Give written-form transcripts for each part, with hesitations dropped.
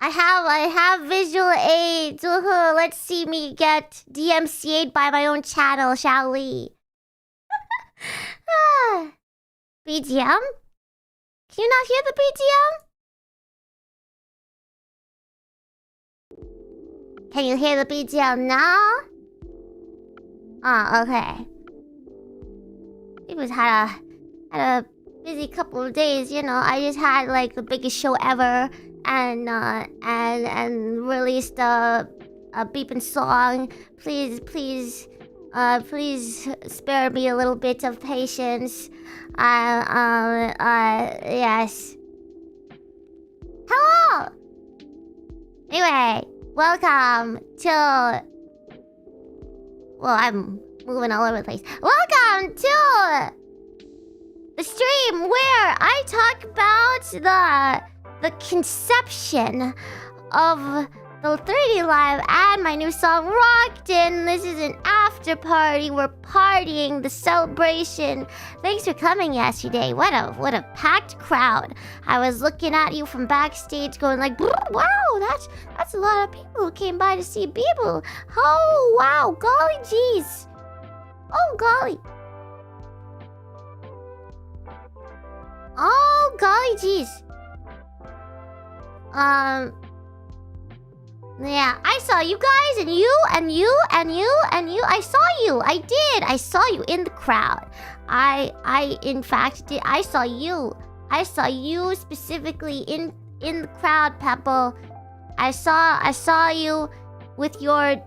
I have visual aids. Woohoo. Let's see me get DMCA'd by my own channel, shall we? BGM? Can you not hear the BGM? Can you hear the BGM now? Oh, okay. It was had a busy couple of days, you know. I just had like the biggest show ever, and released a beeping song. Please spare me a little bit of patience. Yes. Hello. Anyway, welcome to. Well, I'm moving all over the place. Welcome to the stream where I talk about the conception of the 3D Live and my new song Rocked In. This is an after party. We're partying, the celebration. Thanks for coming yesterday. What a packed crowd. I was looking at you from backstage going like, wow, that's a lot of people who came by to see BIBOO. Oh wow, golly jeez. Oh golly. Oh golly jeez. Yeah, I saw you guys, and you. I saw you. I did. I saw you in the crowd. I in fact did. I saw you. I saw you specifically in the crowd, Pebble. I saw you with your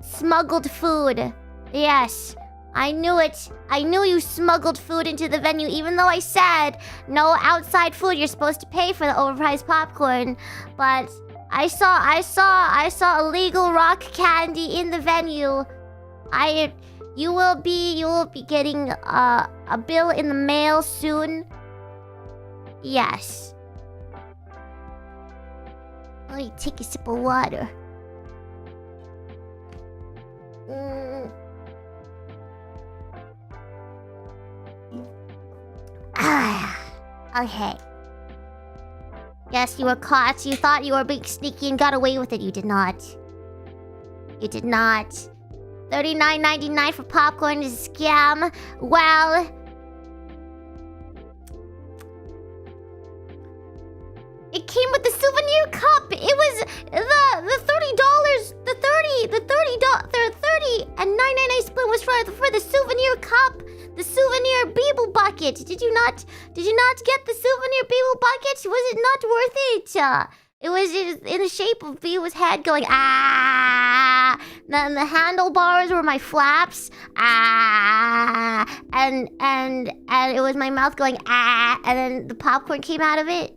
smuggled food. Yes, I knew it. I knew you smuggled food into the venue, even though I said no outside food. You're supposed to pay for the overpriced popcorn, but I saw illegal rock candy in the venue. You will be getting a bill in the mail soon. Yes. Let me take a sip of water. Okay. Yes, you were caught. You thought you were being sneaky and got away with it. You did not. You did not. $39.99 for popcorn is a scam. Well, it came with the souvenir cup. It was the $30. The $30 and $9.99 split was for the souvenir cup. The souvenir BIBOO bucket. Did you not get the souvenir BIBOO bucket? Was it not worth it? It was in the shape of BIBOO's head going ah. Then the handlebars were my flaps ah, and it was my mouth going ah, and then the popcorn came out of it.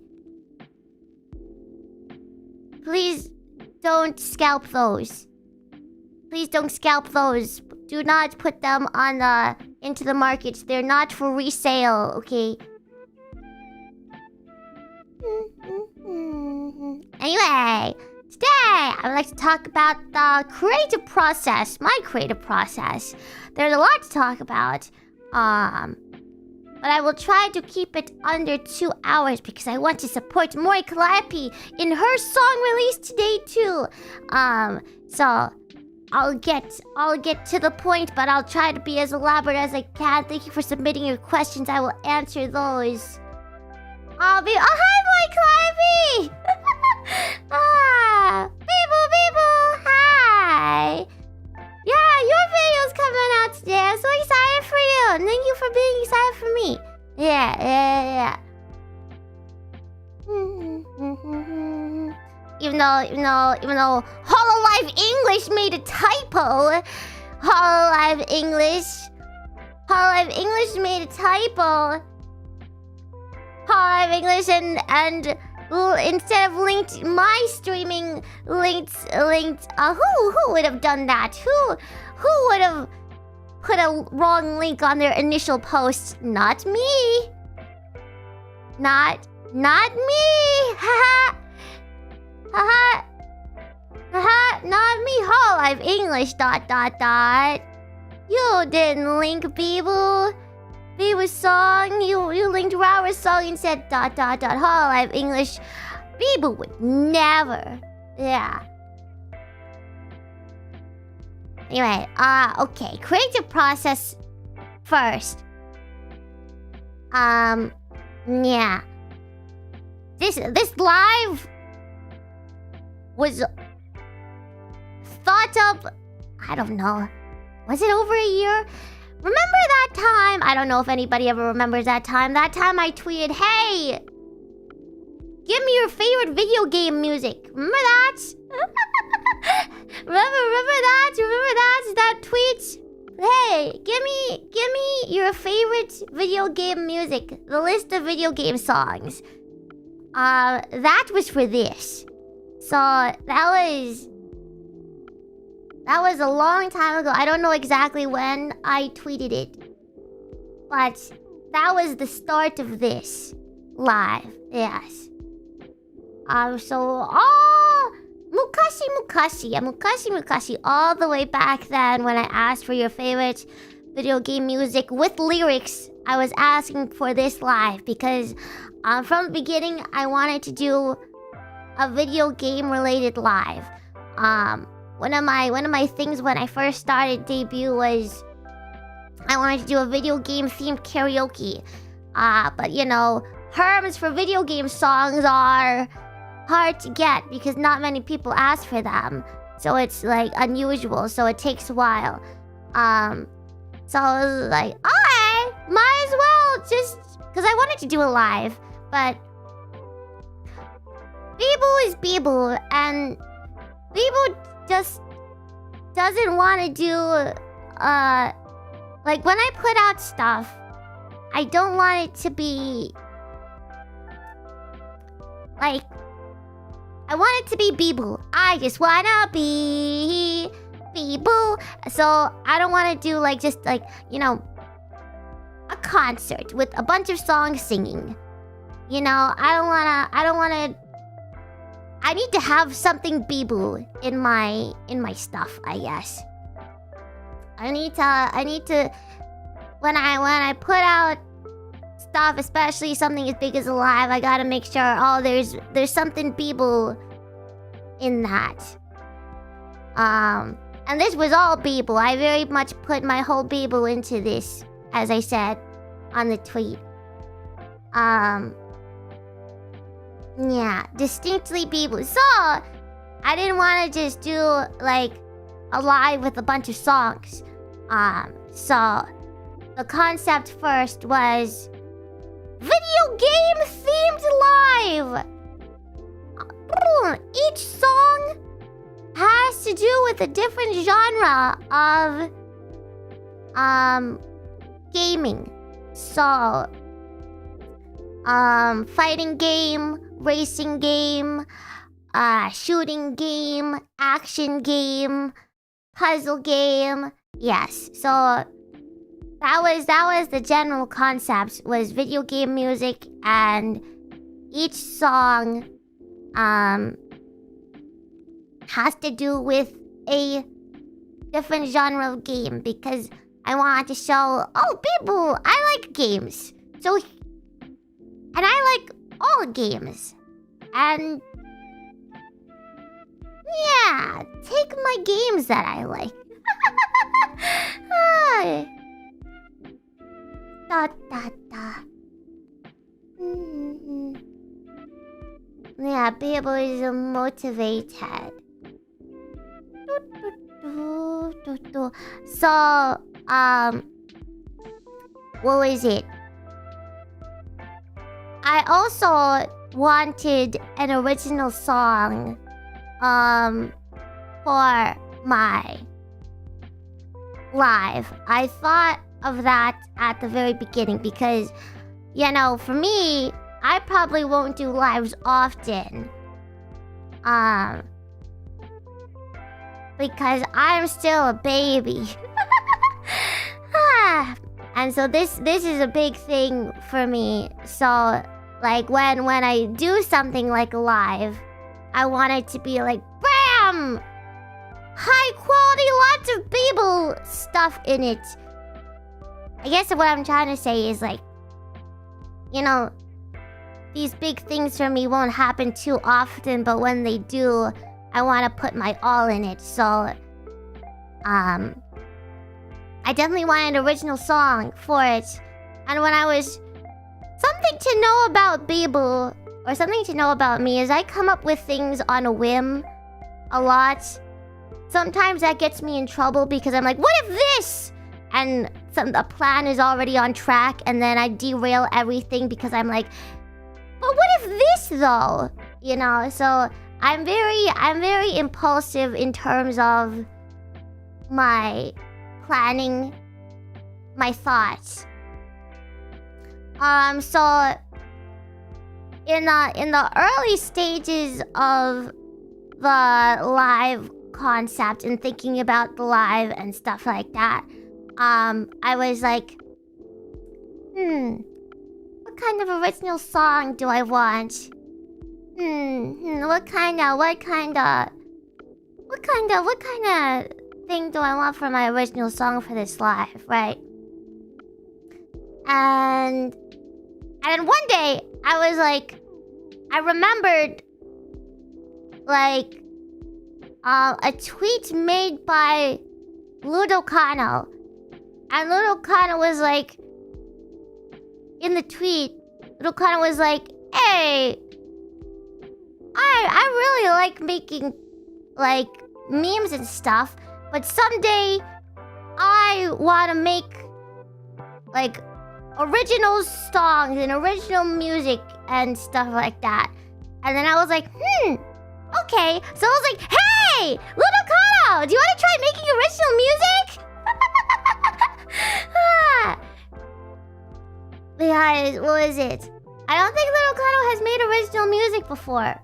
Please don't scalp those. Please don't scalp those. Do not put them on into the markets. They're not for resale, okay? Anyway, today I would like to talk about the creative process. My creative process. There's a lot to talk about. But I will try to keep it under 2 hours because I want to support Mori Calliope in her song release today too. So I'll get to the point, but I'll try to be as elaborate as I can. Thank you for submitting your questions. I will answer those. Oh, hi, Mori Calliope! BIBOO, hi! Yeah, your video's coming out today. I'm so excited for you. And thank you for being excited for me. Yeah. Even though Hololive English made a typo. Hololive English made a typo. Hololive English and instead of linked my streaming linked who would have done that? Who would have put a wrong link on their initial post? Not me. Not me. Haha. Not me. Hololive English ... You didn't link BIBOO's song. You linked Rower's song and said ... Hololive English. BIBOO would never Yeah. Anyway, okay. Creative process first. Yeah. This live was thought up, I don't know. Was it over a year? Remember that time? I don't know if anybody ever remembers that time. That time I tweeted, "Hey, give me your favorite video game music." Remember that? remember that? Remember that tweet? Hey, give me your favorite video game music. The list of video game songs. That was for this. So that was a long time ago. I don't know exactly when I tweeted it, but that was the start of this live. Yes. Mukashi, all the way back then when I asked for your favorite video game music with lyrics, I was asking for this live because from the beginning I wanted to do a video game related live. One of my things when I first started debut was I wanted to do a video game themed karaoke. But you know, terms for video game songs are hard to get because not many people ask for them. So it's like unusual, so it takes a while. So I was like, alright, might as well just because I wanted to do a live, but BIBOO is BIBOO and BIBOO just doesn't want to do like when I put out stuff, I don't want it to be like I want it to be BIBOO. I just wanna be BIBOO. So I don't want to do like just like, you know, a concert with a bunch of songs singing. You know, I don't wanna I need to have something BIBOO in my stuff, I guess. I need to when I put out stuff, especially something as big as Alive, I gotta make sure there's something BIBOO in that. And this was all BIBOO. I very much put my whole BIBOO into this, as I said on the tweet. Yeah, distinctly BIBOO. So I didn't want to just do like a live with a bunch of songs. So the concept first was video game themed live. Each song has to do with a different genre of gaming. So fighting game, racing game, shooting game, action game, puzzle game. Yes. So that was the general concept, was video game music, and each song has to do with a different genre of game because I wanted to show, oh, BIBOO, I like games. So, and I like all games. And yeah, take my games that I like. Yeah, BIBOO is motivated. So, what was it? I also wanted an original song, for my live. I thought of that at the very beginning because, you know, for me, I probably won't do lives often. Because I'm still a baby. And so this is a big thing for me. So like when I do something like a live, I want it to be like BAM! High quality, lots of BIBOO stuff in it. I guess what I'm trying to say is like, you know, these big things for me won't happen too often, but when they do, I want to put my all in it. So, I definitely wanted an original song for it. And when I was... Something to know about BIBOO, or something to know about me, is I come up with things on a whim a lot. Sometimes that gets me in trouble because I'm like, what if this? And a plan is already on track, and then I derail everything because I'm like, but what if this though? You know, so I'm very impulsive in terms of my planning, my thoughts. So in the early stages of the live concept and thinking about the live and stuff like that, I was like, what kind of original song do I want? What kind of thing do I want for my original song for this live, right? And then one day, I was like, I remembered, like, a tweet made by Ludokano. And Ludokano was like, in the tweet, Ludokano was like, hey, I really like making, like, memes and stuff, but someday I want to make, like, original songs and original music and stuff like that. And then I was like, okay. So I was like, hey, Ludokano, do you want to try making original music? Because, what was it? I don't think Ludokano has made original music before.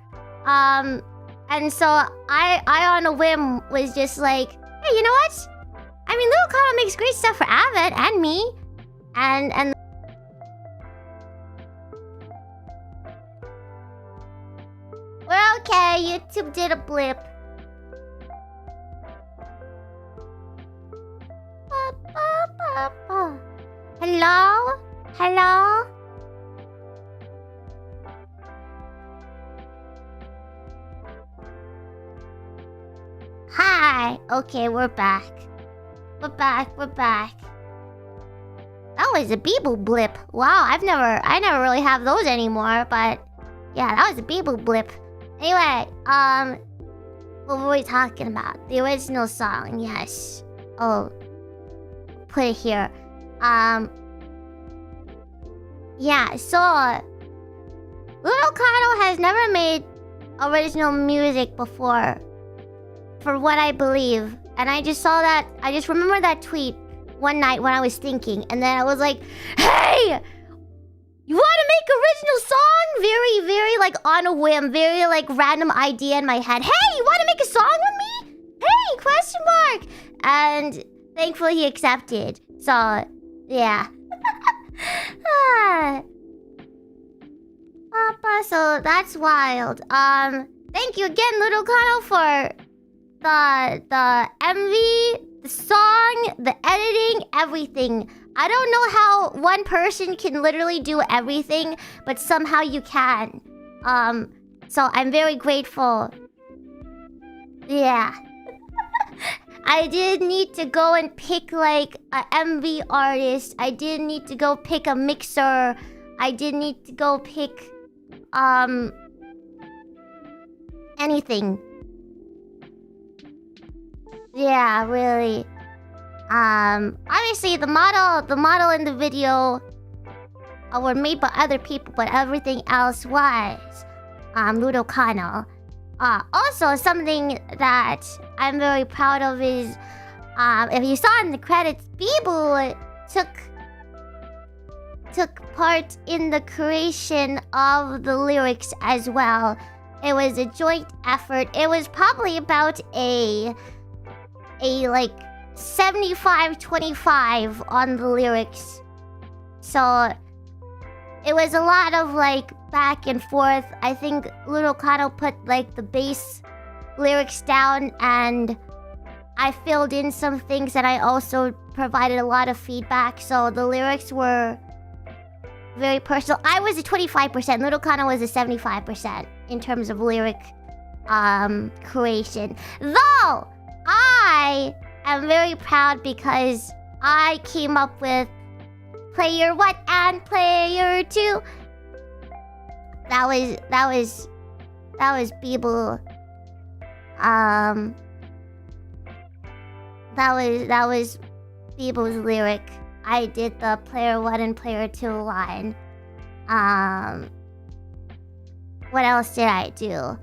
And so I on a whim was just like, hey, you know what? I mean, Ludokano makes great stuff for Avid and me. And we're okay. YouTube did a blip. Hello? Hello? Hi. Okay, we're back. We're back. That was a BIBOO blip. Wow, I never really have those anymore, but yeah, that was a BIBOO blip. Anyway, what were we talking about? The original song, yes. Oh, put it here. Yeah, so Ludokano has never made original music before, for what I believe. And I just remember that tweet one night when I was thinking, and then I was like, hey, you want to make original song? Very, very like on a whim, very like random idea in my head. Hey, you want to make a song with me? Hey, question mark. And thankfully he accepted. So, yeah. Papa, so that's wild. Thank you again, Ludokano, for the MV, the song, the editing, everything. I don't know how one person can literally do everything, but somehow you can. So I'm very grateful. Yeah. I did need to go and pick like a MV artist. I did need to go pick a mixer. I did need to go pick anything. Yeah, really. Obviously the model in the video were made by other people, but everything else was Ludokano. Also, something that I'm very proud of is, if you saw in the credits, BIBOO took part in the creation of the lyrics as well. It was a joint effort. It was probably about a like 75-25 on the lyrics. So it was a lot of like back and forth. I think Ludokano put like the bass lyrics down, and I filled in some things, and I also provided a lot of feedback. So the lyrics were very personal. I was a 25%. Ludokano was a 75% in terms of lyric creation. Though I am very proud because I came up with player 1 and player 2. That was BIBOO. That was BIBOO's lyric. I did the player 1 and player 2 line. What else did I do?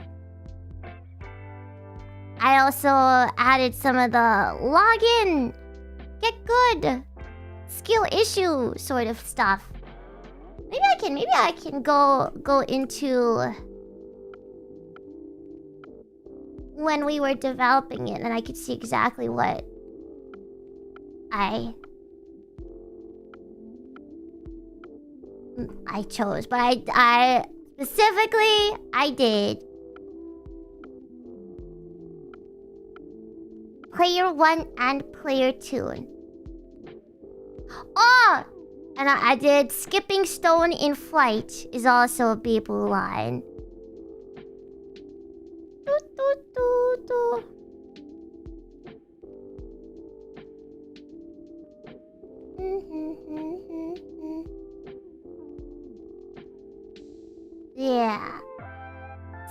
I also added some of the login, get good, skill issue sort of stuff. Maybe I can go into when we were developing it, and I could see exactly what I chose. But I specifically I did player 1 and player 2. Oh! And I did skipping stone in flight is also a BIBOO line. Yeah.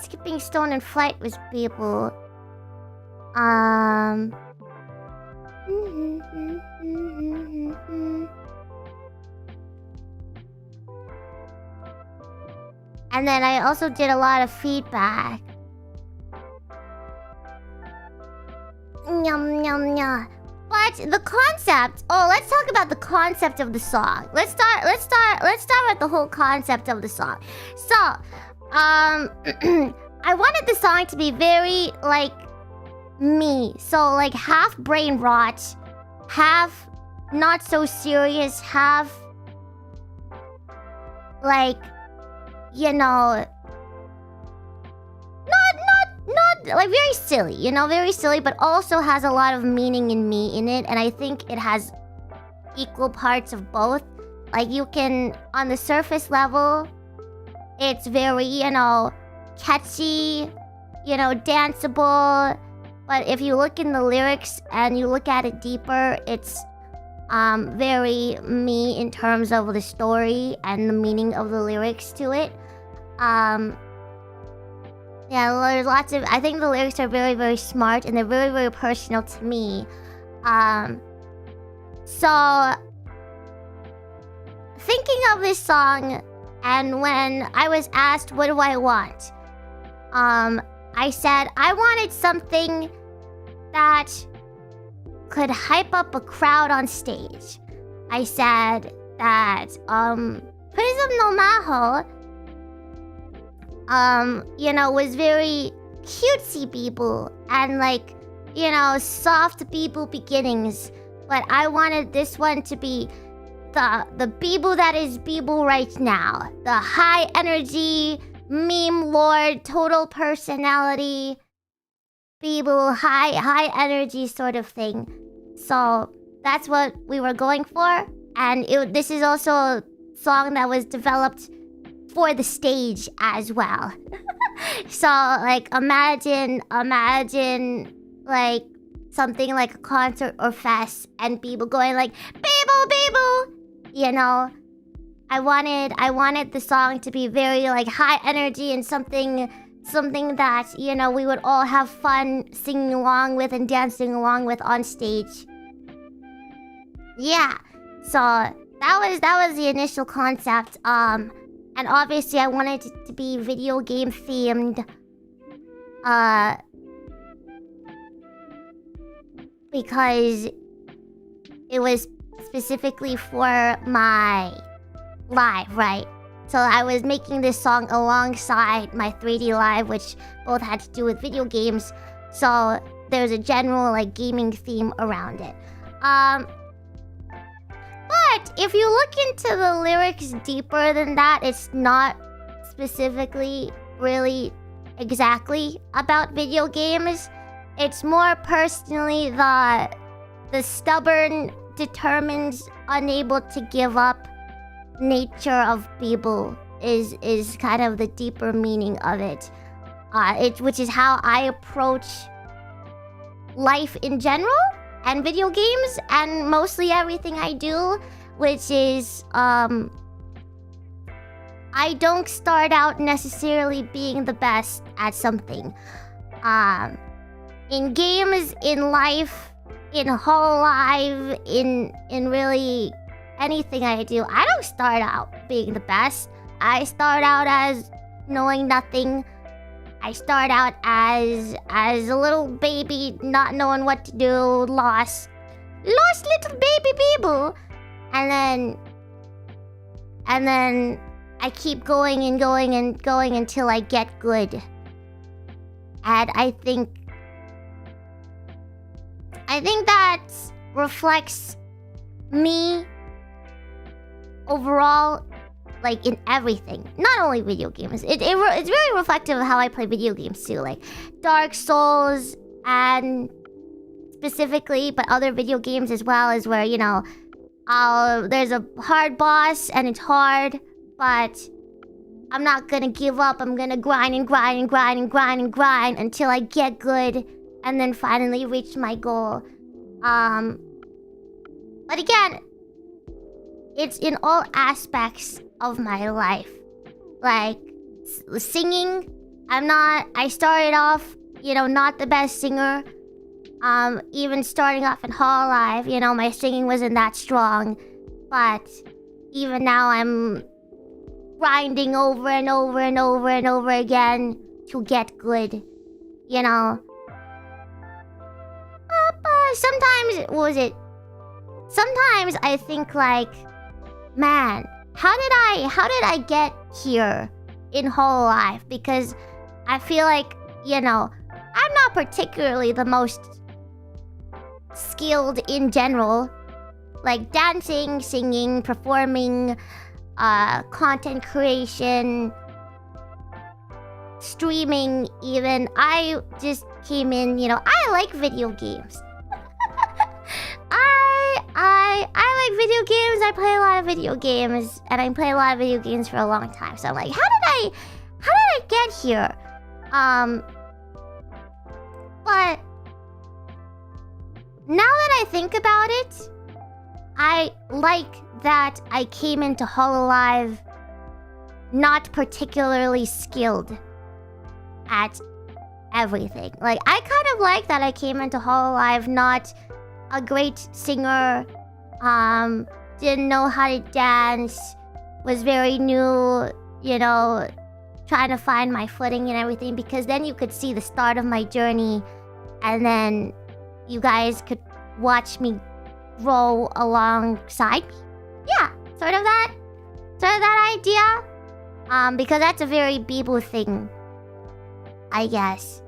Skipping stone in flight was BIBOO. And then I also did a lot of feedback. Yum yum yum. But the concept. Oh, let's talk about the concept of the song. Let's start with the whole concept of the song. So, I wanted the song to be very like me. So like half brain rot, half not so serious, half like, you know, not like very silly, you know, very silly, but also has a lot of meaning and me in it. And I think it has equal parts of both. Like you can, on the surface level, it's very, you know, catchy, you know, danceable. But if you look in the lyrics and you look at it deeper, it's very me in terms of the story and the meaning of the lyrics to it. Yeah, there's lots of... I think the lyrics are very, very smart and they're very, very personal to me. So... thinking of this song, and when I was asked what do I want, I said I wanted something that could hype up a crowd on stage. I said that Prism no Maho, you know, was very cutesy BIBOO and like, you know, soft BIBOO beginnings. But I wanted this one to be the BIBOO that is BIBOO right now. The high energy, meme lord, total personality BIBOO, high energy sort of thing. So that's what we were going for. And this is also a song that was developed for the stage as well. So like imagine like something like a concert or fest and BIBOO going like BIBOO, you know. I wanted the song to be very like high energy and something that, you know, we would all have fun singing along with and dancing along with on stage. Yeah. So that was the initial concept. And obviously I wanted it to be video game themed. Because it was specifically for my live, right? So I was making this song alongside my 3D live, which both had to do with video games. So there's a general like gaming theme around it. But if you look into the lyrics deeper than that, it's not specifically really exactly about video games. It's more personally the stubborn, determined, unable to give up nature of BIBOO is kind of the deeper meaning of it. which is how I approach life in general and video games and mostly everything I do, which is I don't start out necessarily being the best at something. In games, in life, in Hololive, in really anything I do, I don't start out being the best. I start out as knowing nothing. I start out as a little baby, not knowing what to do, lost little baby BIBOO, and then I keep going and going and going until I get good. And I think that reflects me overall, like in everything, not only video games. It's very reflective of how I play video games too, like Dark Souls and specifically, but other video games as well, is where, you know, there's a hard boss and it's hard, but I'm not gonna give up. I'm gonna grind and grind and grind and grind and grind until I get good and then finally reach my goal. But again, it's in all aspects of my life. Like singing, I started off, you know, not the best singer. Even starting off in Hololive, you know, my singing wasn't that strong. But even now I'm grinding over and over and over and over again to get good, you know. Sometimes I think like, man, how did I get here in Hololive? Because I feel like, you know, I'm not particularly the most skilled in general. Like dancing, singing, performing, content creation, streaming even. I just came in, you know, I like video games. I like video games. I play a lot of video games, and I play a lot of video games for a long time. So I'm like, how did I get here? But now that I think about it, I like that I came into Hololive not particularly skilled at everything. Like, I kind of like that I came into Hololive not a great singer, didn't know how to dance, was very new, you know, trying to find my footing and everything, because then you could see the start of my journey, and then you guys could watch me grow alongside me. Yeah, sort of that idea. Because that's a very BIBOO thing, I guess.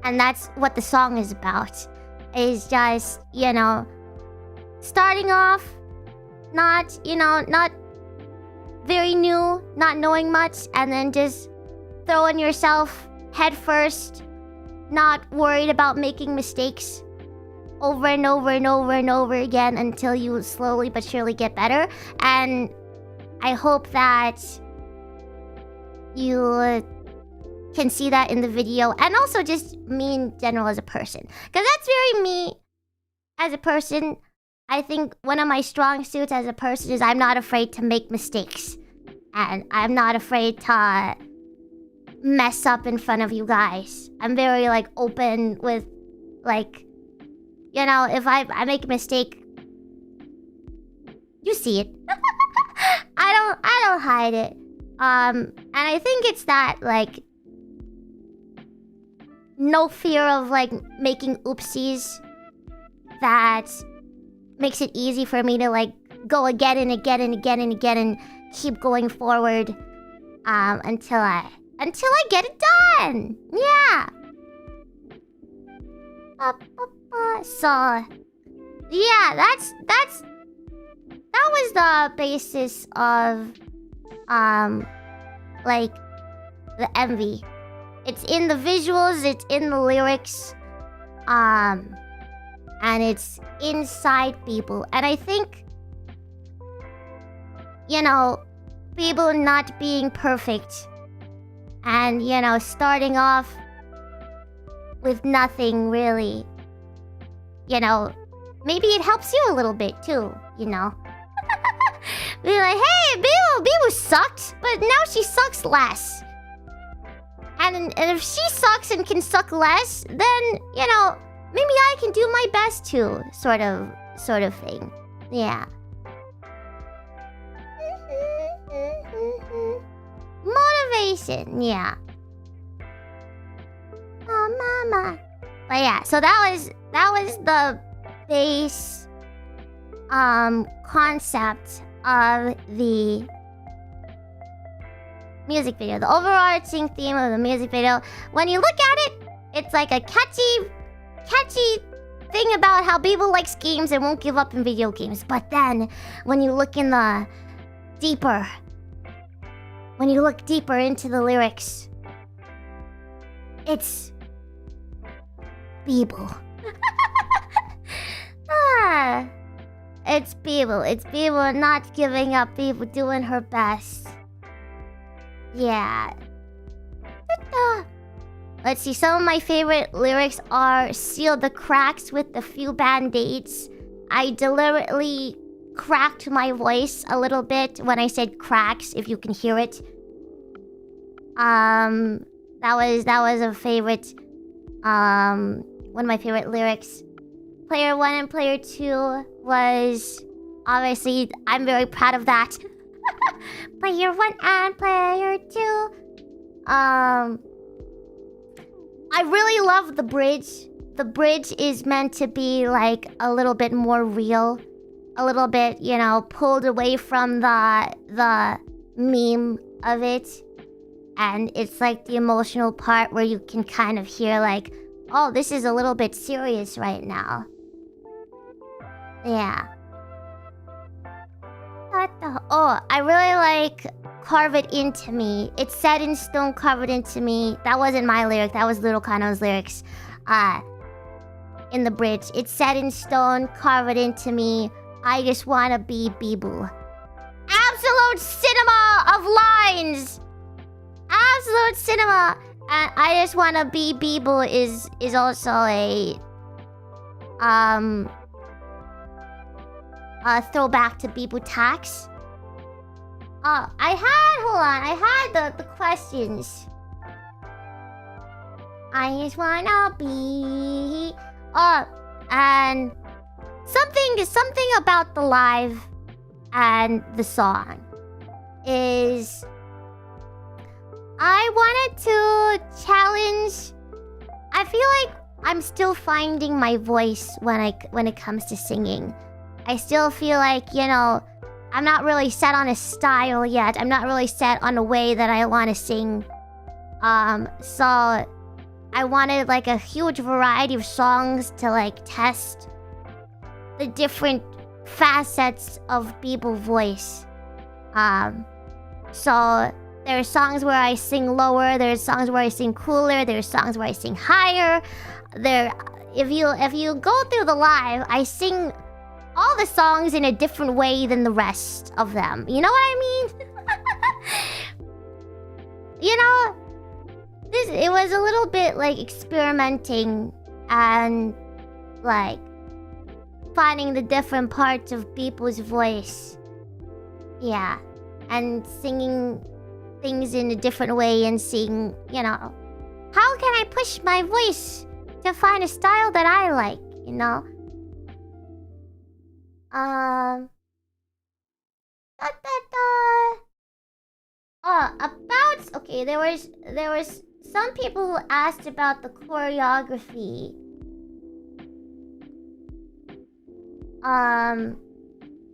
And that's what the song is about. Is just, you know, starting off not very new, not knowing much, and then just throwing yourself head first, not worried about making mistakes over and over and over and over again until you slowly but surely get better. And I hope that you can see that in the video, and also just me in general as a person, because that's very me as a person. I think one of my strong suits as a person is I'm not afraid to make mistakes, and I'm not afraid to mess up in front of you guys. I'm very like open with, like, you know, if I make a mistake, you see it. I don't hide it. And I think it's that, like, no fear of like making oopsies that makes it easy for me to like go again and again and again and again and keep going forward until I get it done. Yeah. So yeah, that was the basis of like the envy. It's in the visuals, it's in the lyrics, and it's inside people. And I think, you know, people not being perfect and, you know, starting off with nothing really. You know, maybe it helps you a little bit too, you know. Be like, hey, BIBOO sucked, but now she sucks less. And if she sucks and can suck less, then, you know, maybe I can do my best too, sort of thing. Yeah. Motivation, yeah. Oh, mama. But yeah, so that was the base concept of the music video. The overarching theme of the music video. When you look at it, it's like a catchy thing about how BIBOO likes games and won't give up in video games. But then, when you look deeper into the lyrics, it's BIBOO. It's BIBOO. It's BIBOO not giving up. BIBOO doing her best. Yeah. Let's see. Some of my favorite lyrics are "Seal the cracks with a few band-aids." I deliberately cracked my voice a little bit when I said cracks, if you can hear it. That was a favorite. One of my favorite lyrics. Player 1 and Player 2 was... Obviously, I'm very proud of that. Player 1 and Player 2. I really love the bridge. The bridge is meant to be, like, a little bit more real. A little bit, you know, pulled away from the meme of it. And it's, like, the emotional part where you can kind of hear, like... Oh, this is a little bit serious right now. Yeah. Oh, I really like Carve It Into Me. It's set in stone, carve it into me. That wasn't my lyric. That was Little Kano's lyrics. In the bridge. It's set in stone, carve it into me. I just wanna be BIBOO. Absolute cinema of lines! Absolute cinema! And I just wanna be BIBOO is also a throwback to BIBOO tax. Hold on, I had the questions. I just wanna be... and something about the live and the song is... I wanted to challenge... I feel like I'm still finding my voice when it comes to singing. I still feel like, you know, I'm not really set on a style yet. I'm not really set on a way that I want to sing. So I wanted like a huge variety of songs to like test the different facets of BIBOO voice. So there are songs where I sing lower, there's songs where I sing cooler, there's songs where I sing higher. If you go through the live, I sing all the songs in a different way than the rest of them. You know what I mean? You know, it was a little bit like experimenting and like finding the different parts of BIBOO's voice. Yeah, and singing things in a different way and seeing, you know, how can I push my voice to find a style that I like, you know? Okay, there was some people who asked about the choreography.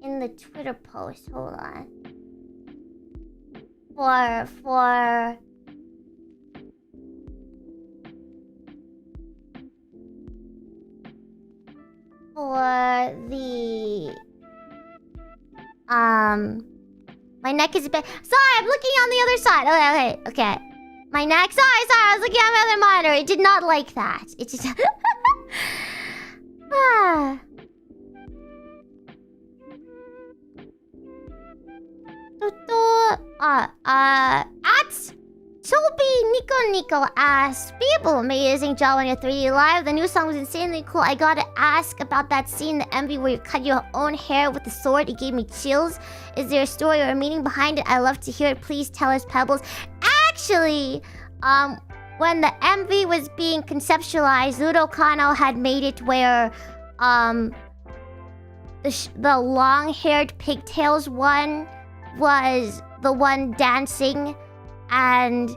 In the Twitter post, hold on. For the my neck is a bit... Sorry, I'm looking on the other side. Okay. My neck... Sorry, I was looking at my other monitor. It did not like that. It just... at Chobi Nico Nico asks, "People, amazing job on your 3D live. The new song was insanely cool. I gotta ask about that scene in the MV where you cut your own hair with the sword. It gave me chills. Is there a story or a meaning behind it? I love to hear it. Please tell us, Pebbles." Actually, when the MV was being conceptualized, Ludo Kano had made it where, the long-haired pigtails one was the one dancing, and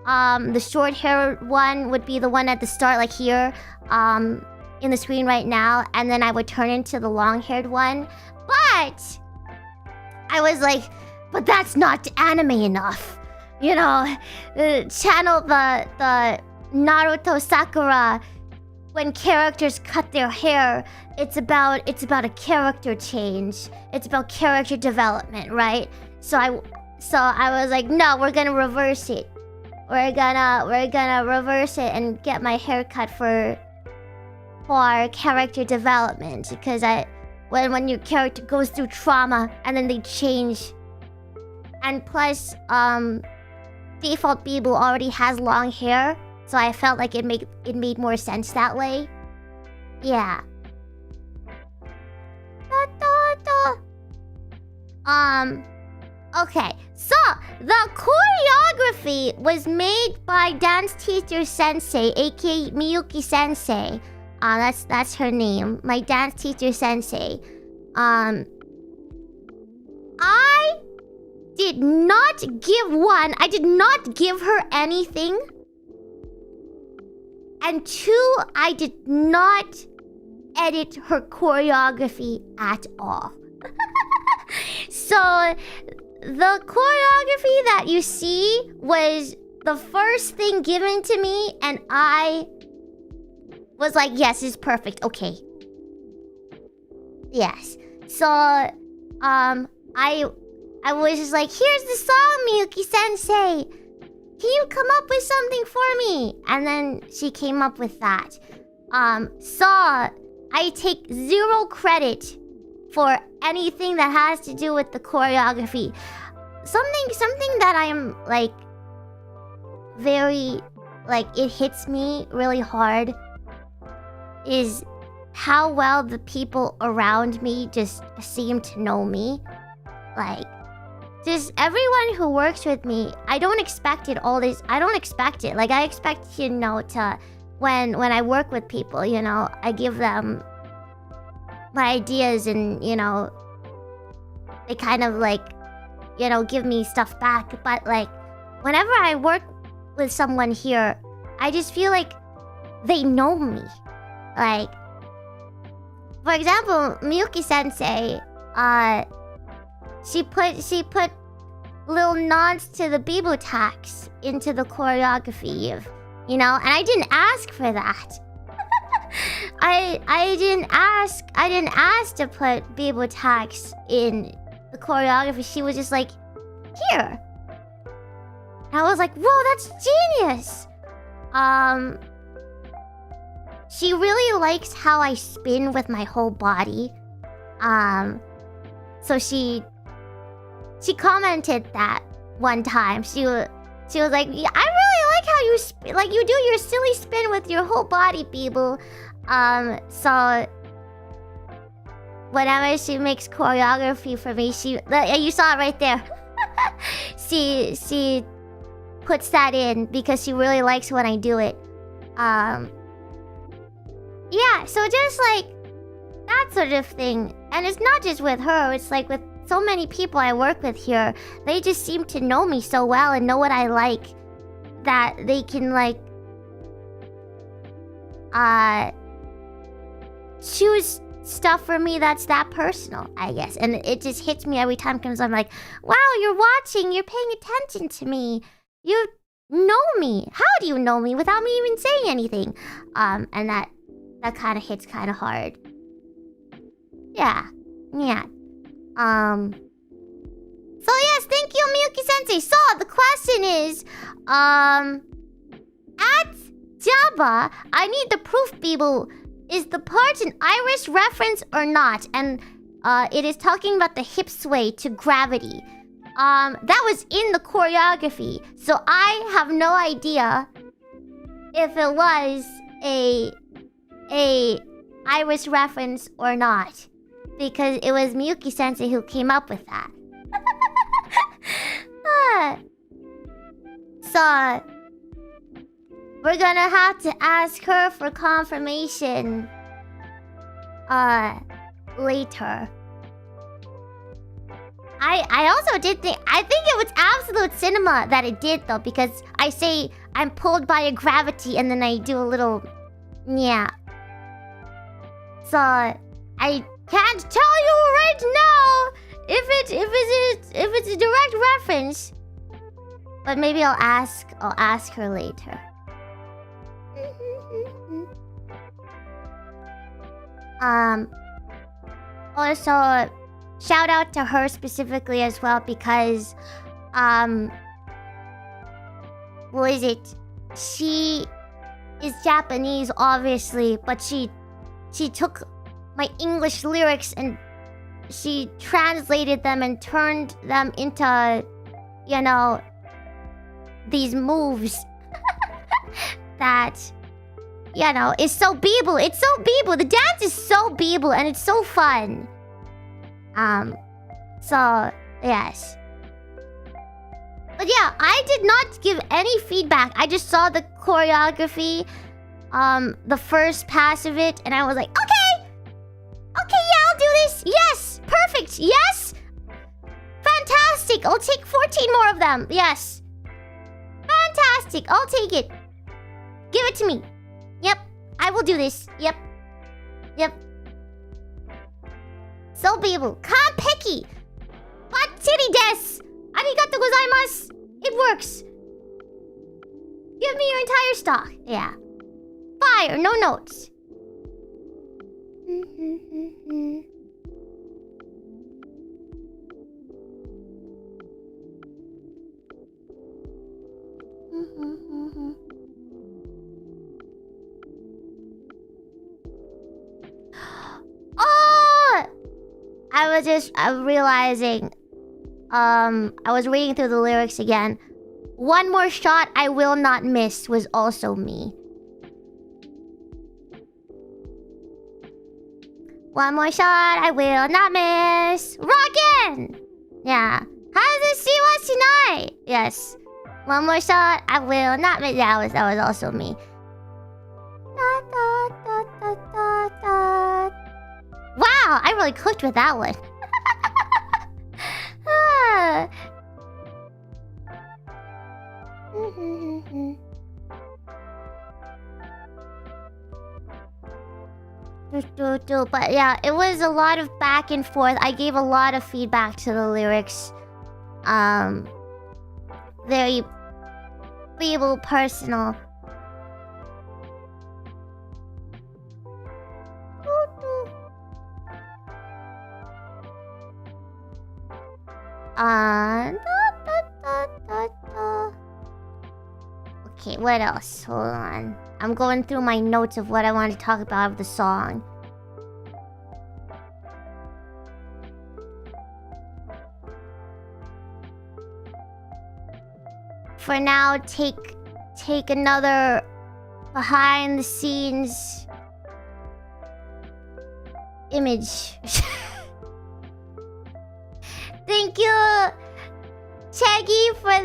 the short hair one would be the one at the start, like here, in the screen right now, and then I would turn into the long-haired one. But I was like, but that's not anime enough. You know, channel the Naruto Sakura, when characters cut their hair, it's about a character change. It's about character development, right? So I was like, no, we're gonna reverse it. We're gonna reverse it and get my hair cut for character development, because when your character goes through trauma and then they change, and plus default BIBOO already has long hair, so I felt like it made more sense that way. Yeah. Okay, so the choreography was made by dance teacher sensei, aka Miyuki sensei. That's her name, my dance teacher sensei. I did not give her anything. And 2, I did not edit her choreography at all. So the choreography that you see was the first thing given to me, and I was like, yes, it's perfect. Okay. Yes. So I was just like, here's the song, Miyuki sensei. Can you come up with something for me? And then she came up with that. So I take 0 credit for anything that has to do with the choreography. Something that I'm like very, like, it hits me really hard is how well the people around me just seem to know me. Like, just everyone who works with me, I don't expect it all this. I don't expect it. Like, I expect, you know, to when I work with people, you know, I give them my ideas, and, you know, they kind of like, you know, give me stuff back. But like, whenever I work with someone here, I just feel like they know me. Like, for example, Miyuki sensei, she put little nods to the BIBOO tags into the choreography, you know, and I didn't ask for that. I didn't ask to put BIBOO tags in the choreography. She was just like, here. And I was like, whoa, that's genius. She really likes how I spin with my whole body. So she commented that one time. She was like, yeah, I really like how you like you do your silly spin with your whole body, BIBOO. So whenever she makes choreography for me, you saw it right there. she puts that in because she really likes when I do it. Yeah, so just like that sort of thing. And it's not just with her, it's like with so many people I work with here. They just seem to know me so well and know what I like, that they can like choose stuff for me that's that personal, I guess. And it just hits me every time because I'm like, wow, you're watching, you're paying attention to me, you know me. How do you know me without me even saying anything? And that kind of hits kind of hard. Yeah. So yes, thank you, Miyuki sensei. So the question is, at Java, I need the proof, BIBOO. Is the part an Irish reference or not? And it is talking about the hip sway to gravity. That was in the choreography, so I have no idea if it was a Irish reference or not. Because it was Miyuki Sensei who came up with that. So we're gonna have to ask her for confirmation later. I also did think, I think it was Absolute Cinema that it did though, because I say I'm pulled by a gravity and then I do a little yeah. So I can't tell you right now if it's a direct reference. But maybe I'll ask her later. Also shout out to her specifically as well because what is it? She is Japanese obviously, but she took my English lyrics and she translated them and turned them into, you know, these moves that, you know, is so BIBOO. It's so BIBOO. The dance is so BIBOO and it's so fun. So, yes. But yeah, I did not give any feedback. I just saw the choreography, the first pass of it, and I was like, okay! Okay, yeah, I'll do this! Yes! Perfect! Yes! Fantastic! I'll take 14 more of them! Yes! Fantastic! I'll take it! Give it to me! Yep, I will do this. Yep. Yep. So BIBOO. Kanpeki! Batsuri desu! Arigatou gozaimasu! It works! Give me your entire stock. Yeah. Fire, no notes. Oh! I'm realizing. I was reading through the lyrics again. One more shot I will not miss was also me. One more shot I will not miss. Rockin'! Yeah. Hazushi tonight. Yes. One more shot I will not miss. That was also me. Da, da, da, da, da, da. Wow, I really cooked with that one. But yeah, it was a lot of back and forth. I gave a lot of feedback to the lyrics. Very Pebble personal. Okay, what else? Hold on. I'm going through my notes of what I want to talk about of the song. For now, take another behind the scenes image. Thank you, Cheggy, for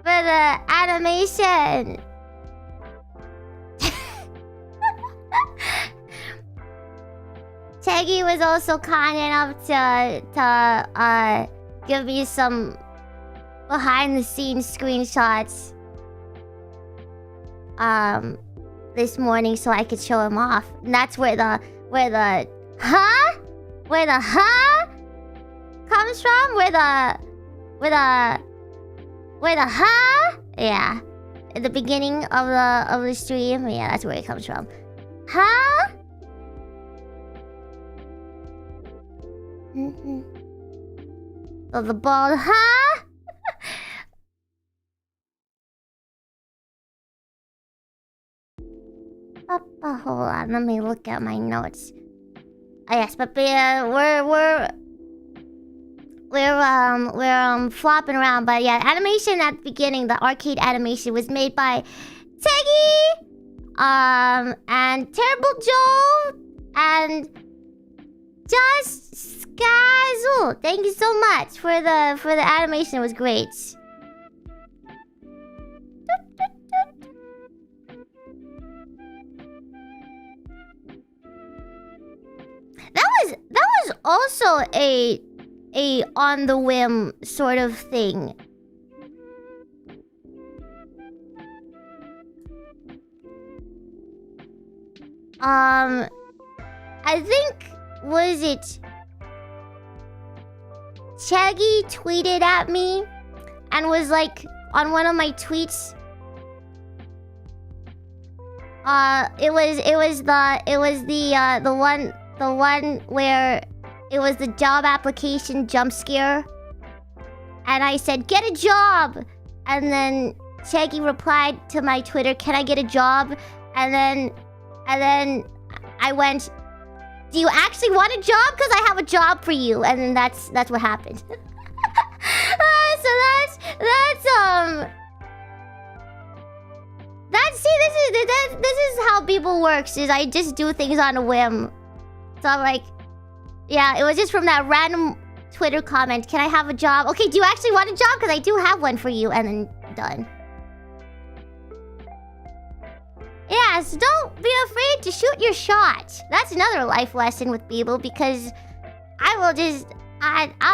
the animation. Cheggy was also kind enough to give me some behind the scenes screenshots this morning so I could show him off. And that's where the huh? Where the huh comes from? Where the huh? Yeah. At the beginning of the stream. Yeah, that's where it comes from. Huh? So the ball, huh? Hold on, let me look at my notes. Oh, yes, but we're we're flopping around. But yeah, animation at the beginning, the arcade animation was made by Teggy, and Terrible Joe, and Just Skazul. Thank you so much for the animation. It was great. That was also a on the whim sort of thing. I think, was it Chaggy tweeted at me and was like on one of my tweets. It was the one where it was the job application jump scare, and I said get a job, and then Chaggy replied to my Twitter, can I get a job? And then I went, do you actually want a job? Because I have a job for you. And then that's what happened. So this is how people works. Is I just do things on a whim. So I'm like, yeah, it was just from that random Twitter comment. Can I have a job? Okay, do you actually want a job? Because I do have one for you. And then done. Yeah, so don't be afraid to shoot your shot. That's another life lesson with BIBOO, because I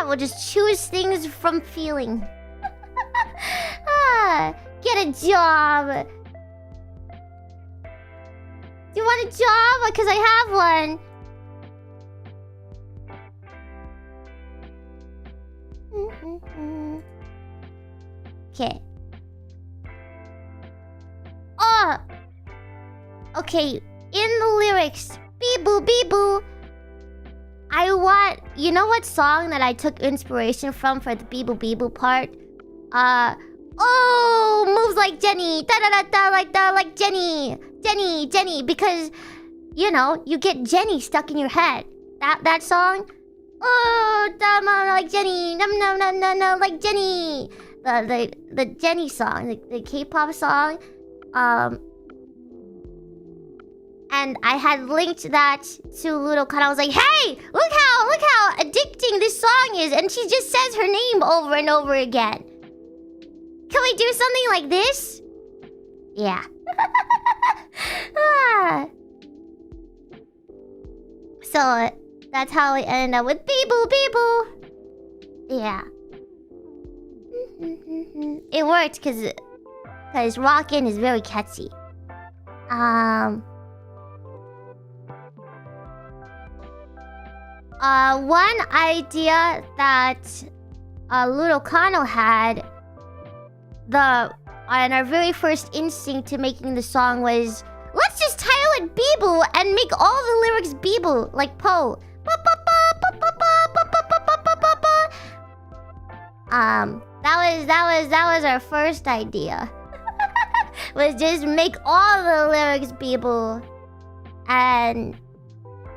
will just choose things from feeling. Get a job. Do you want a job? Because I have one. Okay. Oh! Okay, in the lyrics, BIBOO, BIBOO. I want... You know what song that I took inspiration from for the BIBOO, BIBOO part? Oh, moves like Jenny. Da-da-da-da, like Jenny. Jenny. Because, you know, you get Jenny stuck in your head. That song? Oh, dama like Jenny. No, like Jenny. The Jenny song, the K-pop song. And I had linked that to Ludokan. I was like, hey, look how addicting this song is. And she just says her name over and over again. Can we do something like this? Yeah. So that's how we ended up with BIBOO, BIBOO. Yeah. It worked because Rockin' is very catchy. One idea that Ludokano had, and our very first instinct to making the song was, let's just title it BIBOO and make all the lyrics BIBOO, like Poe. That was our first idea. Was just make all the lyrics BIBOO and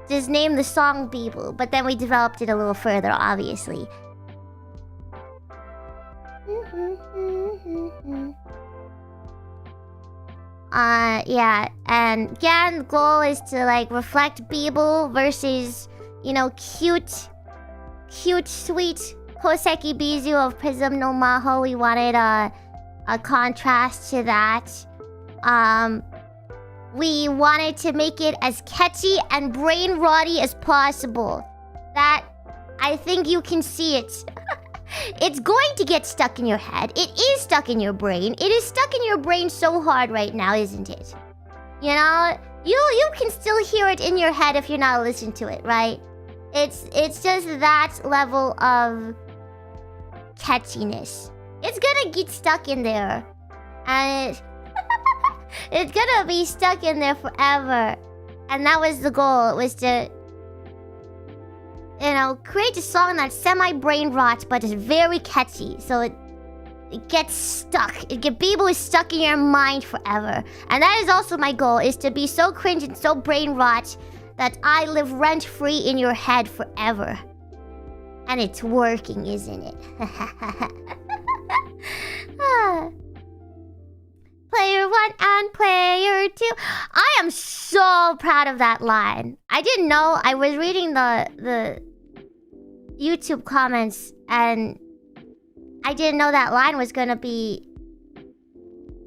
just name the song BIBOO. But then we developed it a little further, obviously. Yeah, and again, the goal is to like reflect BIBOO versus, you know, cute, sweet Koseki Bizu of Prism no Maho. We wanted a contrast to that. We wanted to make it as catchy and brain-rotty as possible. That, I think you can see it. It's going to get stuck in your head. It is stuck in your brain. It is stuck in your brain so hard right now, isn't it? You know, you can still hear it in your head if you're not listening to it, right? It's just that level of catchiness. It's gonna get stuck in there. And it's gonna be stuck in there forever. And that was the goal. It was to, you know, create a song that's semi-brain rot, but is very catchy. So it gets stuck. BIBOO is stuck in your mind forever. And that is also my goal, is to be so cringe and so brain rot that I live rent-free in your head forever. And it's working, isn't it? Player 1 and player 2. I am so proud of that line. I didn't know. I was reading the YouTube comments and I didn't know that line was gonna be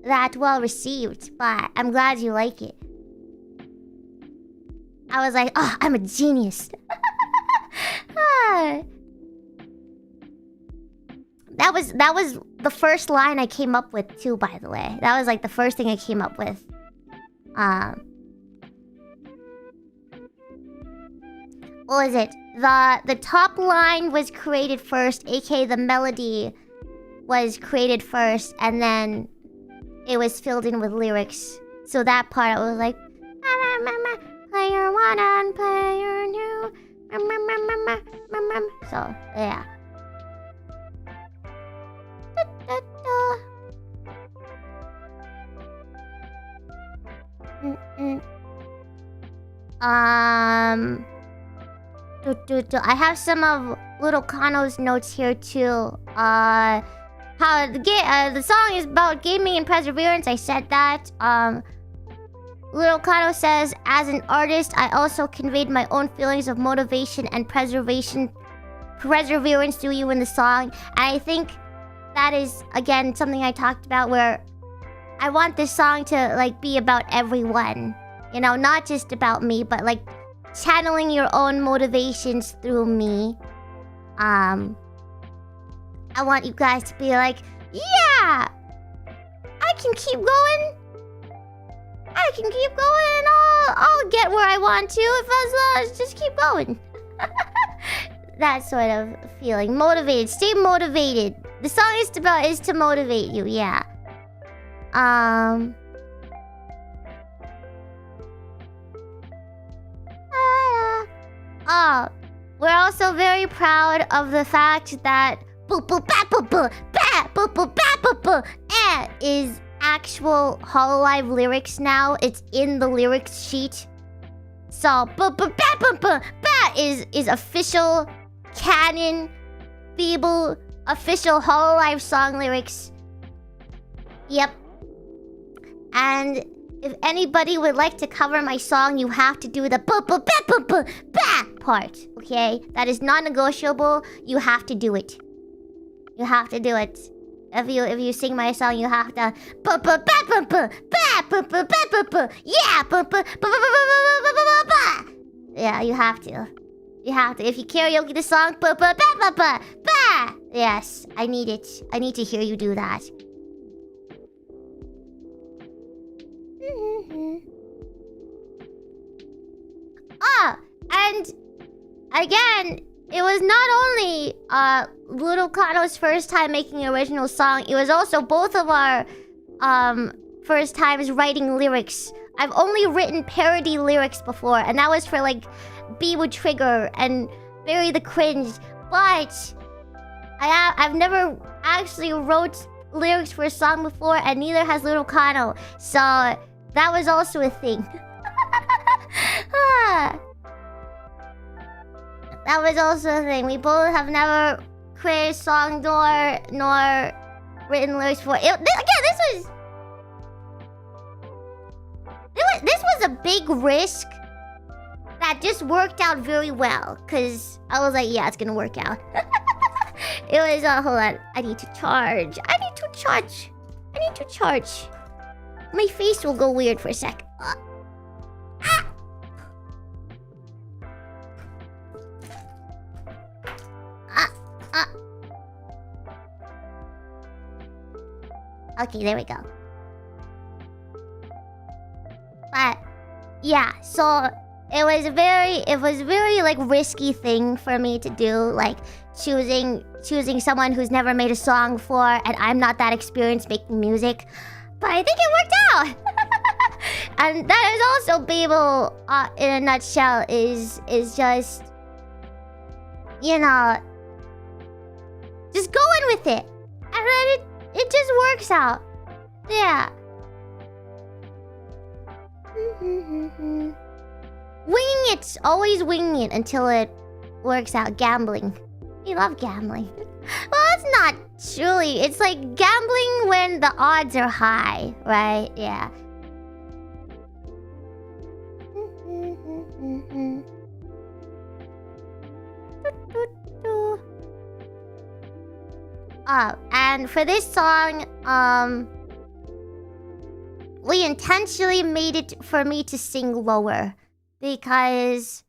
that well received, but I'm glad you like it. I was like, oh, I'm a genius. That was the first line I came up with too, by the way. That was like the first thing I came up with. What was it? The top line was created first, aka the melody was created first, and then it was filled in with lyrics. So that part I was like, player 1 and player 2. So yeah. I have some of Little Kano's notes here too. How the song is about gaming and perseverance. I said that. Little Kano says, as an artist, I also conveyed my own feelings of motivation and perseverance through you in the song. And I think that is, again, something I talked about where I want this song to, like, be about everyone. You know, not just about me, but, like, channeling your own motivations through me. I want you guys to be like, yeah! I can keep going. I can keep going and I'll get where I want to if as long as just keep going. That sort of feeling. Motivated. Stay motivated. The song is to motivate you, yeah. We're also very proud of the fact that is actual Hololive lyrics now. It's in the lyrics sheet. So is official canon BIBOO official Hololive song lyrics. Yep. And if anybody would like to cover my song, you have to do the part. Okay? That is non-negotiable. You have to do it. You have to do it. If you sing my song, you have to yeah, you have to. You have to. If you karaoke the song, yes, I need it. I need to hear you do that. And again, it was not only Little Kano's first time making an original song, it was also both of our first times writing lyrics. I've only written parody lyrics before, and that was for like BIBOO Trigger and Bury the Cringe. But I've never actually wrote lyrics for a song before, and neither has Little Kano. So that was also a thing. That was also a thing. We both have never created a song nor written lyrics for it. This was a big risk that just worked out very well. Cause I was like, yeah, it's gonna work out. It was hold on. I need to charge. My face will go weird for a sec. Okay, there we go. But yeah, so it was a very like risky thing for me to do, like choosing someone who's never made a song before, and I'm not that experienced making music. But I think it worked out. And that is also BIBOO in a nutshell, is just, you know, just going with it. And then it just works out. Yeah. Winging it. Always winging it until it works out. Gambling. We love gambling. Well, it's not truly. It's like gambling when the odds are high, right? Yeah. And for this song, we intentionally made it for me to sing lower because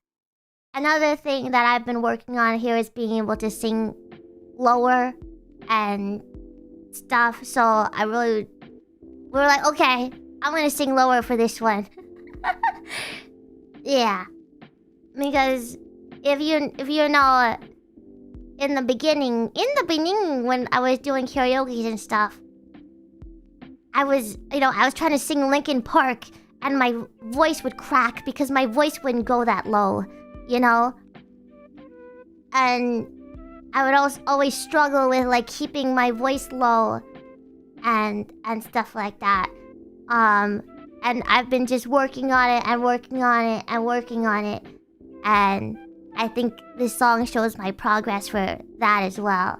another thing that I've been working on here is being able to sing lower and stuff. So we were like, okay, I'm gonna sing lower for this one. Yeah, because if you know, in the beginning when I was doing karaoke and stuff, I was trying to sing Linkin Park and my voice would crack because my voice wouldn't go that low, you know? And I would always struggle with like keeping my voice low and stuff like that. And I've been just working on it and working on it and working on it. And I think this song shows my progress for that as well.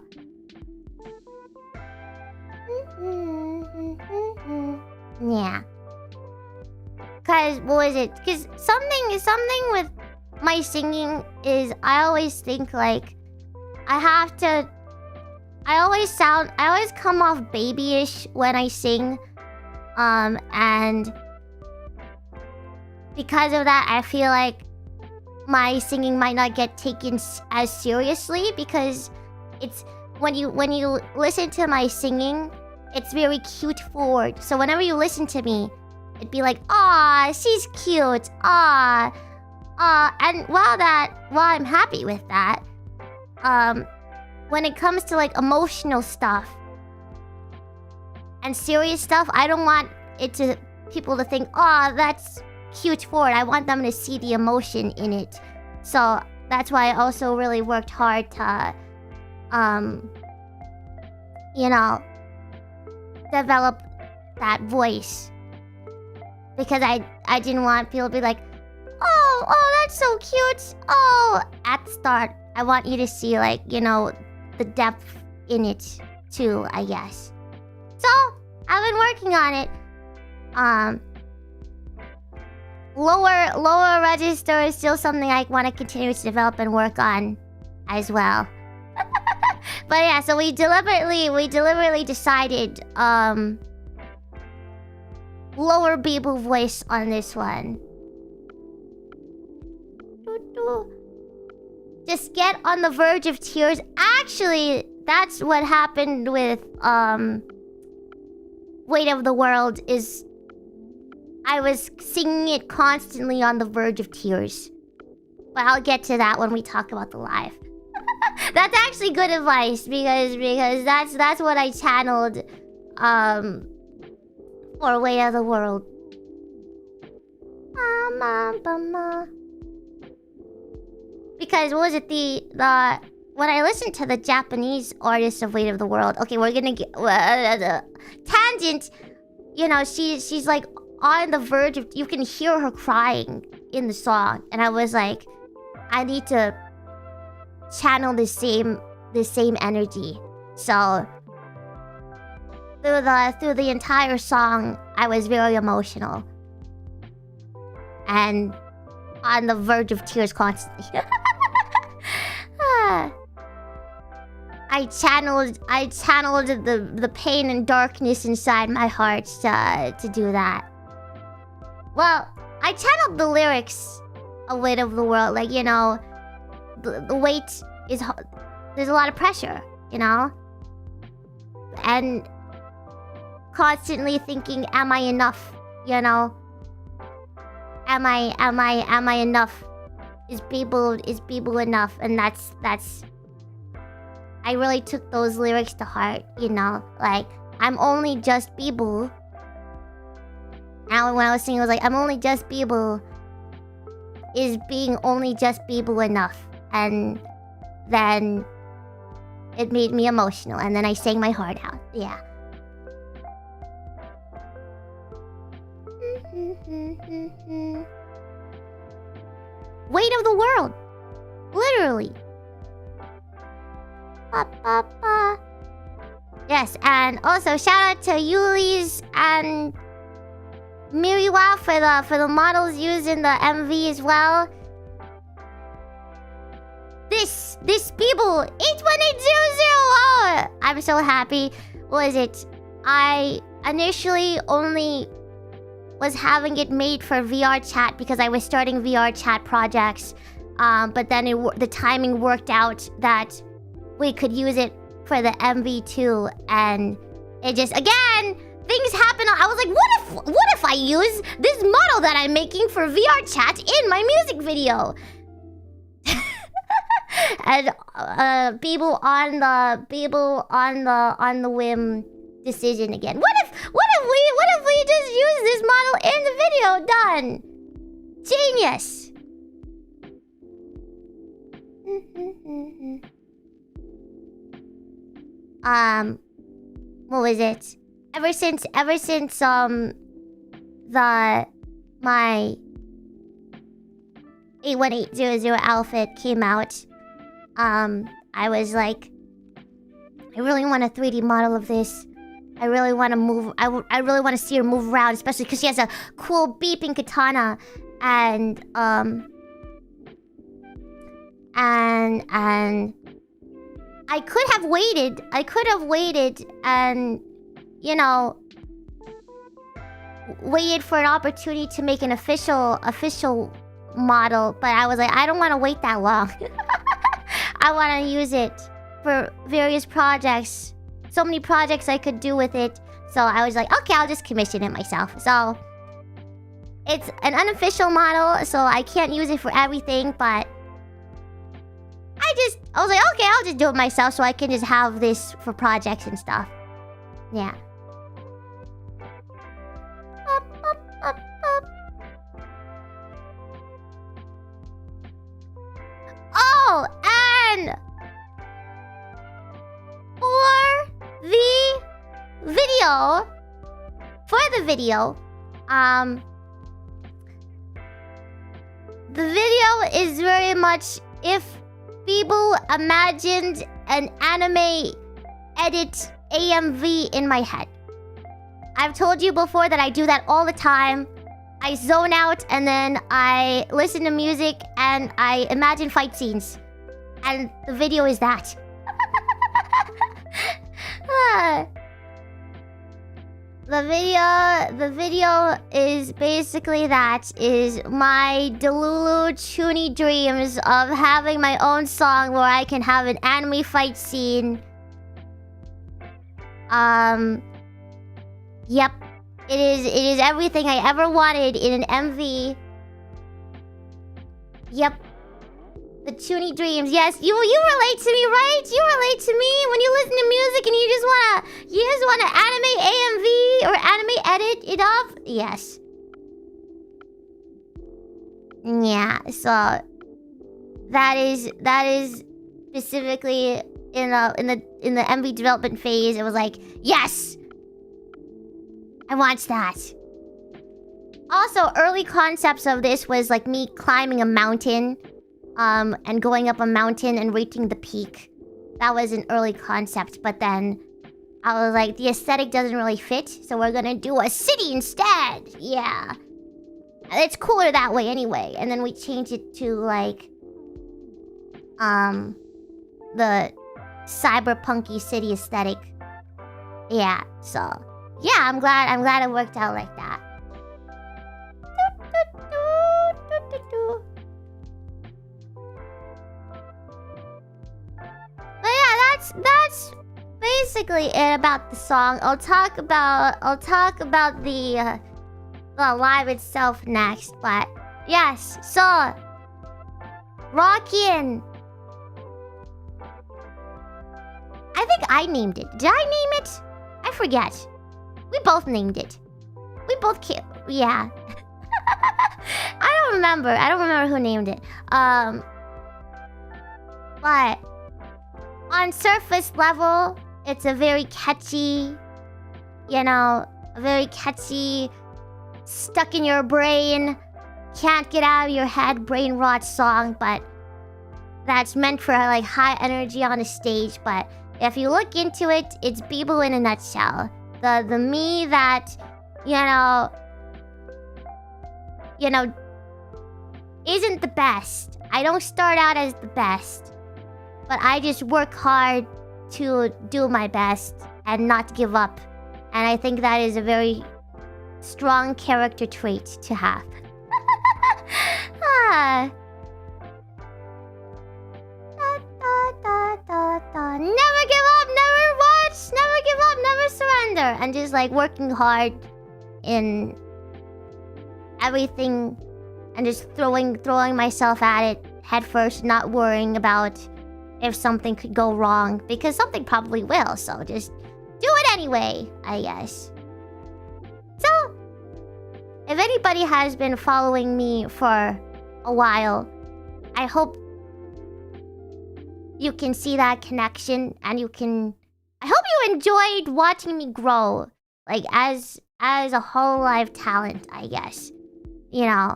Yeah. Cause what was it? Cause something with my singing is I always think like I always come off babyish when I sing. And because of that, I feel like my singing might not get taken as seriously because it's when you listen to my singing, it's very cute forward. So whenever you listen to me, it'd be like, "Ah, she's cute. Ah." And while I'm happy with that, when it comes to like emotional stuff and serious stuff, I don't want people to think, "Oh, that's cute forward." I want them to see the emotion in it. So that's why I also really worked hard to, develop that voice. Because I didn't want people to be like, oh, that's so cute. Oh, at the start, I want you to see like, the depth in it too, I guess. So, I've been working on it. Lower register is still something I want to continue to develop and work on as well. But yeah, so we deliberately decided lower BIBOO voice on this one. Just get on the verge of tears. Actually, that's what happened with Weight of the World is I was singing it constantly on the verge of tears. But I'll get to that when we talk about the live. That's actually good advice because that's what I channeled for Weight of the World. Because what was it when I listened to the Japanese artist of Weight of the World, okay, we're gonna get tangent. She's like on the verge of, you can hear her crying in the song, and I was like, I need to channel the same energy. So through the entire song, I was very emotional and on the verge of tears constantly. I channeled the pain and darkness inside my heart to do that. Well, I channeled the lyrics of Weight of the World, like, the weight is, there's a lot of pressure, and constantly thinking, am I enough? Am I enough? Is BIBOO enough? And that's I really took those lyrics to heart, like, I'm only just BIBOO. And when I was singing, I was like, I'm only just BIBOO. Is being only just BIBOO enough? And then it made me emotional, and then I sang my heart out. Yeah. Weight of the World. Literally. Yes, and also shout out to Yuli's and Miriwa for the models used in the MV as well. This BIBOO 81800. Oh, I'm so happy. What is it? I initially only was having it made for VR chat because I was starting VR chat projects. But then the timing worked out that we could use it for the MV too, and it just, again, things happen. I was like, what if I use this model that I'm making for VR chat in my music video? And BIBOO on the whim decision again. What if we just use this model in the video? Done. Genius. What was it? Ever since my 81800 outfit came out, I was like, I really want a 3D model of this. I really want to move. I really want to see her move around, especially because she has a cool beeping katana, and I could have waited and, you know, waited for an opportunity to make an official model, but I was like, I don't want to wait that long. I want to use it for various projects. So many projects I could do with it. So I was like, okay, I'll just commission it myself. So it's an unofficial model, so I can't use it for everything, but I was like, okay, I'll just do it myself so I can just have this for projects and stuff. Yeah. Oh, and for the video, the video is very much if BIBOO imagined an anime edit AMV in my head. I've told you before that I do that all the time. I zone out and then I listen to music and I imagine fight scenes. And the video is that. The video is basically that, is my Delulu Chuny dreams of having my own song where I can have an anime fight scene. Yep. It is everything I ever wanted in an MV. Yep. The Chuny dreams. Yes, you relate to me, right? You relate to me when you listen to music and you just wanna anime AMV or anime edit it up. Yes. Yeah, so that is specifically in the MV development phase. It was like, yes, I want that. Also, early concepts of this was like me climbing a mountain. And going up a mountain and reaching the peak. That was an early concept, but then I was like, the aesthetic doesn't really fit, so we're gonna do a city instead. Yeah. It's cooler that way anyway. And then we changed it to like the cyberpunky city aesthetic. Yeah, so yeah, I'm glad it worked out like that. But yeah, that's basically it about the song. I'll talk about the live itself next. But yes, so Rockin'. I think I named it. Did I name it? I forget. We both named it. We both yeah. I don't remember who named it. But on surface level, it's a very catchy, you know, a very catchy, stuck in your brain, can't get out of your head, brain rot song. But that's meant for like high energy on a stage, but if you look into it, it's BIBOO in a nutshell. The me that, you know, isn't the best. I don't start out as the best, but I just work hard to do my best and not give up. And I think that is a very strong character trait to have. Ah. Never give up, never watch, never give up, never surrender. And just like working hard in everything and just throwing myself at it head first, not worrying about if something could go wrong, because something probably will, so just do it anyway, I guess. So, if anybody has been following me for a while, I hope you can see that connection, and I hope you enjoyed watching me grow, like as a Hololive talent, I guess. You know,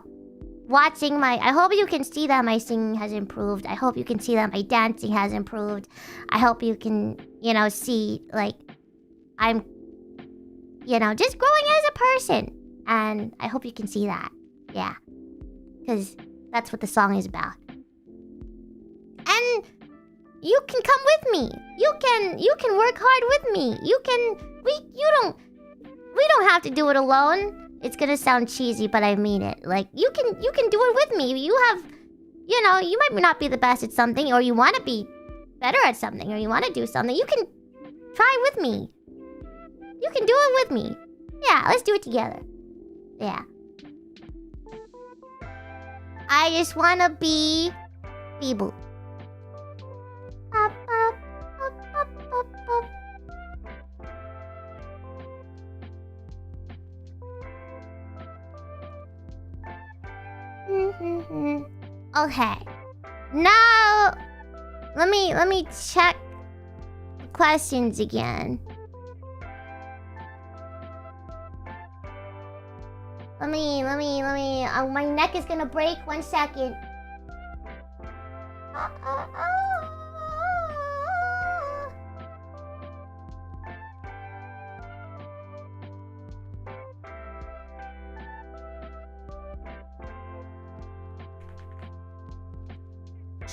I hope you can see that my singing has improved. I hope you can see that my dancing has improved. I hope you can, see, like, I'm, just growing as a person. And I hope you can see that. Yeah. Because that's what the song is about. And you can come with me. You can work hard with me. We don't have to do it alone. It's gonna sound cheesy, but I mean it. Like, you can do it with me. You have, you might not be the best at something, or you want to be better at something, or you want to do something. You can try with me. You can do it with me. Yeah, let's do it together. Yeah. I just wanna be BIBOO. Okay. Now, let me check the questions again. Let me, my neck is gonna break. 1 second.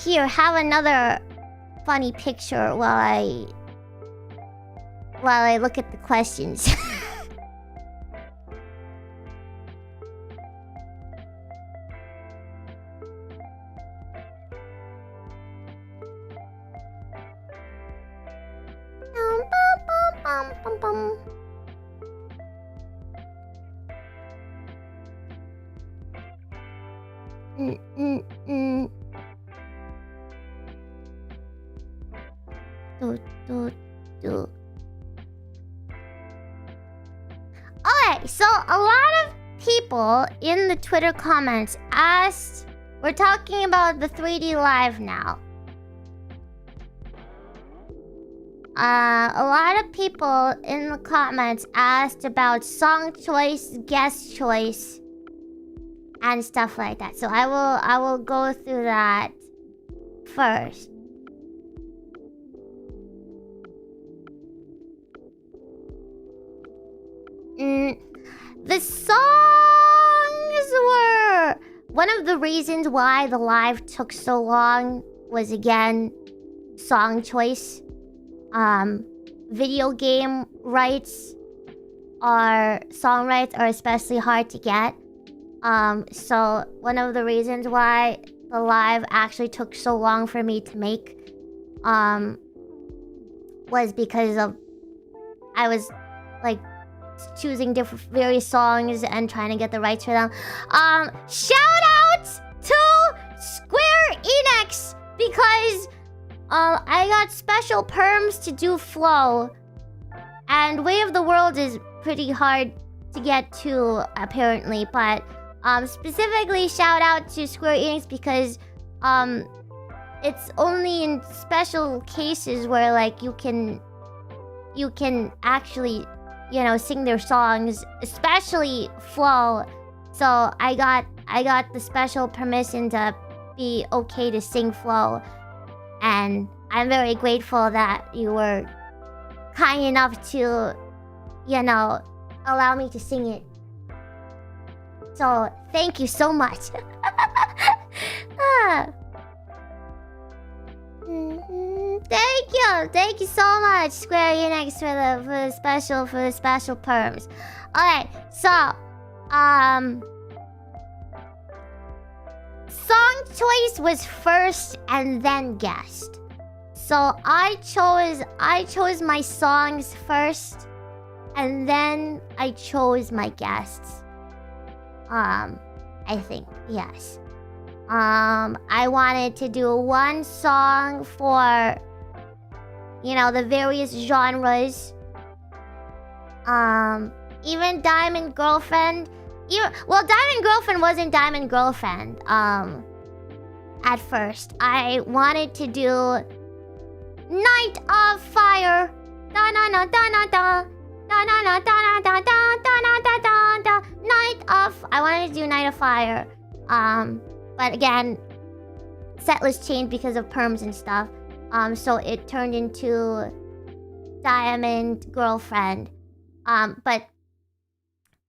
Here, have another funny picture while I look at the questions. Okay, so a lot of people in the Twitter comments asked, we're talking about the 3D Live now. A lot of people in the comments asked about song choice, guest choice, and stuff like that. So I will go through that first. The songs were... One of the reasons why the live took so long was, again, song choice. Video game rights song rights are especially hard to get. So one of the reasons why the live actually took so long for me to make, was because of I was like choosing various songs and trying to get the rights for them. Shout out to Square Enix because I got special perms to do Flow, and Way of the World is pretty hard to get to apparently, but specifically shout out to Square Enix because it's only in special cases where like you can actually, sing their songs, especially Flow. So I got the special permission to be okay to sing Flow. And I'm very grateful that you were kind enough to, you know, allow me to sing it. So, thank you so much. Thank you so much, Square Enix, for the special perms. Alright, so, song choice was first and then guest. So I chose my songs first, and then I chose my guests. I think, yes. I wanted to do one song for, you know, the various genres. Even Diamond Girlfriend. Well, Diamond Girlfriend wasn't Diamond Girlfriend. At first, I wanted to do Night of Fire. Da na na da na da. Da na na da na da da da na da da da. Night of. I wanted to do Night of Fire. But again, setlist changed because of perms and stuff. So it turned into Diamond Girlfriend. But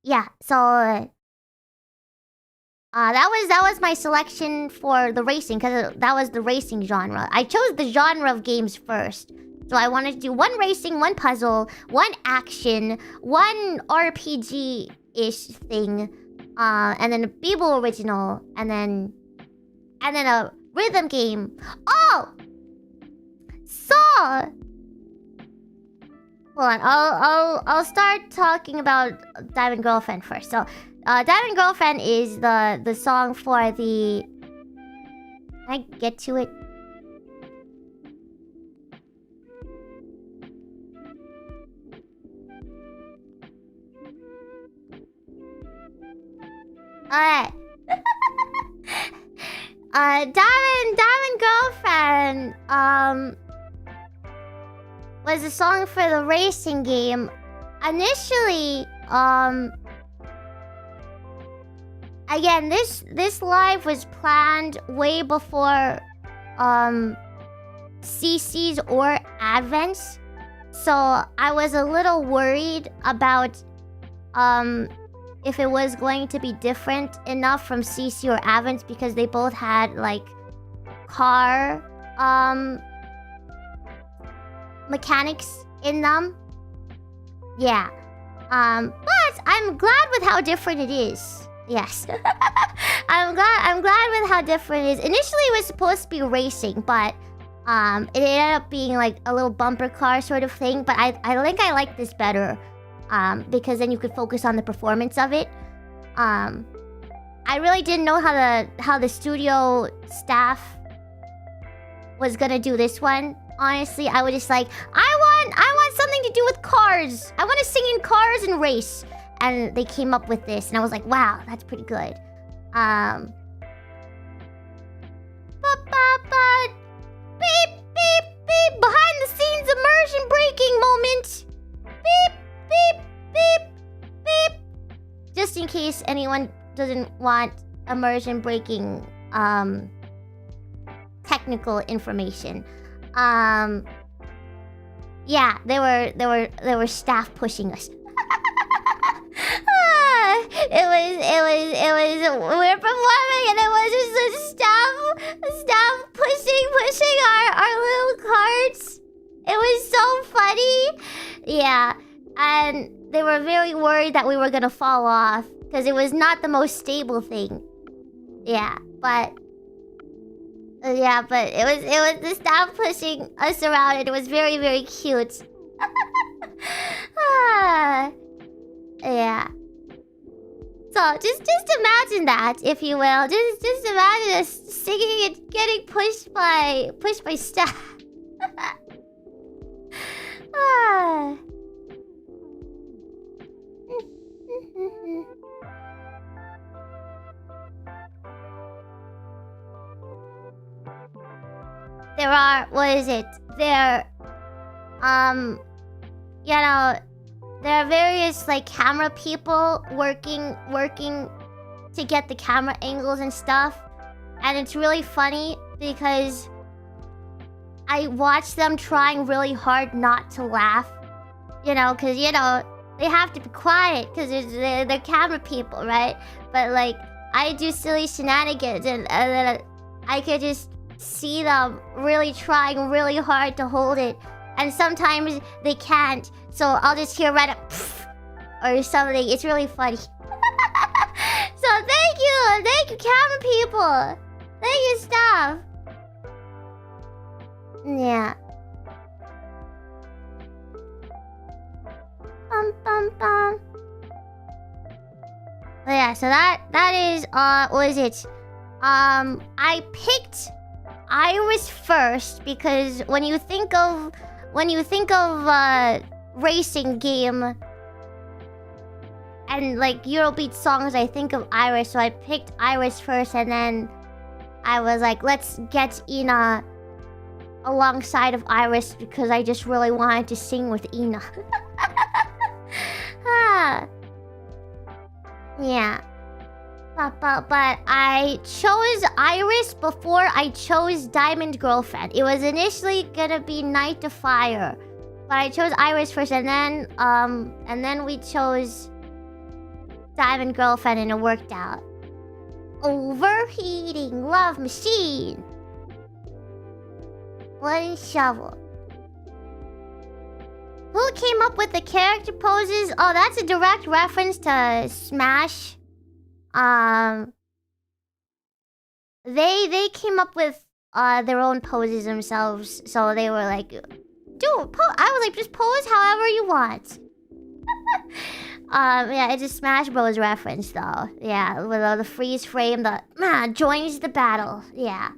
yeah, so that was my selection for the racing, because that was the racing genre. I chose the genre of games first. So I wanted to do one racing, one puzzle, one action, one RPG-ish thing, and then a BIBOO original, and then a rhythm game. Oh! So hold on, I'll start talking about Diamond Girlfriend first. So, Diamond Girlfriend is the song for the... Can I get to it? Alright. Diamond Girlfriend, was a song for the racing game. Initially, again, this live was planned way before CCs or advents. So I was a little worried about if it was going to be different enough from CC or advents, because they both had like car mechanics in them. Yeah. But I'm glad with how different it is. Yes. I'm glad with how different it is. Initially it was supposed to be racing, but it ended up being like a little bumper car sort of thing. But I think I like this better, because then you could focus on the performance of it. I really didn't know how the studio staff was gonna do this one. Honestly, I was just like, I want something to do with cars. I want to sing in cars and race. And they came up with this, and I was like, wow, that's pretty good. But beep beep beep, behind the scenes immersion breaking moment. Beep beep beep beep. Just in case anyone doesn't want immersion breaking technical information. Yeah, there were staff pushing us. It was we're performing, and it was just staff pushing our little carts. It was so funny. Yeah, and they were very worried that we were gonna fall off, because it was not the most stable thing. Yeah, but it was the staff pushing us around, and it was very, very cute. Yeah. So just imagine that, if you will. Just imagine us singing and getting pushed by staff. There are, what is it? You know, there are various like camera people working to get the camera angles and stuff. And it's really funny because I watch them trying really hard not to laugh. You know, because, you know, they have to be quiet because they're camera people, right? But, like, I do silly shenanigans and then I could just see them really trying really hard to hold it. And sometimes they can't. So I'll just hear right up or something. It's really funny. So thank you. Thank you, camera people. Thank you, staff. Yeah. Bum, bum, bum. But yeah, so that is what is it? I picked Iris first because when you think of racing game and like Eurobeat songs, I think of Iris, so I picked Iris first, and then I was like, let's get Ina alongside of Iris because I just really wanted to sing with Ina. Yeah. But I chose Iris before I chose Diamond Girlfriend. It was initially gonna be Night to Fire, but I chose Iris first, and then we chose Diamond Girlfriend, and it worked out. Overheating love machine. One shovel. Who came up with the character poses? Oh, that's a direct reference to Smash. They came up with their own poses themselves, so they were like, dude, I was like, just pose however you want. Yeah, it's a Smash Bros reference though. Yeah, with the freeze frame that joins the battle. Yeah.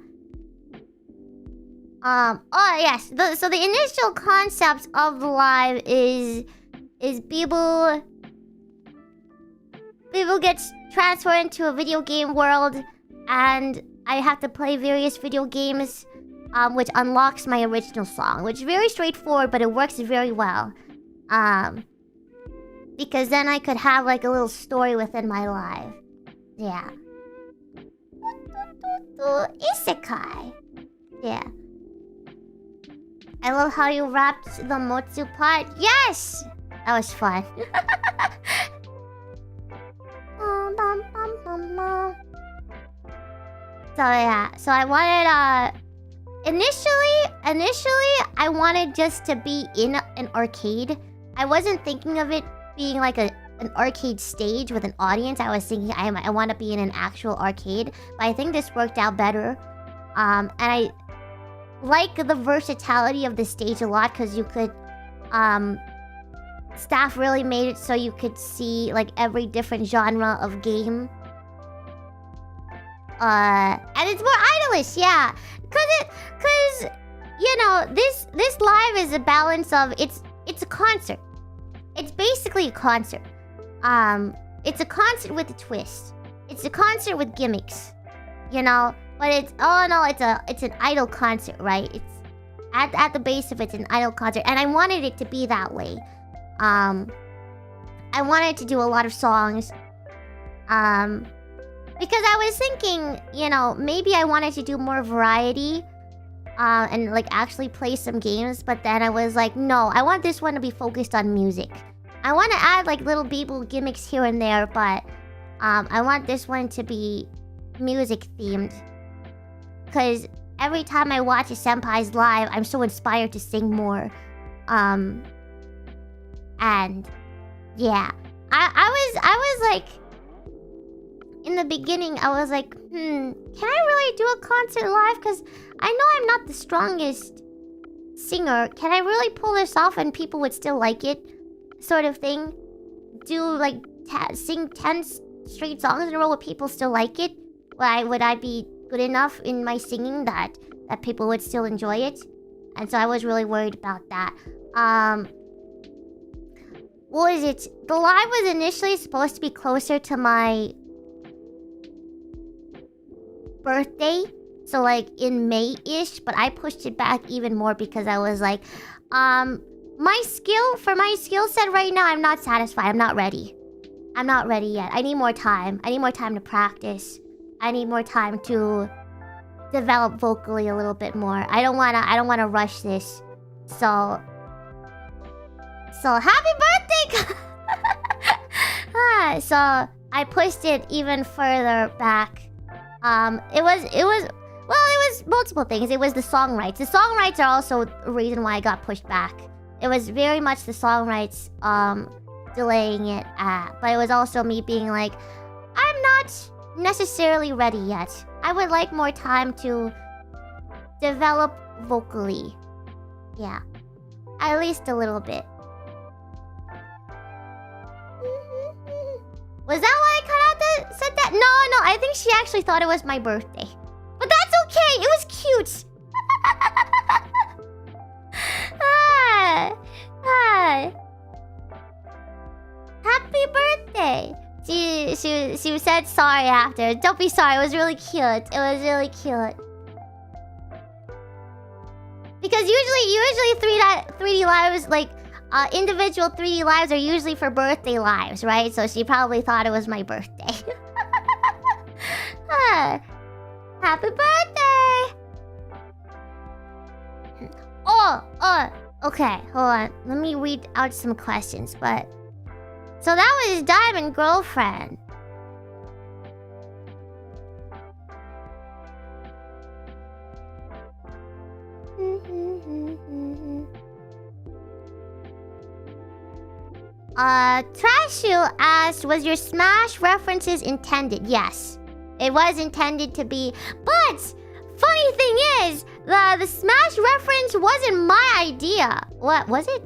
Oh yes. So the initial concept of the live is BIBOO gets transferred into a video game world, and I have to play various video games, which unlocks my original song, which is very straightforward, but it works very well. Because then I could have like a little story within my live. Yeah. Isekai. Yeah. I love how you wrapped the Motsu part. Yes! That was fun. So yeah, so I wanted initially I wanted just to be in an arcade. I wasn't thinking of it being like an arcade stage with an audience. I was thinking I want to be in an actual arcade, but I think this worked out better. And I like the versatility of the stage a lot because you could staff really made it so you could see like every different genre of game. And it's more idolish, yeah. Cause you know, this live is a balance of it's a concert. It's basically a concert. It's a concert with a twist. It's a concert with gimmicks. You know? But it's an idol concert, right? It's at the base of it's an idol concert, and I wanted it to be that way. I wanted to do a lot of songs. Because I was thinking, you know, maybe I wanted to do more variety. And like actually play some games, but then I was like, no, I want this one to be focused on music. I want to add like little BIBOO gimmicks here and there, but I want this one to be music themed. Because every time I watch a senpai's live, I'm so inspired to sing more. And yeah, I was like, in the beginning, I was like, can I really do a concert live? Because I know I'm not the strongest singer. Can I really pull this off and people would still like it? Sort of thing. Do like sing 10 straight songs in a row where people still like it? Would I be good enough in my singing that people would still enjoy it? And so I was really worried about that. What is it? The live was initially supposed to be closer to my birthday, so like in May-ish, but I pushed it back even more because I was like, my skill set right now, I'm not satisfied. I'm not ready yet. I need more time. I need more time to practice. I need more time to develop vocally a little bit more. I don't wanna rush this. So happy birthday! So I pushed it even further back. It was multiple things. It was the song rights. The song rights are also a reason why I got pushed back. It was very much the song rights delaying it, but it was also me being like, I'm not necessarily ready yet. I would like more time to develop vocally. Yeah. At least a little bit. Was that why I said that? No, I think she actually thought it was my birthday. But that's okay, it was cute. Happy birthday. She said sorry after. Don't be sorry, it was really cute. It was really cute. Because usually 3D lives, like, individual 3D lives are usually for birthday lives, right? So she probably thought it was my birthday. Happy birthday! Okay, hold on. Let me read out some questions, but... So that was Diamond Girlfriend. Trashu asked, was your Smash references intended? Yes. It was intended to be, but funny thing is, the Smash reference wasn't my idea. What was it?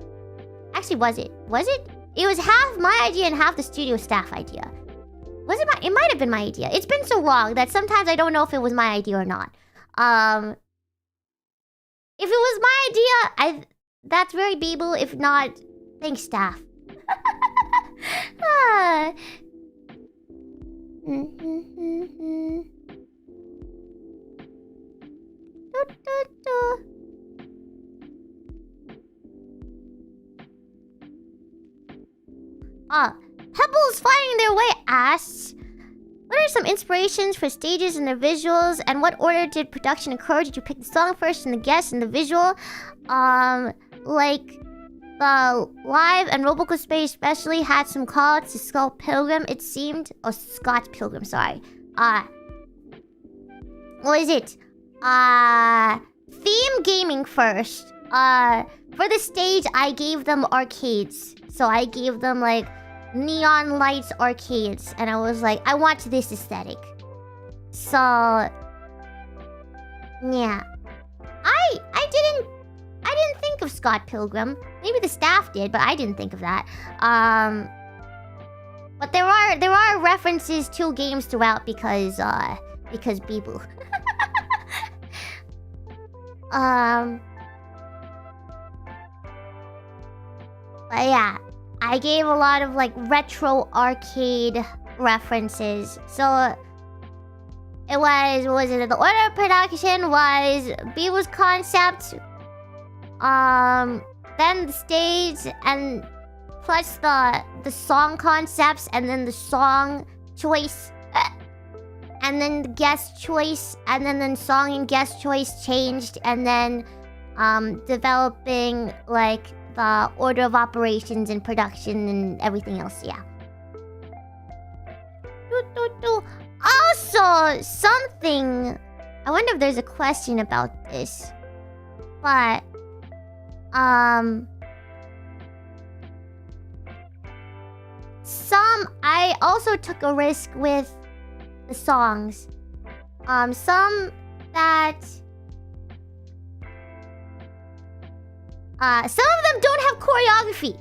Actually, was it? Was it? It was half my idea and half the studio staff idea. Was it it might have been my idea. It's been so long that sometimes I don't know if it was my idea or not. If it was my idea, that's very BIBOO. If not, thanks staff. Pebbles Finding Their Way asks, what are some inspirations for stages and their visuals, and what order did production occur? Did you pick the song first and the guest and the visual? Like the live and Roboco Space especially had some calls to Scott Pilgrim, it seemed. Oh, Scott Pilgrim, sorry. What is it? Theme gaming first. For the stage, I gave them arcades. So I gave them like neon lights arcades, and I was like, I want this aesthetic. So yeah, I didn't think of Scott Pilgrim. Maybe the staff did, but I didn't think of that. But there are references to games throughout because BIBOO. But yeah, I gave a lot of like retro arcade references. So it was, what was it? The order of production was BIBOO's concept, then the stage, and plus the song concepts, and then the song choice, and then the guest choice, and then the song and guest choice changed, and then developing like the order of operations and production and everything else, yeah. Also, something... I wonder if there's a question about this. But... I also took a risk with the songs. Some that... some of them don't have choreography.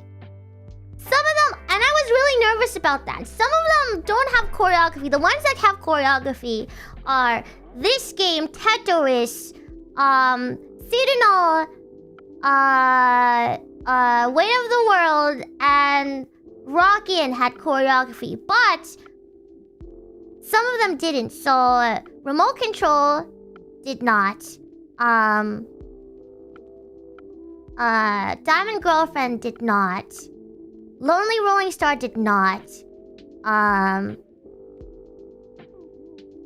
Some of them, and I was really nervous about that. Some of them don't have choreography. The ones that have choreography are this game, Tetris, Cyrano, Weight of the World, and Rockin' had choreography, but some of them didn't. So Remote Control did not. Diamond Girlfriend did not. Lonely Rolling Star did not.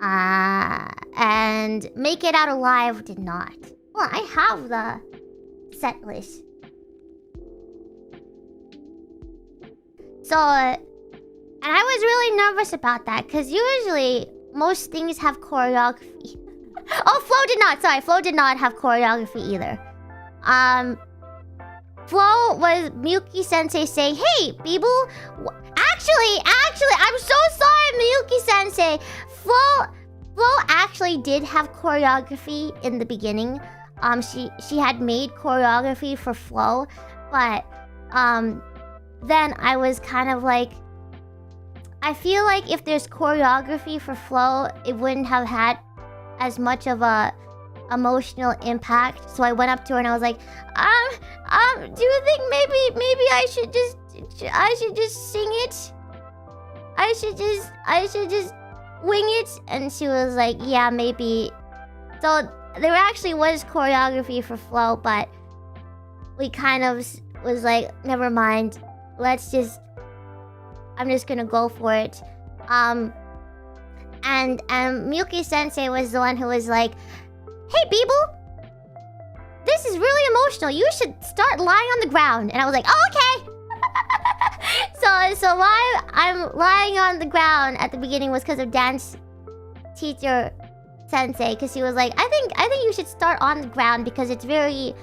And Make It Out Alive did not. Well, I have the set list. So, and I was really nervous about that because usually most things have choreography. Oh, Flo did not. Sorry, Flo did not have choreography either. Flo was Miyuki Sensei saying, "Hey, BIBOO, actually, I'm so sorry, Miyuki Sensei. Flo actually did have choreography in the beginning. She had made choreography for Flo, but then I was kind of like, I feel like if there's choreography for Flo, it wouldn't have had as much of a emotional impact. So I went up to her and I was like, do you think maybe I should just sing it? I should just wing it?" And she was like, "Yeah, maybe." So there actually was choreography for Flo, but we kind of was like, never mind. I'm just gonna go for it. And Miyuki Sensei was the one who was like, "Hey, BIBOO, this is really emotional. You should start lying on the ground." And I was like, "Oh, okay." So why I'm lying on the ground at the beginning was because of dance teacher Sensei, because he was like, I think you should start on the ground because it's very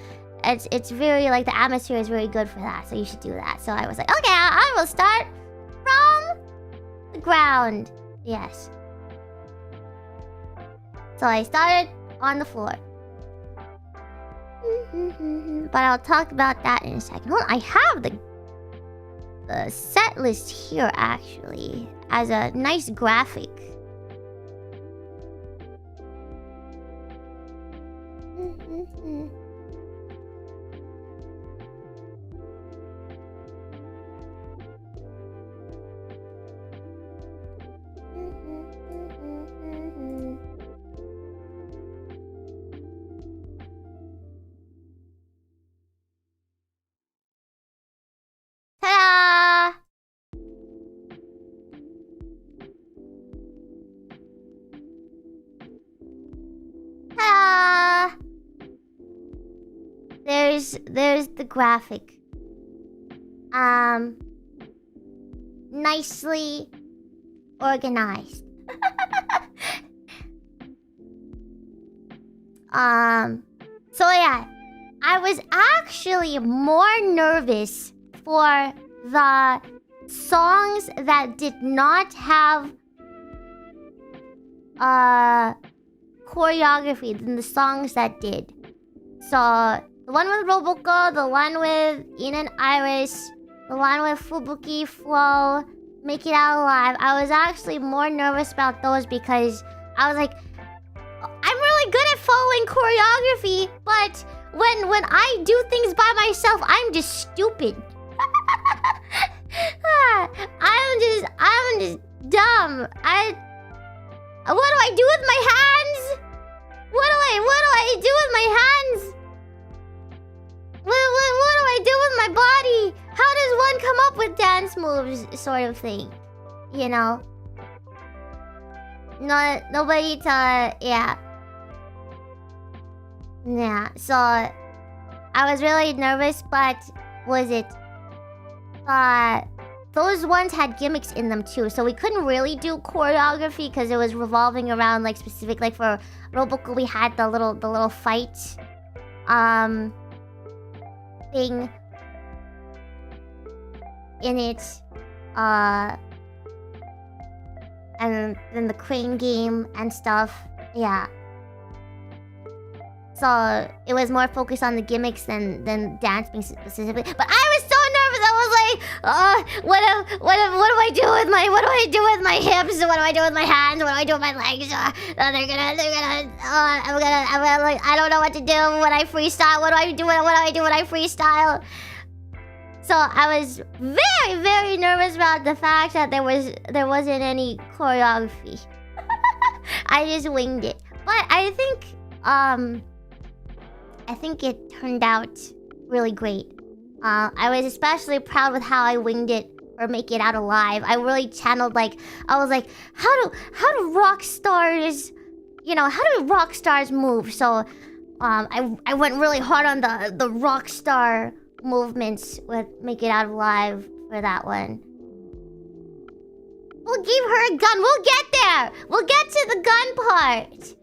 like the atmosphere is very good for that. So you should do that. So I was like, okay, I will start from the ground. Yes. So I started on the floor. But I'll talk about that in a second. Hold on, I have the set list here actually as a nice graphic. Ta-da! Ta-da! There's the graphic. Nicely organized. So yeah, I was actually more nervous for the songs that did not have choreography than the songs that did. So the one with Roboco, the one with Ina and Iris, the one with Fubuki, Flo, Make It Out Alive. I was actually more nervous about those because I was like, I'm really good at following choreography, but when I do things by myself, I'm just stupid. I'm just dumb. What do I do with my hands? What do I do with my hands? What do I do with my body? How does one come up with dance moves, sort of thing? You know? Nobody to... Yeah. Yeah, so... I was really nervous, but... Was it... those ones had gimmicks in them too, so we couldn't really do choreography because it was revolving around like specific, like for Roboco we had the little fight thing in it, and then the crane game and stuff. Yeah, so it was more focused on the gimmicks than dance being specifically. But I was so nervous. I was like, what do I do with my hips? What do I do with my hands? What do I do with my legs? They're gonna I'm like, I don't know what to do when I freestyle. What do I do when I freestyle? So I was very, very nervous about the fact that there wasn't any choreography. I just winged it. But I think it turned out really great. I was especially proud with how I winged it for Make It Out Alive. I really channeled, like, I was like, how do rock stars, you know, how do rock stars move? So I went really hard on the rock star movements with Make It Out Alive for that one. We'll give her a gun. We'll get there. We'll get to the gun part.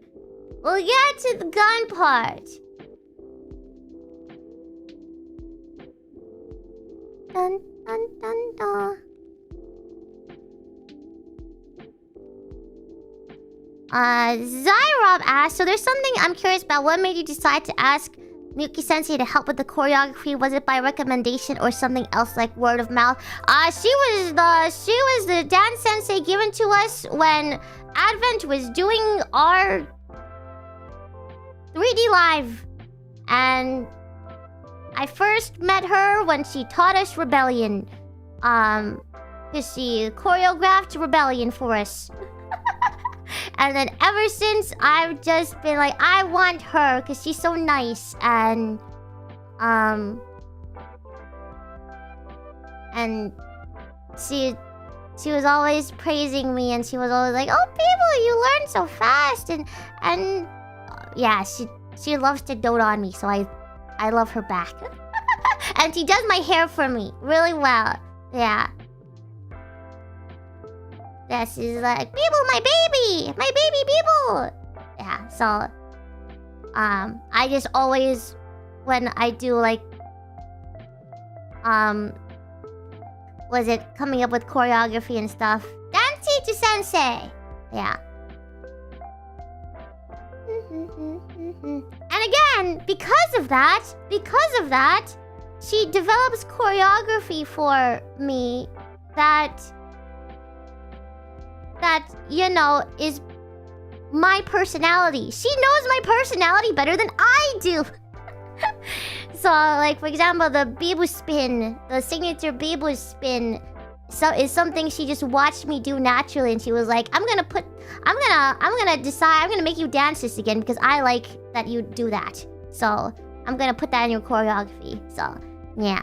We'll get to the gun part. Dun, dun, dun, dun. Zyrob asked, so there's something I'm curious about. What made you decide to ask Miyuki-sensei to help with the choreography? Was it by recommendation or something else like word of mouth? She was the dance sensei given to us when Advent was doing our 3D live. And I first met her when she taught us Rebellion. Because she choreographed Rebellion for us. And then ever since, I've just been like, I want her because she's so nice. And she was always praising me, and she was always like, oh, people, you learn so fast. And yeah, she loves to dote on me, so I love her back. And she does my hair for me really well. Yeah. Yeah, she's like, people, my baby, people. Yeah, so I just always, when I do like was it coming up with choreography and stuff, dance teacher sensei. Yeah. And again, because of that, she develops choreography for me that, you know, is my personality. She knows my personality better than I do. So, like, for example, the BIBOO spin, the signature BIBOO spin, is something she just watched me do naturally, and she was like, I'm gonna make you dance this again because I like that you do that. So, I'm gonna put that in your choreography. So, yeah.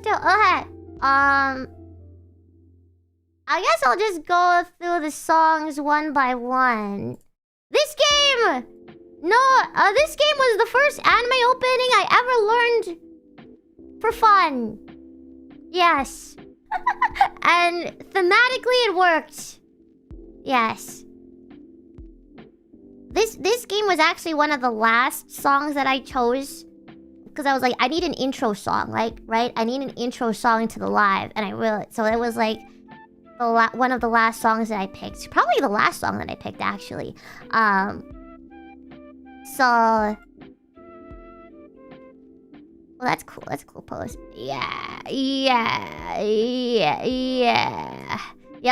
Okay. I guess I'll just go through the songs one by one. This game was the first anime opening I ever learned for fun. Yes. And thematically it worked. Yes. This game was actually one of the last songs that I chose. Because I was like, I need an intro song, like, right? I need an intro song to the live. And I really... So it was like... one of the last songs that I picked. Probably the last song that I picked, actually. So... Well, that's cool. That's a cool pose. Yeah,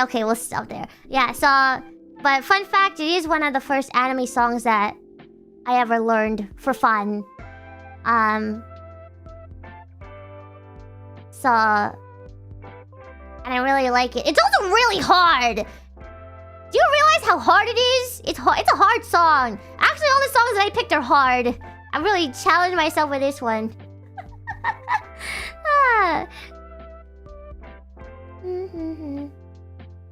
okay, we'll stop there. Yeah, so... But fun fact, it is one of the first anime songs that I ever learned for fun. So... And I really like it. It's also really hard! Do you realize how hard it is? It's a hard song. Actually, all the songs that I picked are hard. I really challenged myself with this one.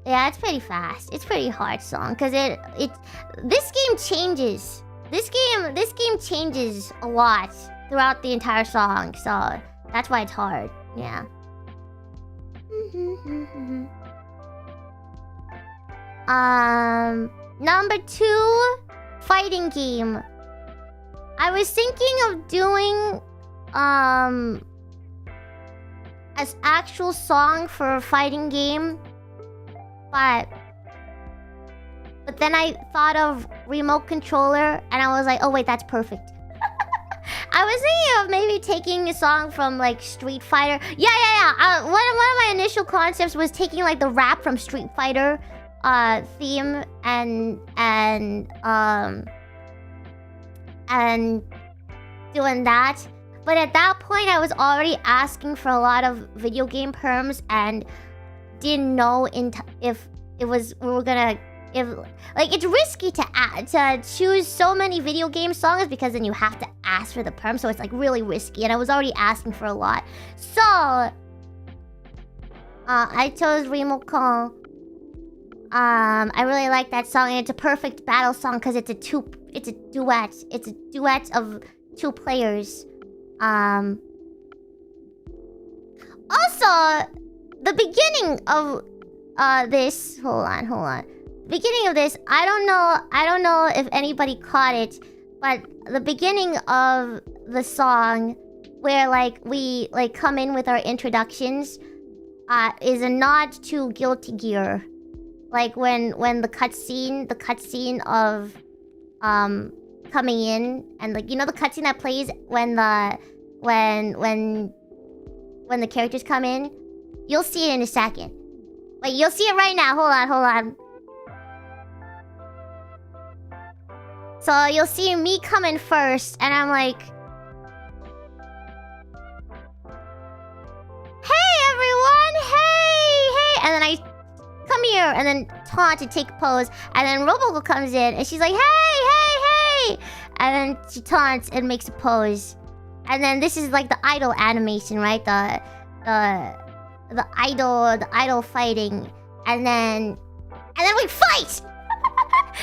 Yeah, it's pretty fast. It's a pretty hard song because this game changes. This game changes a lot throughout the entire song, so that's why it's hard. Yeah. Number 2, fighting game. I was thinking of doing as actual song for a fighting game, but then I thought of remote controller and I was like, oh wait, that's perfect. I was thinking of maybe taking a song from like Street Fighter. Yeah. One of my initial concepts was taking like the rap from Street Fighter theme and doing that. But at that point, I was already asking for a lot of video game perms and didn't know if we were gonna like it's risky to choose so many video game songs because then you have to ask for the perm, so it's like really risky, and I was already asking for a lot. So I chose Remocall. I really like that song, and it's a perfect battle song because it's a duet. It's a duet of 2 players. Also, the beginning of this. Hold on. Beginning of this, I don't know if anybody caught it, but the beginning of the song where like we like come in with our introductions is a nod to Guilty Gear. Like when the cutscene of coming in, and like, you know, the cutscene that plays when the characters come in. You'll see it in a second. Wait, you'll see it right now. Hold on. So you'll see me coming first, and I'm like, "Hey everyone, hey!" And then I come here, and then taunt to take a pose, and then Robocall comes in, and she's like, "Hey!" And then she taunts and makes a pose, and then this is like the idol animation, right? The idol fighting, and then we fight.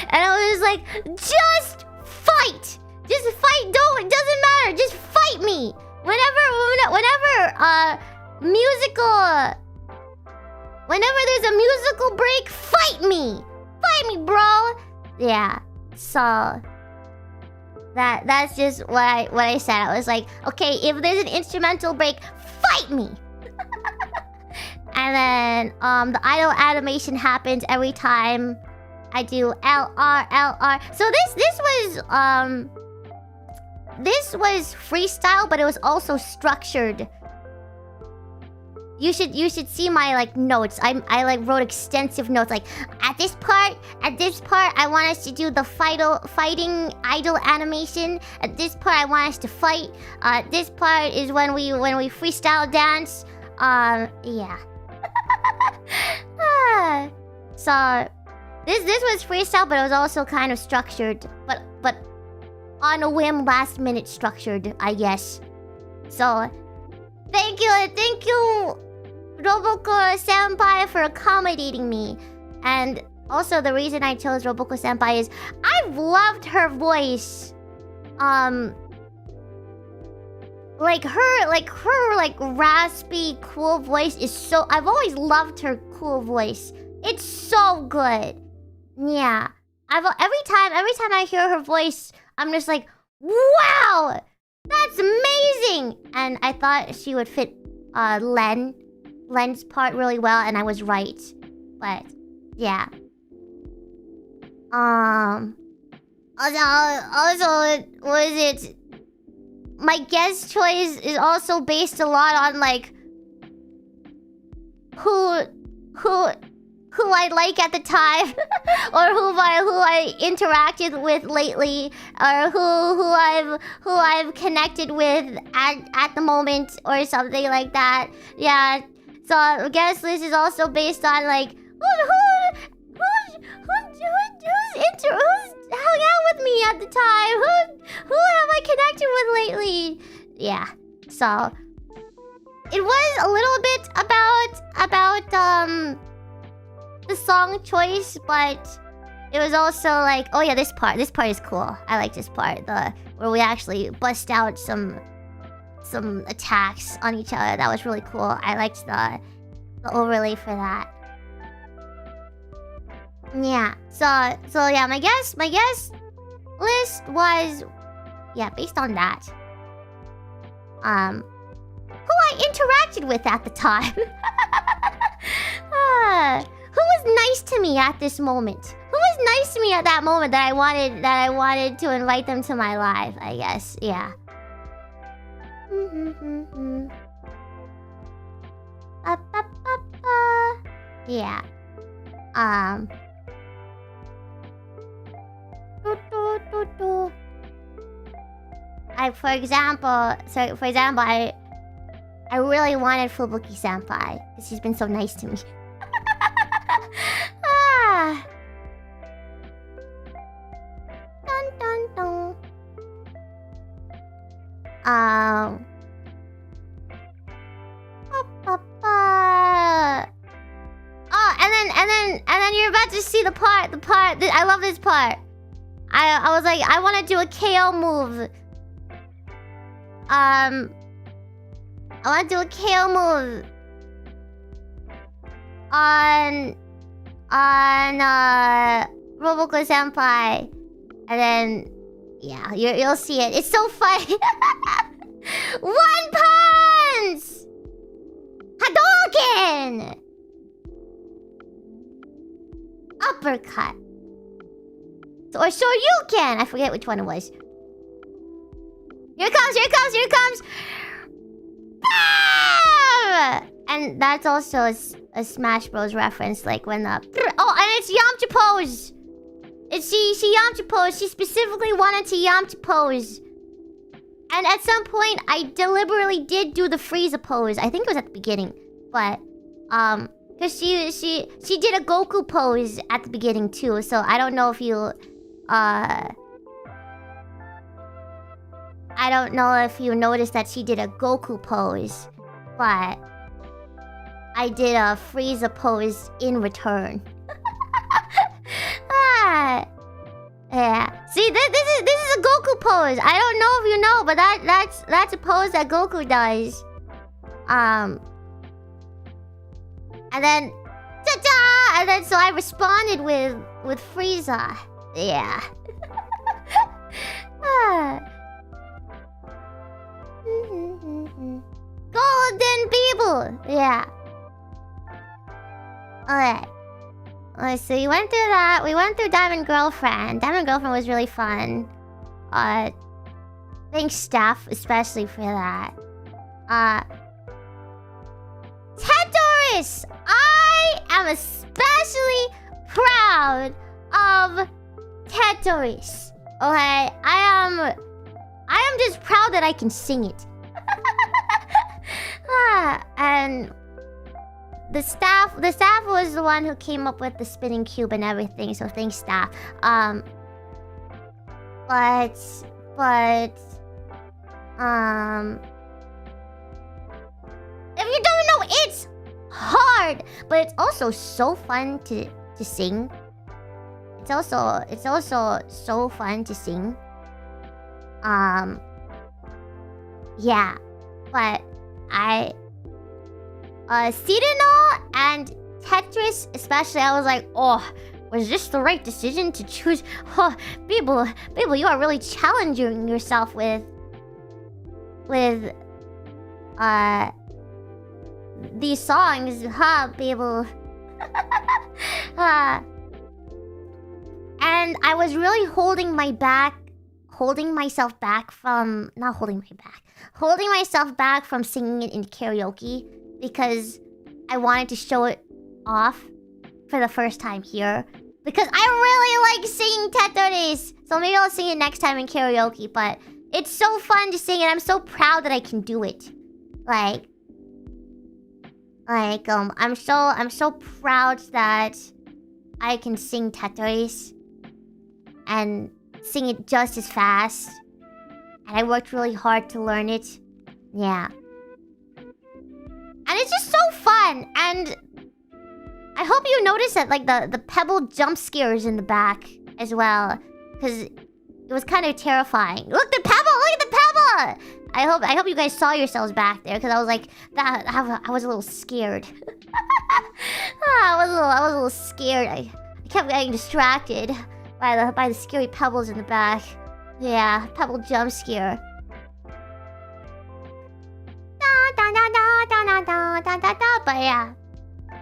And I was like, just fight! Just fight! It doesn't matter! Just fight me! Whenever there's a musical break, fight me! Fight me, bro! Yeah, so... That's just what I said. I was like, okay, if there's an instrumental break, fight me! And then, the idol animation happens every time I do LR. So this was freestyle, but it was also structured. You should see my like notes. I like wrote extensive notes. Like at this part, I want us to do the fighting idol animation. At this part, I want us to fight. This part is when we freestyle dance. Yeah. So this was freestyle, but it was also kind of structured, but on a whim, last minute structured, I guess. So thank you, Roboko Senpai, for accommodating me. And also the reason I chose Roboko Senpai is I've loved her voice. Like her raspy, cool voice is so... I've always loved her cool voice. It's so good. Yeah. Every time I hear her voice, I'm just like, wow! That's amazing! And I thought she would fit Len's part really well, and I was right. But yeah. Also, was it? My guest choice is also based a lot on like who I like at the time, or who I interacted with lately, or who I've connected with at the moment, or something like that. Yeah. So I guess this is also based on like who's hung out with me at the time? Who have I connected with lately? Yeah. So it was a little bit about the song choice, but it was also like, oh yeah, this part is cool. I like this part, where we actually bust out some attacks on each other. That was really cool. I liked the overlay for that. Yeah. So yeah, my guess list was, yeah, based on that. Who I interacted with at the time. Who was nice to me at this moment? Who was nice to me at that moment that I wanted to invite them to my live, I guess. Yeah. Yeah. For example, I really wanted Fubuki Senpai because she's been so nice to me. Um. Oh, and then you're about to see the part. I love this part. I was like, I want to do a KO move. I want to do a KO move on Roboco Senpai, and then yeah, you'll see it. It's so funny. One punch, Hadouken, uppercut, or Shoryuken. I forget which one it was. Here it comes. Bam! And that's also a Smash Bros reference, like when the... Oh, and it's Yamcha pose! She Yamcha pose. She specifically wanted to Yamcha pose. And at some point, I deliberately did do the Frieza pose. I think it was at the beginning. But, because she did a Goku pose at the beginning too. So I don't know if you, I don't know if you noticed that she did a Goku pose, but I did a Frieza pose in return. Yeah. See, this is a Goku pose. I don't know if you know, but that's a pose that Goku does. And then, ta-da! And then so I responded with Frieza. Yeah. Golden people. Yeah. Okay. So we went through that. We went through Diamond Girlfriend. Diamond Girlfriend was really fun. Thanks, Steph, especially for that. Tetoris! I am especially proud of Tetoris. Okay? I am just proud that I can sing it. And the staff was the one who came up with the spinning cube and everything, so thanks, staff. But if you don't know, it's hard, but it's also so fun to sing. It's also so fun to sing. Yeah, but Cyrano and Tetris especially, I was like, oh, was this the right decision to choose? Oh, Bibo, you are really challenging yourself with these songs, huh, Bibo? And I was really holding myself back from singing it in karaoke because I wanted to show it off for the first time here. Because I really like singing Tetris. So maybe I'll sing it next time in karaoke, but it's so fun to sing and I'm so proud that I can do it. I'm so proud that I can sing Tetris and sing it just as fast. And I worked really hard to learn it. Yeah. And it's just so fun. And I hope you notice that, like, the Pebble jump scares in the back as well. Because it was kind of terrifying. Look, the Pebble! Look at the Pebble! I hope you guys saw yourselves back there. Because I was like, I was a little scared. I was a little scared. I kept getting distracted by the scary pebbles in the back. Yeah, Pebble jump scare. But yeah.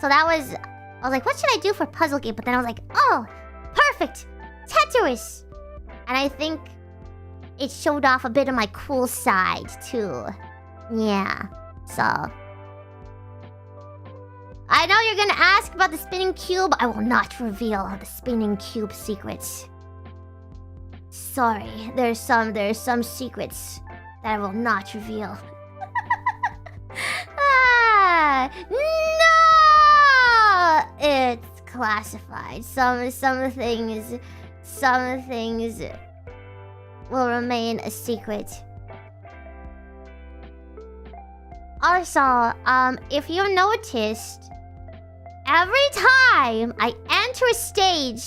So that was... I was like, what should I do for puzzle game? But then I was like, oh, perfect! Tetris! And I think it showed off a bit of my cool side, too. Yeah. So... I know you're gonna ask about the spinning cube. I will not reveal the spinning cube secrets. Sorry, there's some secrets that I will not reveal. No! It's classified. Some things will remain a secret. Also, if you noticed, every time I enter a stage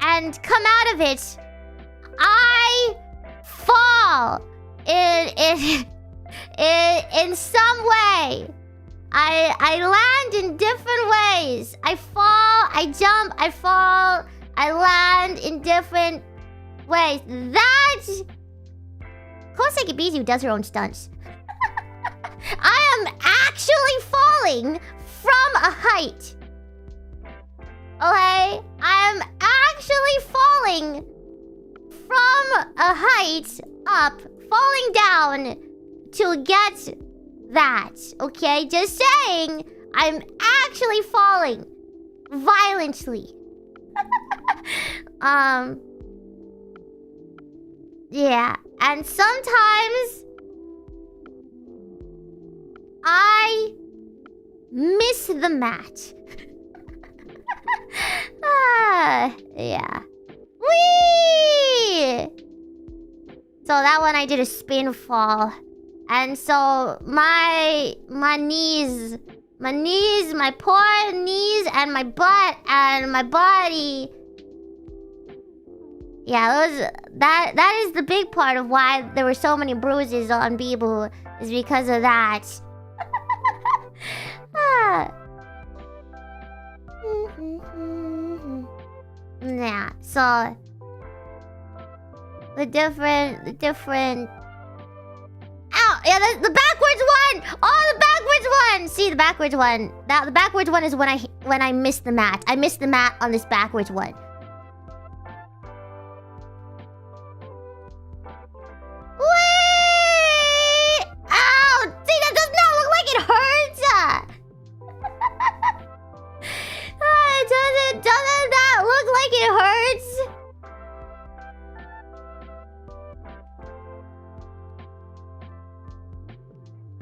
and come out of it, I fall in some way. I land in different ways. I fall, I jump, I fall, I land in different ways. That's Koseki BIBOO does her own stunts. I am actually falling from a height. Okay? I'm actually falling from a height up, falling down to get that. Okay? Just saying, I'm actually falling violently. Yeah. And sometimes I miss the mat. Yeah. Whee! So that one I did a spin fall. And so my knees, my poor knees and my butt and my body. Yeah, that is the big part of why there were so many bruises on BIBOO, is because of that. Yeah, so the different. Ow! Yeah, the backwards one. Oh, the backwards one. See, the backwards one. The backwards one is when I miss the mat. I missed the mat on this backwards one. Whee! Ow! See, that does not look like it hurts. Doesn't that look like it hurts?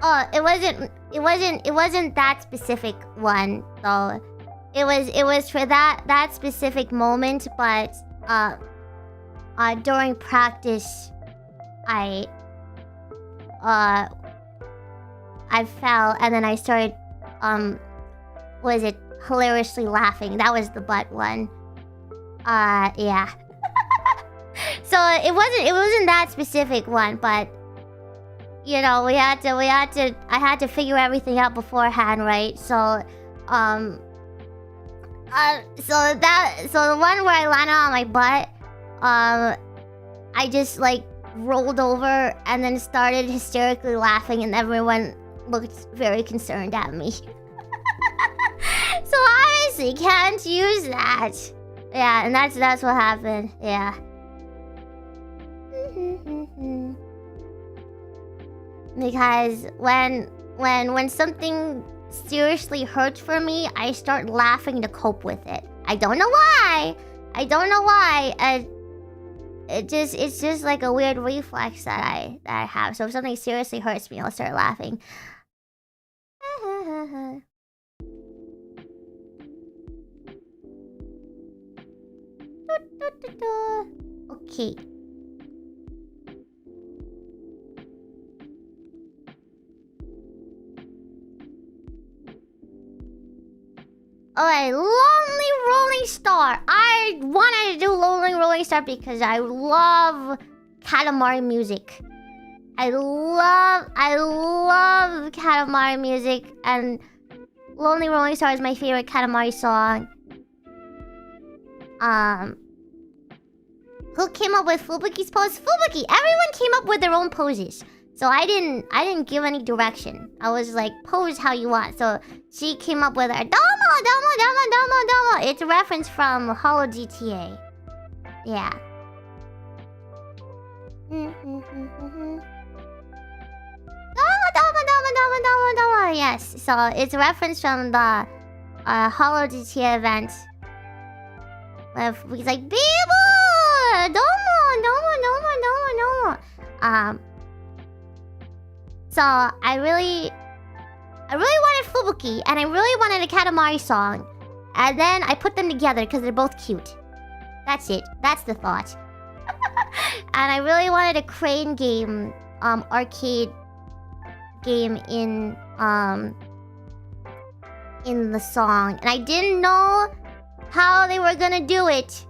Oh, it wasn't that specific one though. It was for that specific moment, but during practice I fell and then I started hilariously laughing. That was the butt one. Yeah. So it wasn't that specific one, but you know, I had to figure everything out beforehand, right? So so the one where I landed on my butt, I just like rolled over and then started hysterically laughing and everyone looked very concerned at me. So obviously can't use that. Yeah, and that's what happened. Yeah. Because when something seriously hurts for me, I start laughing to cope with it. I don't know why. It's just like a weird reflex that I have. So if something seriously hurts me, I'll start laughing. Okay. Alright, Lonely Rolling Star. I wanted to do Lonely Rolling Star because I love Katamari music. I love Katamari music, and Lonely Rolling Star is my favorite Katamari song. Who came up with Fubuki's pose? Fubuki! Everyone came up with their own poses. So I didn't give any direction. I was like, pose how you want. So she came up with her Domo. It's a reference from Holo GTA. Yeah. Domo. Yes. So it's a reference from the Holo GTA event. He's like, BIBOO! Domo. So I really wanted Fubuki, and I really wanted a Katamari song. And then I put them together because they're both cute. That's it. That's the thought. And I really wanted a crane game arcade game in the song, and I didn't know how they were gonna do it,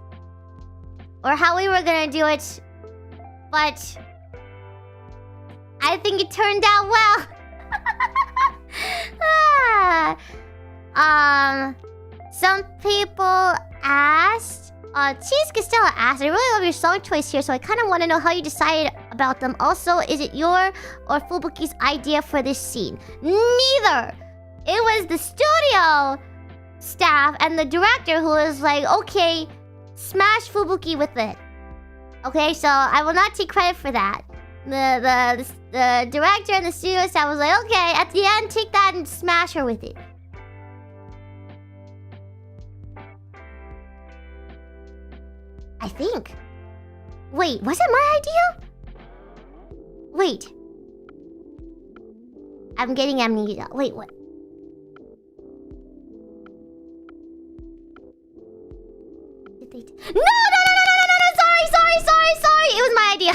or how we were gonna do it, but I think it turned out well. Some people asked, Cheese Castella asked, I really love your song choice here, so I kind of want to know how you decided about them. Also, is it your or Fubuki's idea for this scene? Neither! It was the studio staff and the director who was like, okay, smash Fubuki with it. Okay, so I will not take credit for that. The director and the studio staff was like, okay, at the end, take that and smash her with it. I think. Wait, was it my idea? Wait. I'm getting amnesia. Wait, what? Did they... No! Sorry! It was my idea.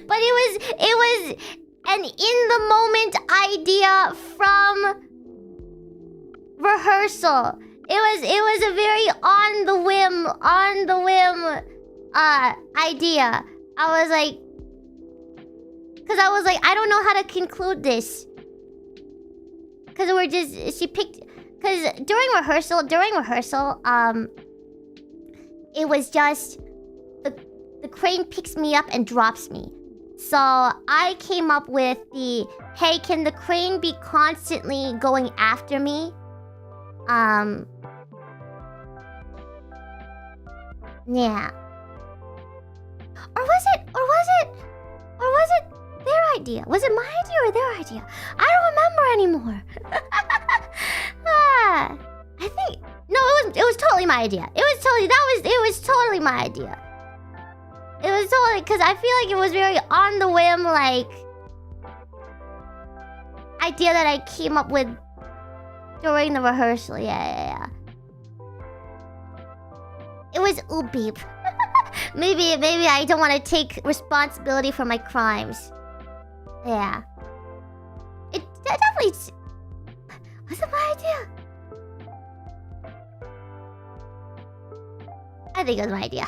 But it was an in-the-moment idea from rehearsal. It was a very on the whim idea. I was like, I don't know how to conclude this. She picked, because during rehearsal, it was just, the crane picks me up and drops me. So I came up with the, hey, can the crane be constantly going after me? Yeah. Or was it their idea? Was it my idea or their idea? I don't remember anymore. I think no, it was totally my idea. It was totally my idea. It was totally, because I feel like it was very on the whim, like idea that I came up with during the rehearsal. Yeah. It was beep. maybe I don't want to take responsibility for my crimes. Yeah. It definitely was it my idea? I think it was my idea.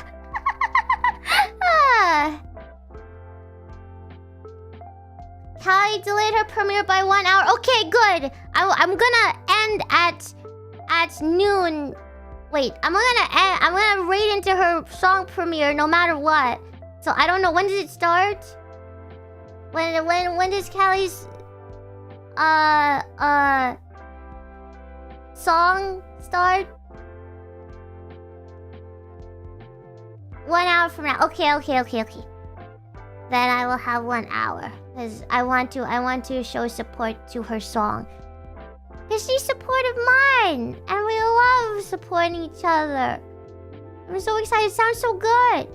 Callie delayed her premiere by 1 hour. Okay, good. I'm gonna end at noon. Wait, I'm gonna raid into her song premiere no matter what. So I don't know, when does it start? When does Callie's song start? 1 hour from now. Okay. Then I will have 1 hour, because I want to show support to her song. Because she's supportive of mine, and we love supporting each other. I'm so excited. It sounds so good.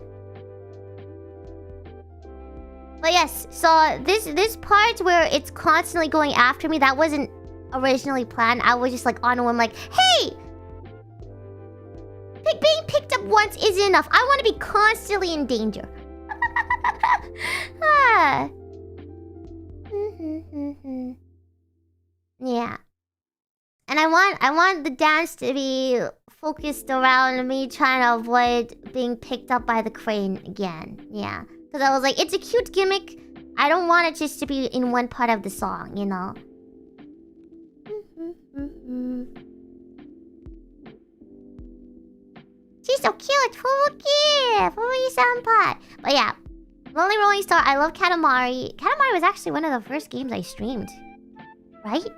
But yes, so this part where it's constantly going after me, that wasn't originally planned. I was just like on a whim, like, hey, being picked up once isn't enough. I want to be constantly in danger. Yeah. And I want the dance to be focused around me trying to avoid being picked up by the crane again. Yeah. Because I was like, it's a cute gimmick. I don't want it just to be in one part of the song, you know? She's so cute! Fubuki-senpai! But yeah. Lonely Rolling Star, I love Katamari. Katamari was actually one of the first games I streamed. Right?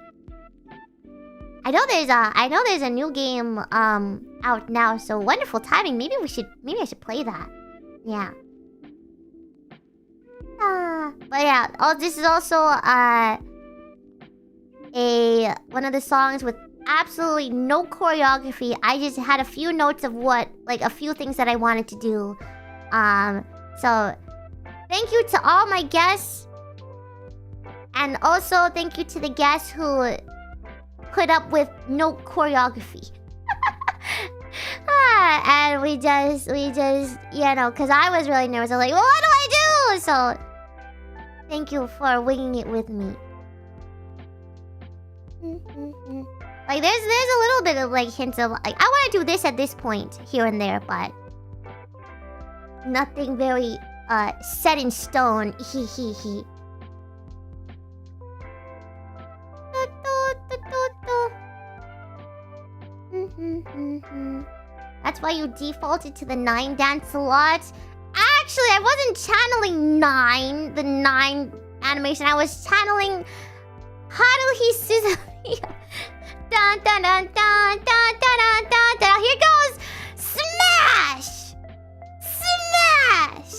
I know there's a new game out now, so wonderful timing. Maybe I should play that. Yeah. But yeah, this is also one of the songs with absolutely no choreography. I just had a few notes of a few things that I wanted to do. So thank you to all my guests, and also thank you to the guests who put up with no choreography. And we just, you know, because I was really nervous. I was like, well, what do I do? So Thank you for winging it with me. Like, there's a little bit of, like, hints of, like, I want to do this at this point, here and there, but... nothing very, set in stone. Hee. That's why you defaulted to the 9 dance a lot? Actually, I wasn't channeling 9, the 9 animation. I was channeling Haruhi Suzumiya. Dun dun dun dun dun dun dun dun dun. Here goes! Smash! Smash!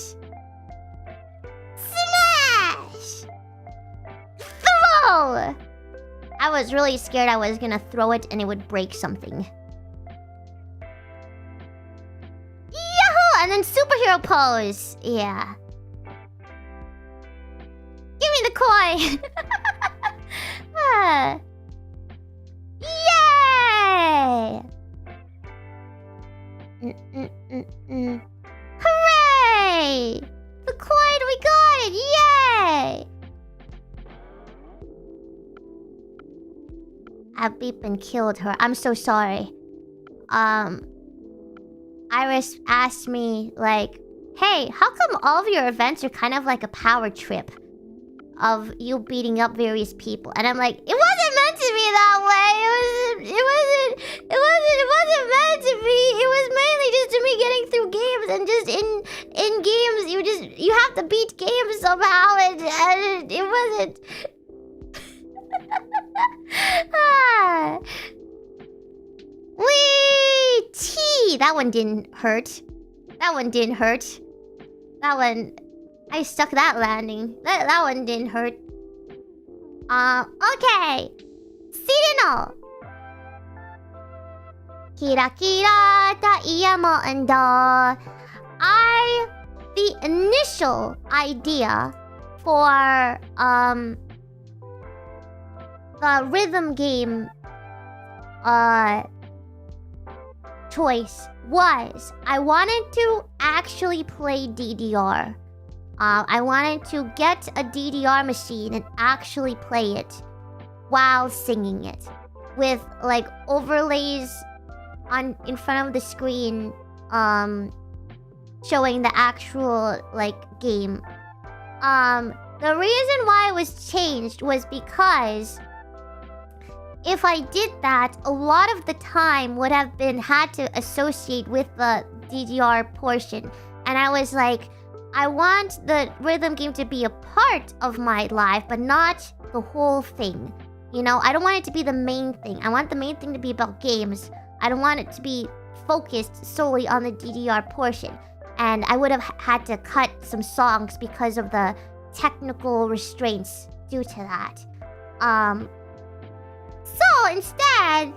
Smash! Throw! I was really scared I was gonna throw it and it would break something. Yahoo! And then superhero pose. Yeah. Give me the coin. Yay! Hooray! The coin, we got it! Yay! I've beeped and killed her. I'm so sorry. Iris asked me, like, hey, how come all of your events are kind of like a power trip of you beating up various people? And I'm like, it wasn't meant to be that way. It wasn't meant to be. It was mainly just to me getting through games, and just in games you have to beat games somehow, and it wasn't. Wee! T! That one didn't hurt. That one didn't hurt. That one... I stuck that landing. That one didn't hurt. Okay. Sireno. Kira kira diamond. The initial idea for, the rhythm game, choice was I wanted to actually play DDR. I wanted to get a DDR machine and actually play it while singing it, with like overlays in front of the screen, showing the actual like game. The reason why it was changed was because if I did that, a lot of the time would have been had to associate with the DDR portion, and I was like, I want the rhythm game to be a part of my life, but not the whole thing. You know, I don't want it to be the main thing. I want the main thing to be about games. I don't want it to be focused solely on the DDR portion. And I would have had to cut some songs because of the technical restraints due to that. So instead,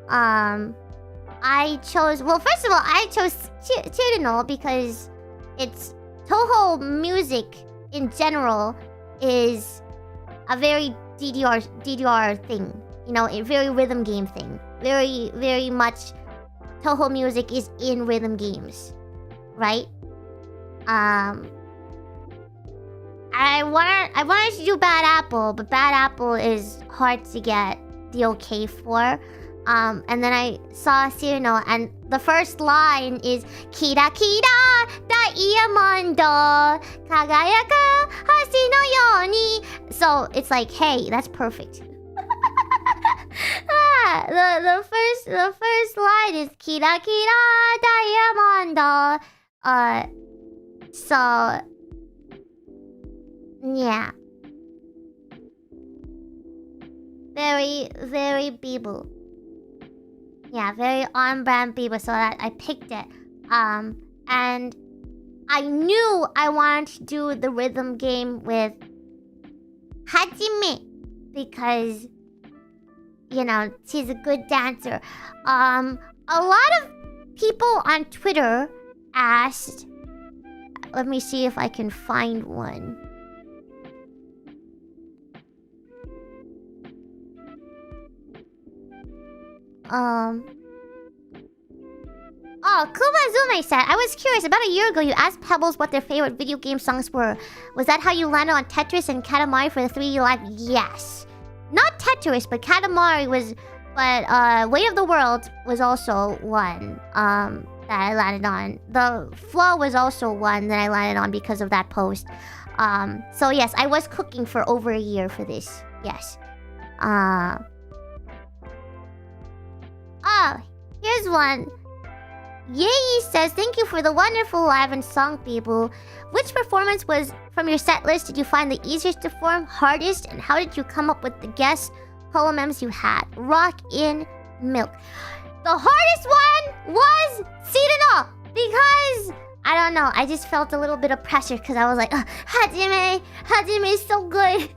I chose... Well, first of all, I chose Chirino because it's... Toho music in general is a very DDR thing. You know, a very rhythm game thing. Very, very much Toho music is in rhythm games. Right? I wanted to do Bad Apple, but Bad Apple is hard to get the okay for. And then I saw Cyrano, and the first line is Kira kira diamond kagayaku hashi no yoni. So it's like, hey, that's perfect. The first line is Kira kira diamond. So yeah. Very, very BIBOO. Yeah, very on-brand BIBOO, so that I picked it. And I knew I wanted to do the rhythm game with Hajime because, you know, she's a good dancer. A lot of people on Twitter asked... Let me see if I can find one. Oh, Oh, Kumazume said, I was curious. About a year ago, you asked Pebbles what their favorite video game songs were. Was that how you landed on Tetris and Katamari for the 3D Live? Yes. Not Tetris, but Katamari was... But, Weight of the World was also one, that I landed on. The Flow was also one that I landed on because of that post. So yes, I was cooking for over a year for this. Yes. Oh, here's one. Yei says, thank you for the wonderful live and song, people. Which performance was from your set list did you find the easiest to perform, hardest, and how did you come up with the guest holomems you had? Rock in milk. The hardest one was Citadel because I don't know, I just felt a little bit of pressure because I was like, Hajime is so good.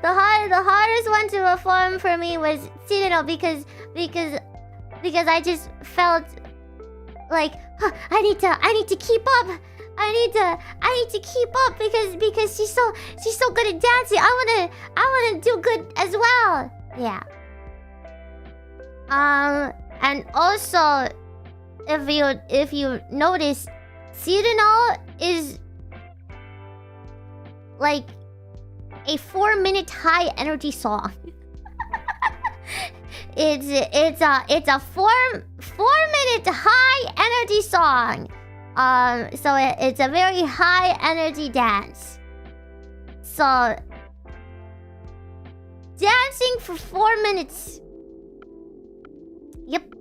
The hardest one to perform for me was Citadel because I just felt like I need to keep up. I need to keep up because she's so good at dancing. I wanna do good as well. Yeah. And also, if you notice, Cyrano is like a 4-minute high energy song. It's a 4-minute high energy song. So it's a very high energy dance. So dancing for 4 minutes. Yep.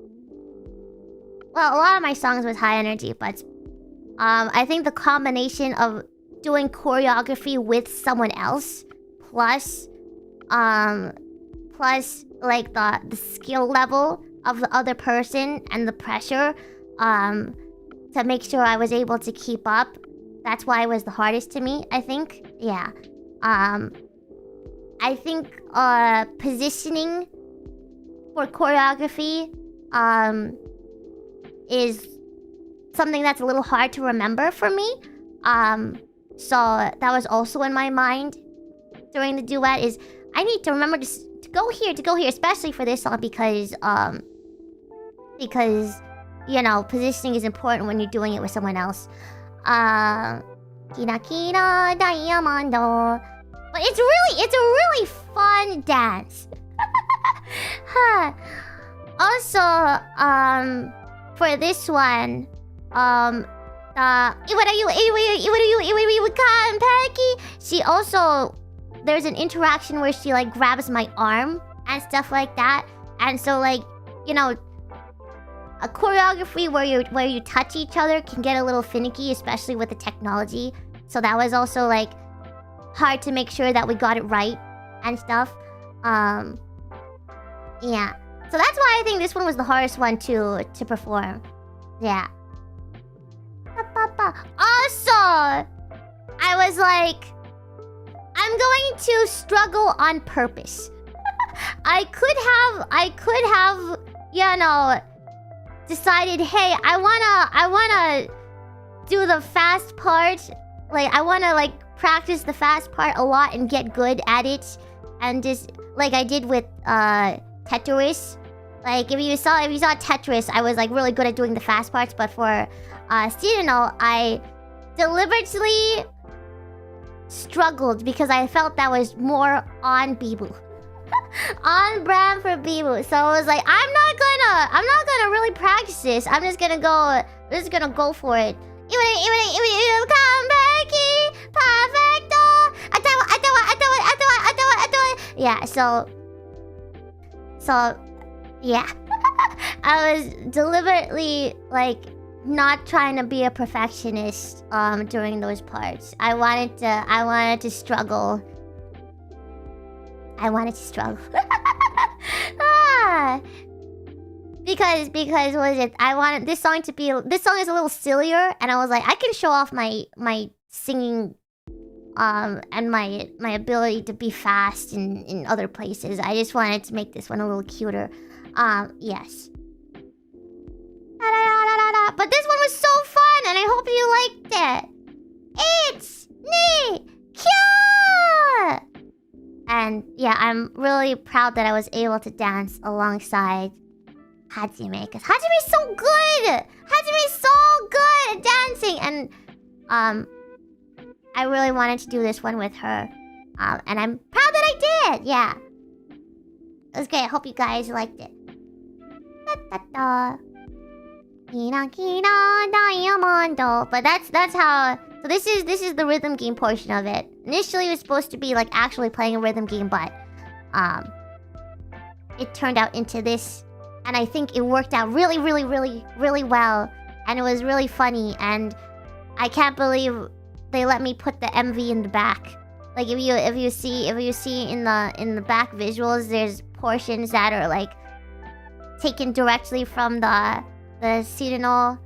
Well, a lot of my songs was high energy, but I think the combination of doing choreography with someone else plus like the skill level of the other person and the pressure to make sure I was able to keep up. That's why it was the hardest to me, I think. Yeah. I think positioning for choreography is something that's a little hard to remember for me. So that was also in my mind during the duet is I need to remember to go here, especially for this song because you know, positioning is important when you're doing it with someone else. Kina Kina Diamondo. But it's a really fun dance. Also, for this one, she also, there's an interaction where she like grabs my arm and stuff like that. And so like, you know, a choreography where you touch each other can get a little finicky, especially with the technology. So that was also like hard to make sure that we got it right and stuff. Yeah. So that's why I think this one was the hardest one to perform. Yeah. Also, I was like, I'm going to struggle on purpose. I could have, you know, decided, hey, I wanna do the fast part. Like, I wanna like practice the fast part a lot and get good at it, and just like I did with Tetris. Like if you saw Tetris, I was like really good at doing the fast parts, but for Cyrano, I deliberately struggled because I felt that was more on BIBOO. On brand for BIBOO. So I was like, I'm not gonna really practice this. I'm just gonna go for it. Yeah, so yeah. I was deliberately like not trying to be a perfectionist during those parts. I wanted to struggle. Because what is it? I wanted this song to be, this song is a little sillier, and I was like, I can show off my singing and my ability to be fast in other places. I just wanted to make this one a little cuter. Yes. But this one was so fun, and I hope you liked it. It's me, cute. And yeah, I'm really proud that I was able to dance alongside Hajime, because Hajime's so good! Hajime's so good at dancing! And, I really wanted to do this one with her. And I'm proud that I did! Yeah. It was great. I hope you guys liked it. Da-da-da. Kina kina diamondo. But that's how... So this is the rhythm game portion of it. Initially, it was supposed to be, like, actually playing a rhythm game, but... It turned out into this... And I think it worked out really, really, really, really well. And it was really funny. And I can't believe they let me put the MV in the back. Like if you see in the back visuals, there's portions that are like taken directly from the Cyrano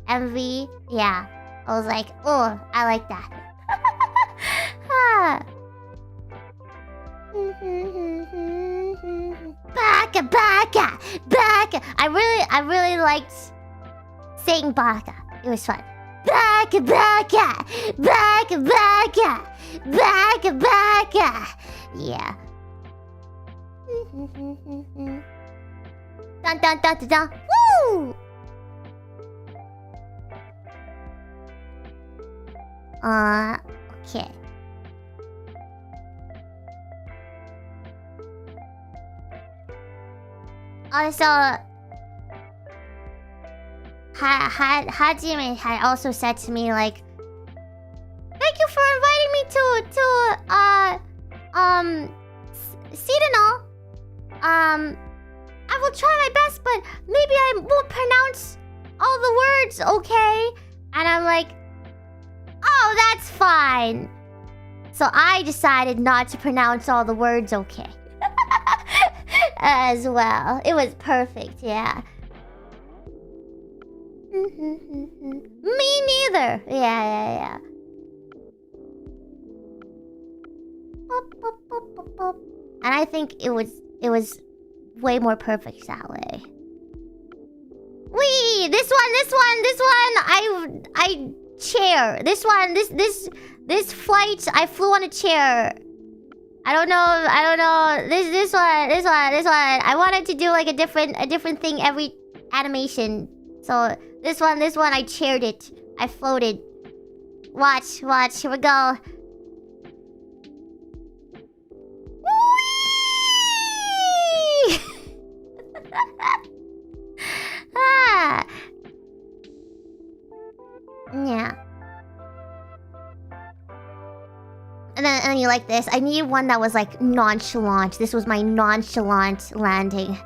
MV. Yeah, I was like, oh, I like that. Baka. I really liked saying baka. It was fun. Baka. Yeah. Dun. Woo! Okay. Also, Hajime had also said to me, like, thank you for inviting me to Cyrano. I will try my best, but maybe I won't pronounce all the words, okay? And I'm like, oh, that's fine. So I decided not to pronounce all the words, okay? As well. It was perfect, yeah. Me neither. Yeah. And I think it was way more perfect that way. Wee! This one! I chair. This flight, I flew on a chair. I don't know. This one. I wanted to do like a different thing every animation. So this one, I chaired it. I floated. Watch. Here we go. Whee! Yeah. And then you like this. I needed one that was like nonchalant. This was my nonchalant landing.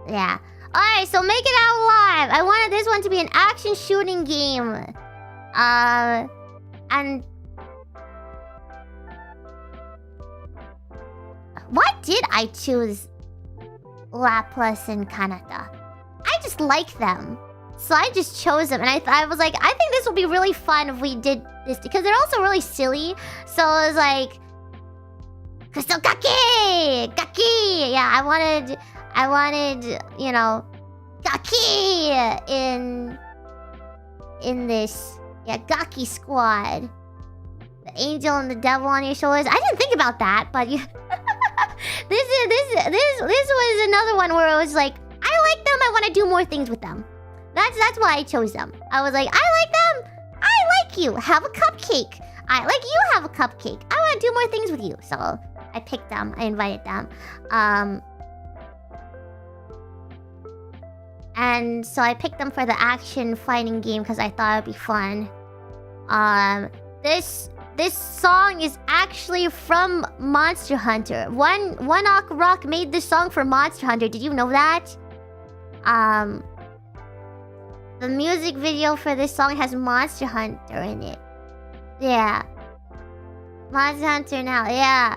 Yeah. Alright, so make it out live. I wanted this one to be an action shooting game. And why did I choose Lapras and Kanata? I just like them. So I just chose them, and I was like, I think this would be really fun if we did this, because they're also really silly. So I was like, Crystal Gaki! Yeah, I wanted, you know, Gaki in this, yeah, Gaki squad. The angel and the devil on your shoulders. I didn't think about that, but you this was another one where it was like, I like them, I want to do more things with them. That's why I chose them. I was like, I like them. I like you. Have a cupcake. I like you. Have a cupcake. I want to do more things with you. So I picked them. I invited them. And so I picked them for the action fighting game because I thought it'd be fun. This song is actually from Monster Hunter. One Ok Rock made this song for Monster Hunter. Did you know that? The music video for this song has Monster Hunter in it. Yeah. Monster Hunter now, yeah.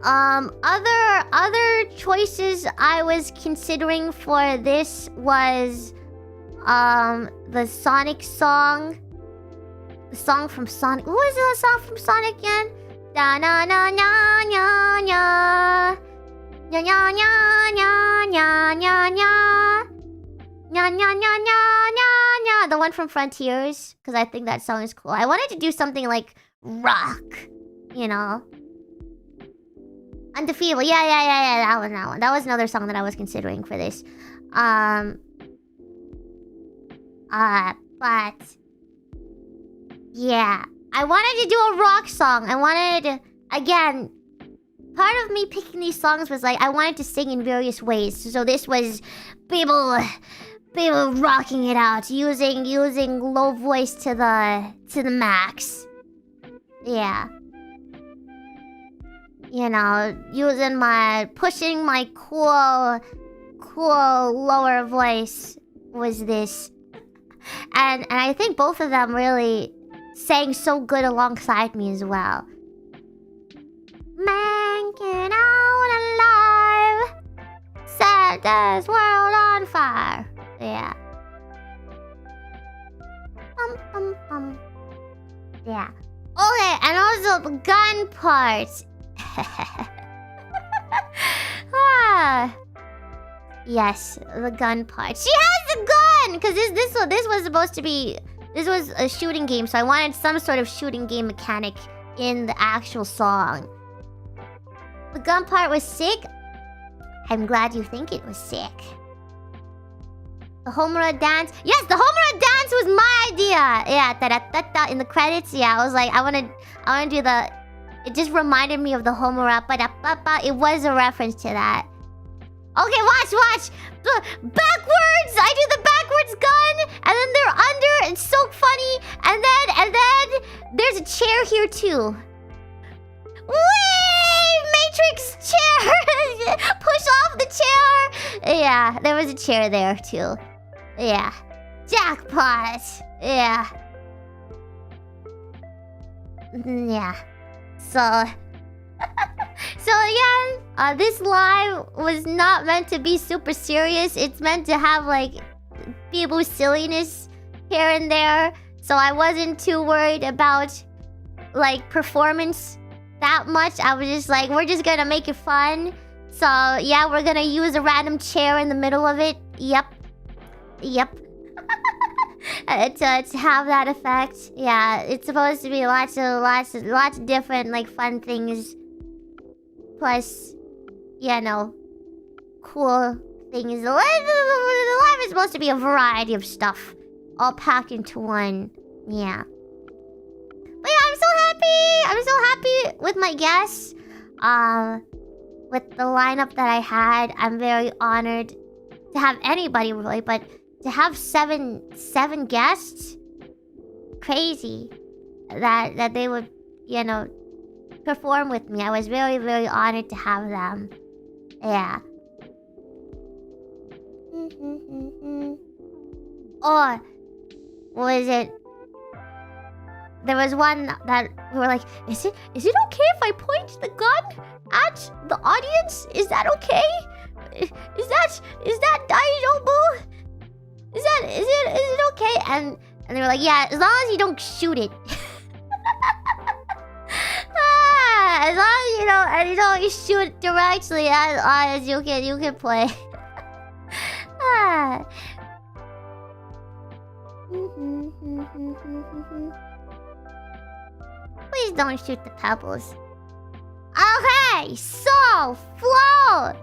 Other choices I was considering for this was the Sonic song. The song from Sonic. What was the song from Sonic again? Da na na na na na. Nya nya nya nya nya nya nya. Nya nya nya nya nya nya. The one from Frontiers, because I think that song is cool. I wanted to do something like rock, you know. Undefeatable. Yeah. That one. That was another song that I was considering for this. But yeah, I wanted to do a rock song. I wanted, again, part of me picking these songs was like I wanted to sing in various ways. So this was people rocking it out, using low voice to the max. Yeah. You know, pushing my cool lower voice was this. And I think both of them really sang so good alongside me as well. Man, get out alive, set this world on fire. Yeah. Yeah. Okay, and also the gun part. Yes, the gun part. She has a gun! Because this was supposed to be... This was a shooting game, so I wanted some sort of shooting game mechanic in the actual song. The gun part was sick. I'm glad you think it was sick. The Homura dance. Yes, the Homura dance was my idea. Yeah, da-da-da-da in the credits. Yeah, I was like, I wanna do the... It just reminded me of the Homura. Ba-da-ba-ba. It was a reference to that. Okay, watch. Backwards! I do the backwards gun, and then they're under. It's so funny. And then there's a chair here too. Whee! Matrix chair! Push off the chair! Yeah, there was a chair there too. Yeah. Jackpot! Yeah. Yeah. So again, this live was not meant to be super serious. It's meant to have like BIBOO silliness here and there. So I wasn't too worried about like performance that much. I was just like, we're just gonna make it fun. So yeah, we're gonna use a random chair in the middle of it. Yep. To have that effect. Yeah, it's supposed to be lots of different like fun things. Plus, you know, cool things. The live is supposed to be a variety of stuff, all packed into one. Yeah. But yeah, I'm so happy with my guests. With the lineup that I had, I'm very honored to have anybody really, but to have seven guests, crazy that they would, you know, perform with me. I was very, very honored to have them. Yeah. Or was it? There was one that we were like, is it okay if I point the gun at the audience? Is that okay? Is that daijoubu? Is it okay? And they were like, yeah, as long as you don't shoot it. As long as you don't shoot it directly, as you can play. Please don't shoot the pebbles. Okay, so Flow.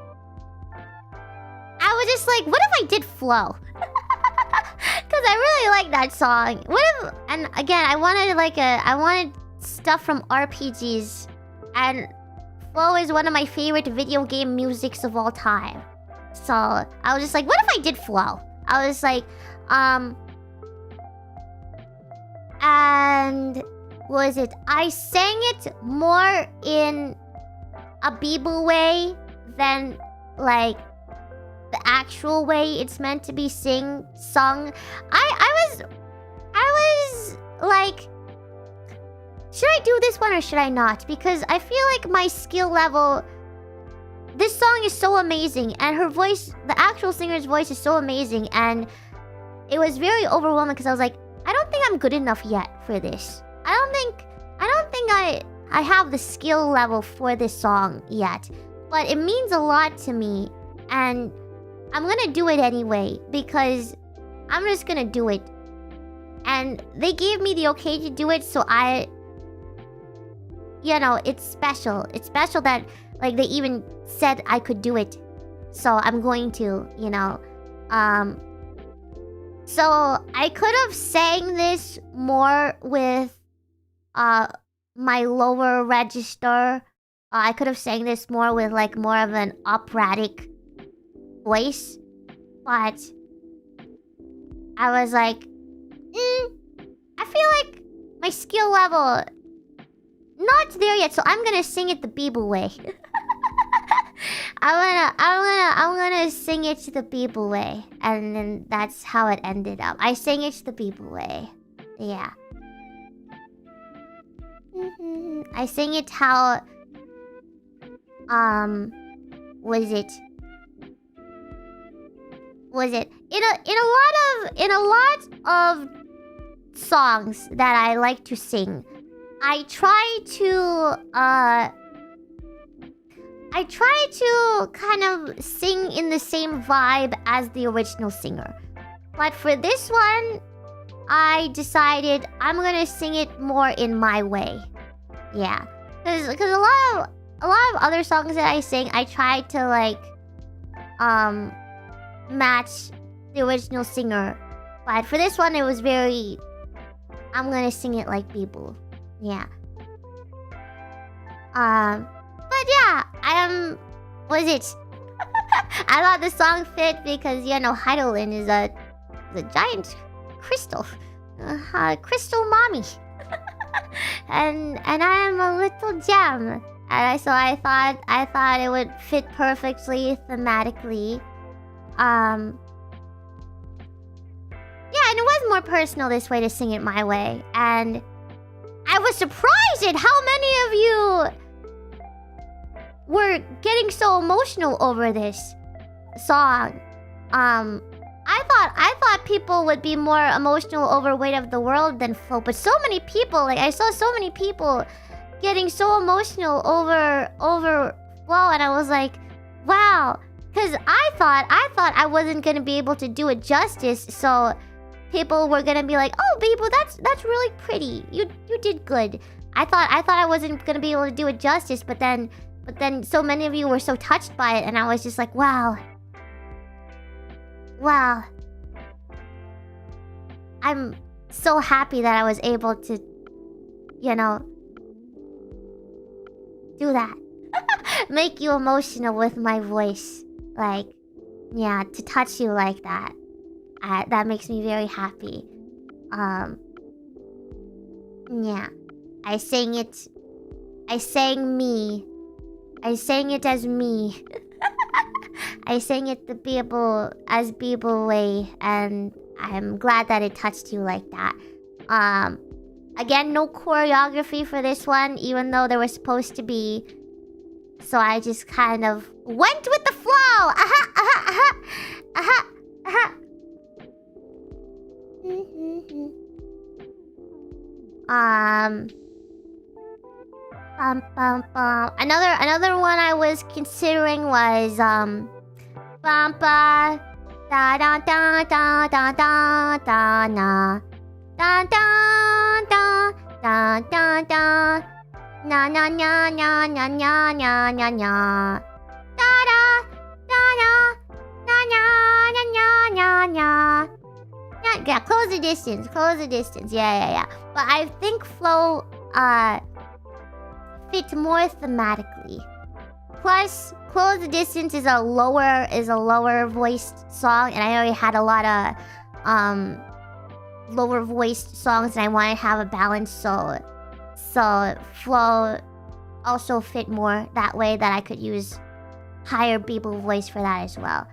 I was just like, what if I did Flow? Because I really like that song. What if? And again, I wanted stuff from RPGs, and Flow is one of my favorite video game musics of all time. So I was just like, what if I did Flow? I was like, and was it? I sang it more in a BIBOO way than like the actual way it's meant to be sung. I was like, should I do this one or should I not? Because I feel like my skill level... This song is so amazing, and her voice, the actual singer's voice is so amazing, and it was very overwhelming because I was like, I don't think I'm good enough yet for this. I don't think I have the skill level for this song yet. But it means a lot to me, and I'm gonna do it anyway because I'm just gonna do it. And they gave me the okay to do it, so you know, it's special. It's special that, like, they even said I could do it. So I'm going to, you know. So I could have sang this more with my lower register. I could have sang this more with, like, more of an operatic voice. But I was like, I feel like my skill level not there yet, so I'm gonna sing it the BIBOO way. I'm gonna sing it the BIBOO way, and then that's how it ended up. I sang it the BIBOO way, yeah. I sang it how, was it in a lot of songs that I like to sing, I try to kind of sing in the same vibe as the original singer. But for this one, I decided I'm gonna sing it more in my way. Yeah, because a lot of other songs that I sing, I try to, like, match the original singer. But for this one, it was very, I'm gonna sing it like BIBOO. Yeah. But yeah, I thought the song fit because, you know, Heidelin is a giant crystal. Crystal mommy. and I am a little gem. And so I thought it would fit perfectly thematically. Yeah, and it was more personal this way, to sing it my way. And I was surprised at how many of you were getting so emotional over this song. I thought people would be more emotional over Weight of the World than Flow, but so many people, like, I saw so many people getting so emotional over Flow, and I was like, wow. Because I thought I wasn't gonna be able to do it justice, so people were gonna be like, "Oh, BIBOO, that's really pretty. You did good." I thought I wasn't gonna be able to do it justice, but then so many of you were so touched by it, and I was just like, wow. Wow. I'm so happy that I was able to, you know, do that. Make you emotional with my voice. Like, yeah, to touch you like that. That makes me very happy. Yeah. I sang it as me. I sang it the BIBOO way, and I'm glad that it touched you like that. Again, no choreography for this one, even though there was supposed to be. So I just kind of went with the flow. Another one I was considering was bumpa da da da da da da da na da da da da da da na na na na na na na na na da da da da na na na na na. Yeah, close the distance. Yeah. But I think Flow fit more thematically. Plus, Close the Distance is a lower voiced song, and I already had a lot of lower voiced songs, and I wanted to have a balance, so Flow also fit more that way, that I could use higher BIBOO voice for that as well.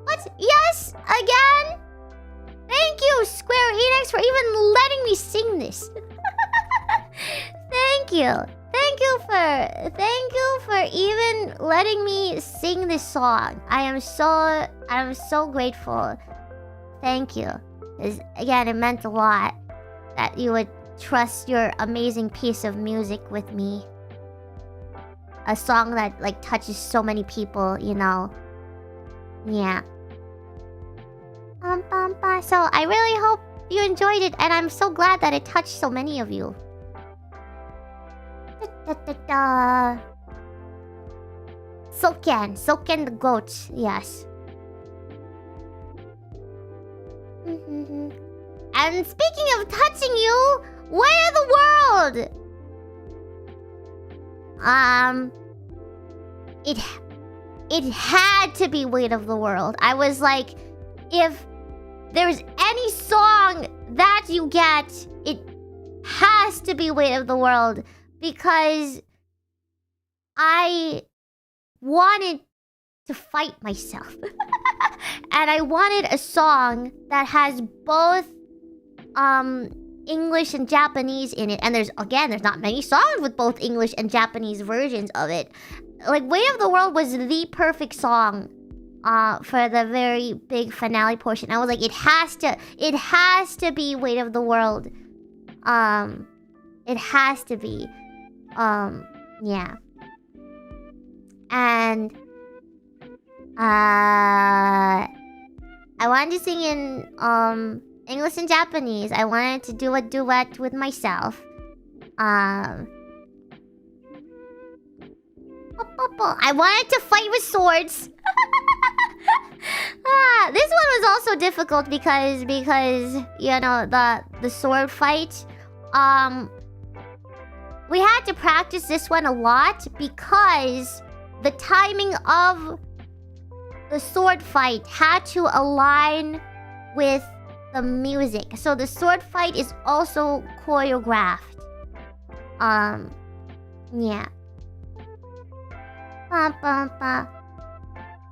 But yes, again, thank you, Square Enix, for even letting me sing this. Thank you for even letting me sing this song. I'm so grateful. Thank you. 'Cause again, it meant a lot that you would trust your amazing piece of music with me. A song that, like, touches so many people, you know. Yeah. So I really hope you enjoyed it, and I'm so glad that it touched so many of you. Soken the goat, yes. And speaking of touching you, way of the world! It had to be Weight of the World. I was like, if there's any song that you get, it has to be Weight of the World. Because I wanted to fight myself. And I wanted a song that has both English and Japanese in it. And there's not many songs with both English and Japanese versions of it. Like, Weight of the World was the perfect song for the very big finale portion. I was like, it has to be Weight of the World. It has to be. Yeah. And I wanted to sing in English and Japanese. I wanted to do a duet with myself. I wanted to fight with swords. This one was also difficult because you know, the sword fight. We had to practice this one a lot because the timing of the sword fight had to align with the music. So the sword fight is also choreographed. Yeah.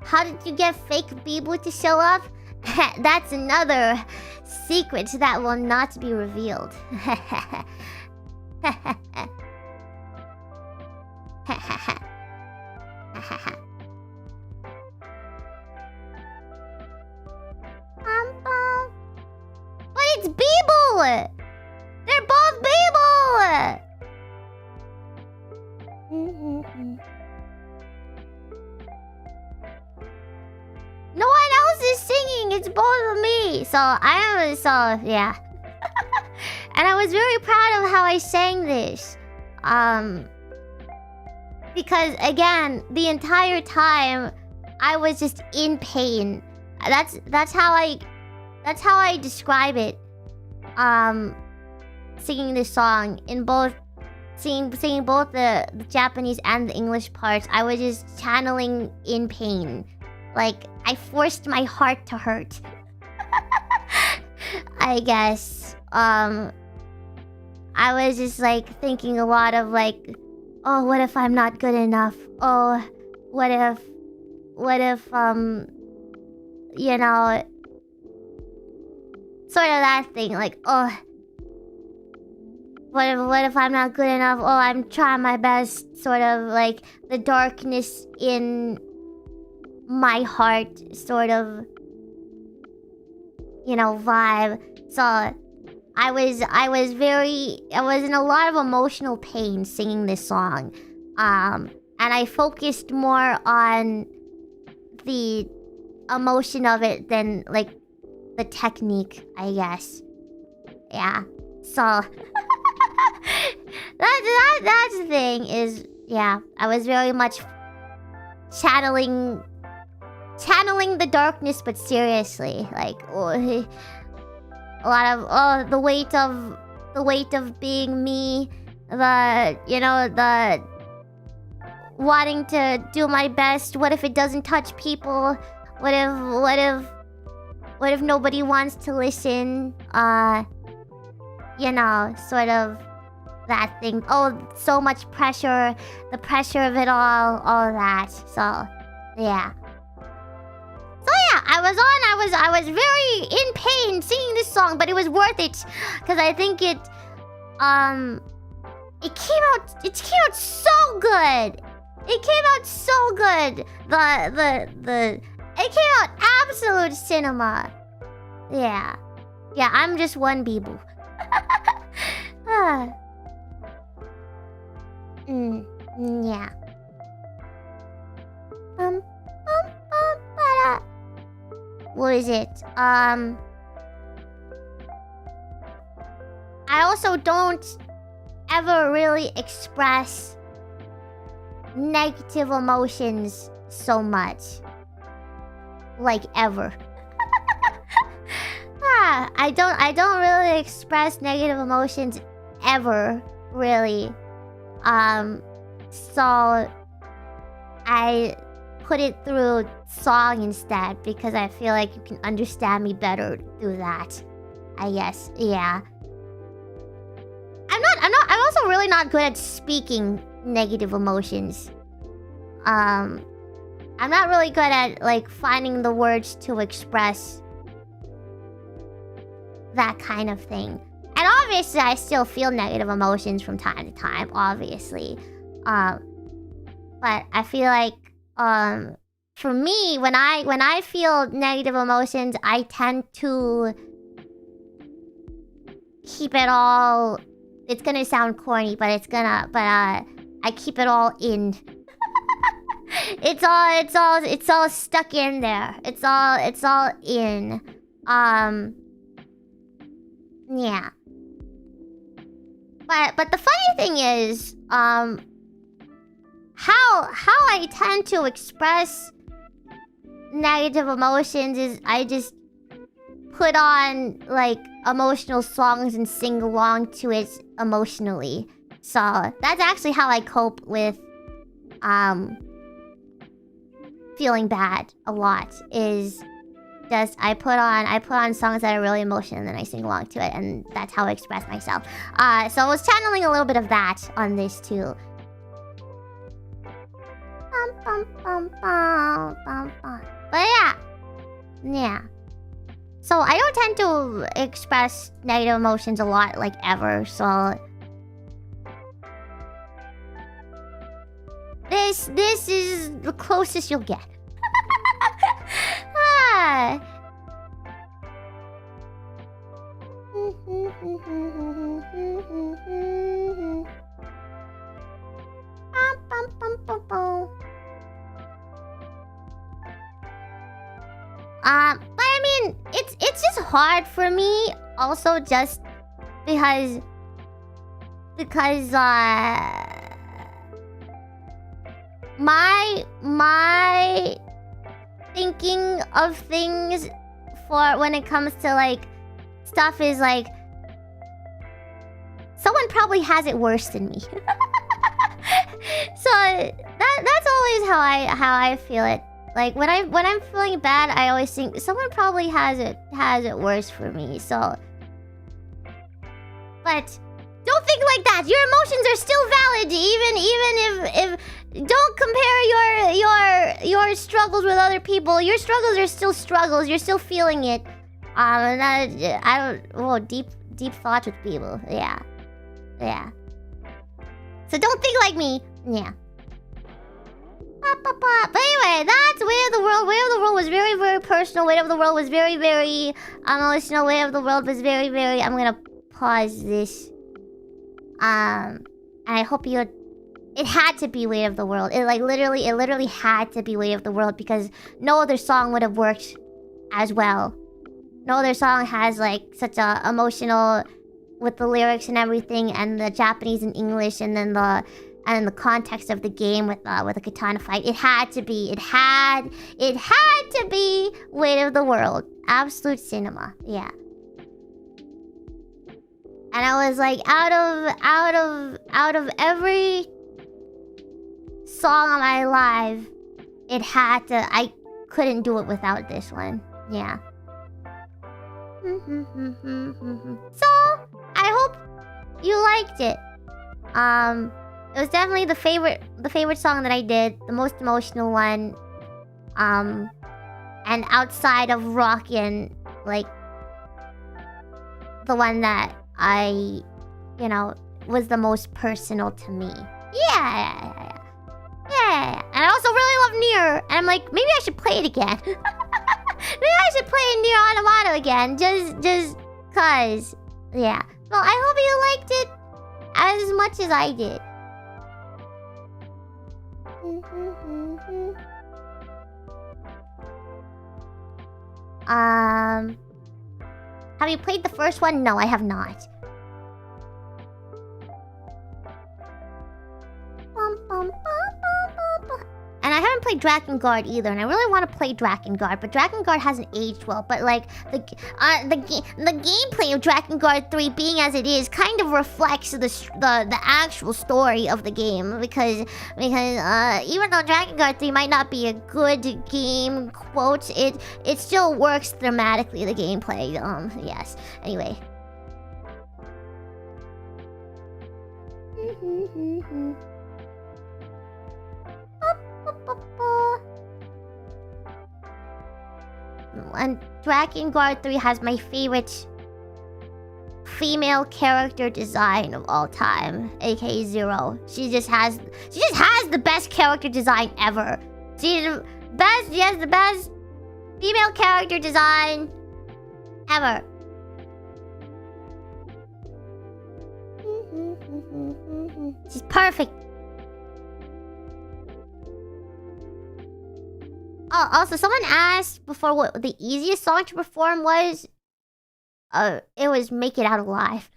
How did you get fake BIBOO to show up? That's another secret that will not be revealed. But it's BIBOO! They're both BIBOO! No one else is singing, it's both of me. Yeah. And I was very proud of how I sang this. Because again, the entire time I was just in pain. That's how I describe it. Singing this song in both singing both the Japanese and the English parts. I was just channeling in pain. Like, I forced my heart to hurt. I guess. I was just like thinking a lot of like, oh, what if I'm not good enough? Oh, what if you know, sort of that thing, like, oh, what if I'm not good enough? Oh, I'm trying my best, sort of like the darkness in my heart, sort of, you know, vibe. So I was in a lot of emotional pain singing this song. And I focused more on the emotion of it than like the technique, I guess. Yeah. So that's the thing is, yeah, I was very much channeling the darkness, but seriously, like, oh, a lot of the weight of being me, the wanting to do my best. What if it doesn't touch people? What if nobody wants to listen? Sort of that thing. Oh, so much pressure, the pressure of it all that. So, yeah. So yeah, I was very in pain singing this song, but it was worth it because I think it came out so good. It came out so good. It came out absolute cinema. Yeah. Yeah, I'm just one BIBOO. Yeah. What is it? I also don't ever really express negative emotions so much. Like, ever. I don't really express negative emotions ever, really. So I put it through song instead because I feel like you can understand me better through that. I guess, yeah. I'm also really not good at speaking negative emotions. I'm not really good at, like, finding the words to express that kind of thing. And obviously, I still feel negative emotions from time to time, obviously. But I feel like, for me, when I feel negative emotions, I tend to keep it all... It's gonna sound corny, but I keep it all in. It's all stuck in there. It's all in. Yeah. But the funny thing is, how I tend to express negative emotions is I just put on, like, emotional songs and sing along to it emotionally. So that's actually how I cope with feeling bad a lot, is just I put on songs that are really emotional and then I sing along to it, and that's how I express myself. So I was channeling a little bit of that on this too. But yeah. So I don't tend to express negative emotions a lot, like, ever, so... This is the closest you'll get. But I mean, it's just hard for me, also just because my thinking of things for when it comes to, like, stuff is like, someone probably has it worse than me. So that's always how I feel it. Like, when I'm feeling bad, I always think someone probably has it worse for me. So, but don't think like that. Your emotions are still valid, even if don't compare your struggles with other people. Your struggles are still struggles. You're still feeling it. Deep thoughts with people. Yeah. So don't think like me. Yeah. But anyway, that's Way of the World. Way of the World was very, very personal. Way of the World was very, very emotional. Way of the World was very, very... I'm gonna pause this. And I hope you... It had to be Way of the World. It literally had to be Way of the World because no other song would have worked as well. No other song has, like, such a emotional... with the lyrics and everything, and the Japanese and English, and then the context of the game with a katana fight. It had to be. It had to be Way of the World. Absolute cinema. Yeah. And I was like, out of every song on my live, it had to. I couldn't do it without this one. Yeah. So I hope you liked it. It was definitely the favorite song that I did, the most emotional one. And outside of Rockin', like, the one that I, was the most personal to me. Yeah. And I also really love Nier, and I'm like, maybe I should play it again. Maybe I should play Nier Automata again, just cause. Yeah. Well, I hope you liked it as much as I did. Have you played the first one? No, I have not. play Drakengard either, and I really want to play Drakengard, but Drakengard hasn't aged well. But like the gameplay of Drakengard 3 being as it is kind of reflects the actual story of the game, because even though Drakengard 3 might not be a good game, quotes, it still works thematically, the gameplay. Yes. Anyway. And Drakengard 3 has my favorite female character design of all time, aka Zero. She just has the best character design ever. She has the best female character design ever. She's perfect. Oh, also, someone asked before what the easiest song to perform was. It was Make It Out Alive.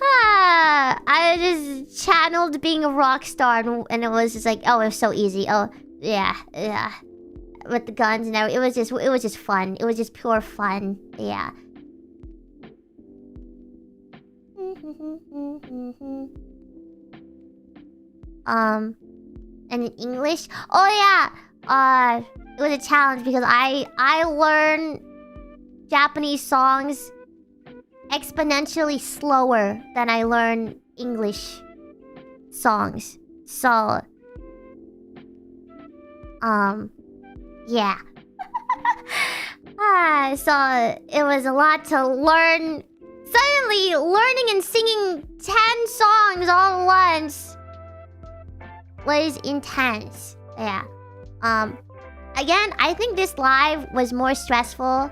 I just channeled being a rock star, and it was just like, oh, it was so easy. Oh, yeah. With the guns and everything. It was just fun. It was just pure fun. Yeah. And in English, oh yeah, it was a challenge because I learned Japanese songs exponentially slower than I learn English songs. So, yeah. So it was a lot to learn. Suddenly, learning and singing 10 songs all at once was intense. Yeah. Again, I think this live was more stressful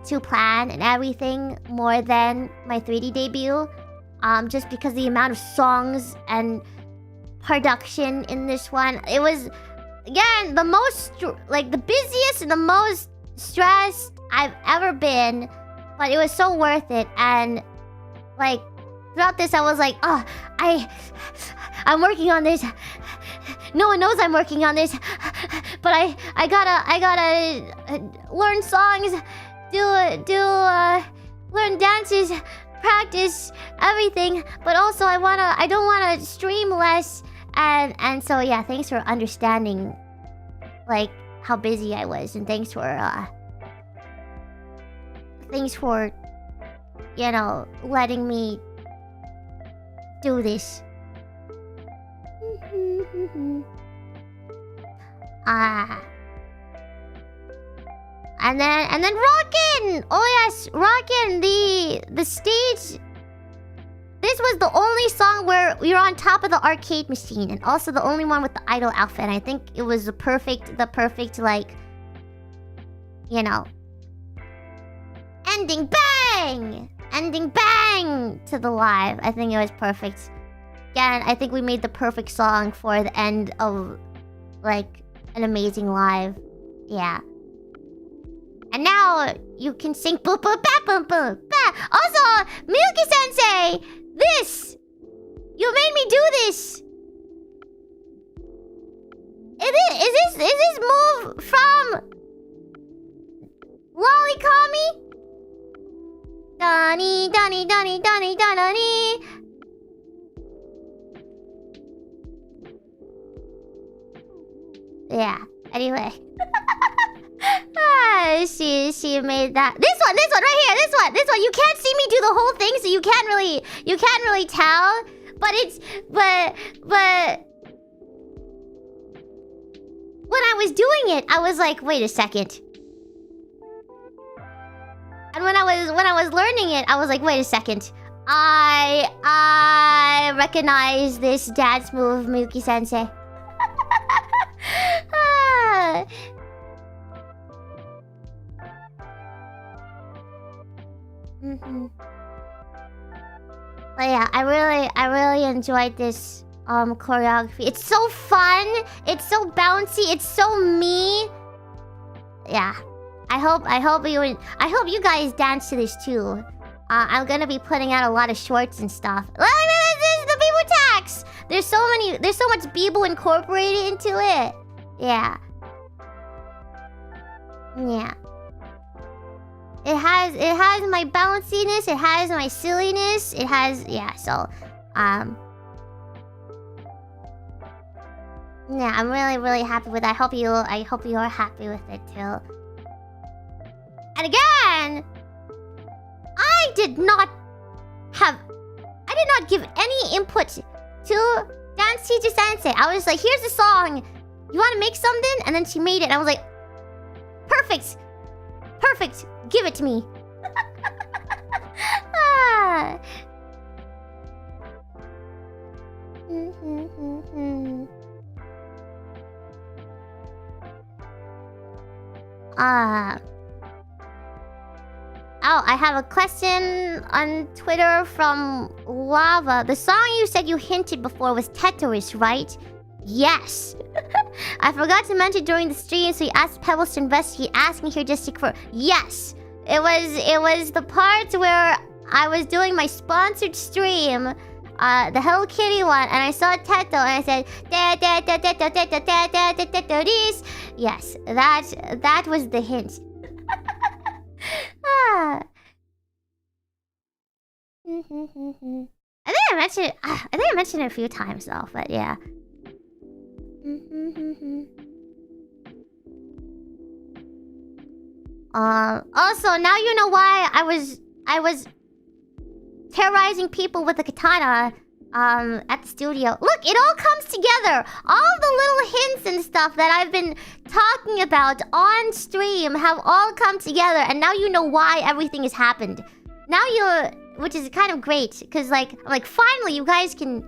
to plan and everything more than my 3D debut. Just because the amount of songs and production in this one. It was, again, the most, like, the busiest and the most stressed I've ever been. But it was so worth it. And, like, throughout this, I was like, oh, I'm working on this. No one knows I'm working on this. But I gotta learn songs, learn dances, practice everything. But also I don't wanna stream less. And so yeah, thanks for understanding, like, how busy I was, and thanks for you know, letting me do this. And then Rockin'! Oh yes, Rockin', the stage. This was the only song where we were on top of the arcade machine, and also the only one with the idol outfit. And I think it was the perfect, like, you know, ending bang to the live. I think it was perfect. Again, I think we made the perfect song for the end of, like, an amazing live. Yeah. And now you can sing boop boop ba boop boop ba. Also, Milky Sensei, this! You made me do this! Is this move from Lolicami? Donny. Yeah, anyway. She made that. This one right here. This one. You can't see me do the whole thing, so you can't really tell. But when I was doing it, I was like, wait a second. And when I was learning it, I was like, wait a second. I recognize this dance move, Miyuki Sensei. But yeah, I really enjoyed this choreography. It's so fun. It's so bouncy. It's so me. Yeah. I hope you guys dance to this too. I'm gonna be putting out a lot of shorts and stuff. This is the BIBOO tax. There's so much BIBOO incorporated into it. Yeah. Yeah. It has my bounciness, it has my silliness, it has, yeah, so yeah, I'm really happy with that. I hope you are happy with it too. And again, I did not give any input to Dance Teacher Sensei. I was like, here's the song. You wanna make something? And then she made it and I was like, perfect. Perfect. Give it to me. Oh, I have a question on Twitter from Lava. The song you said you hinted before was Tetris, right? Yes. I forgot to mention during the stream, so he asked Pebbles to investigate, asking here just to confirm. Yes. It was the part where I was doing my sponsored stream, the Hello Kitty one, and I saw Teto and I said yes, that was the hint. I think I mentioned it a few times though, but yeah. Also, now you know why I was terrorizing people with the katana at the studio. Look, it all comes together. All the little hints and stuff that I've been talking about on stream have all come together, and now you know why everything has happened. Now which is kind of great, because like finally you guys can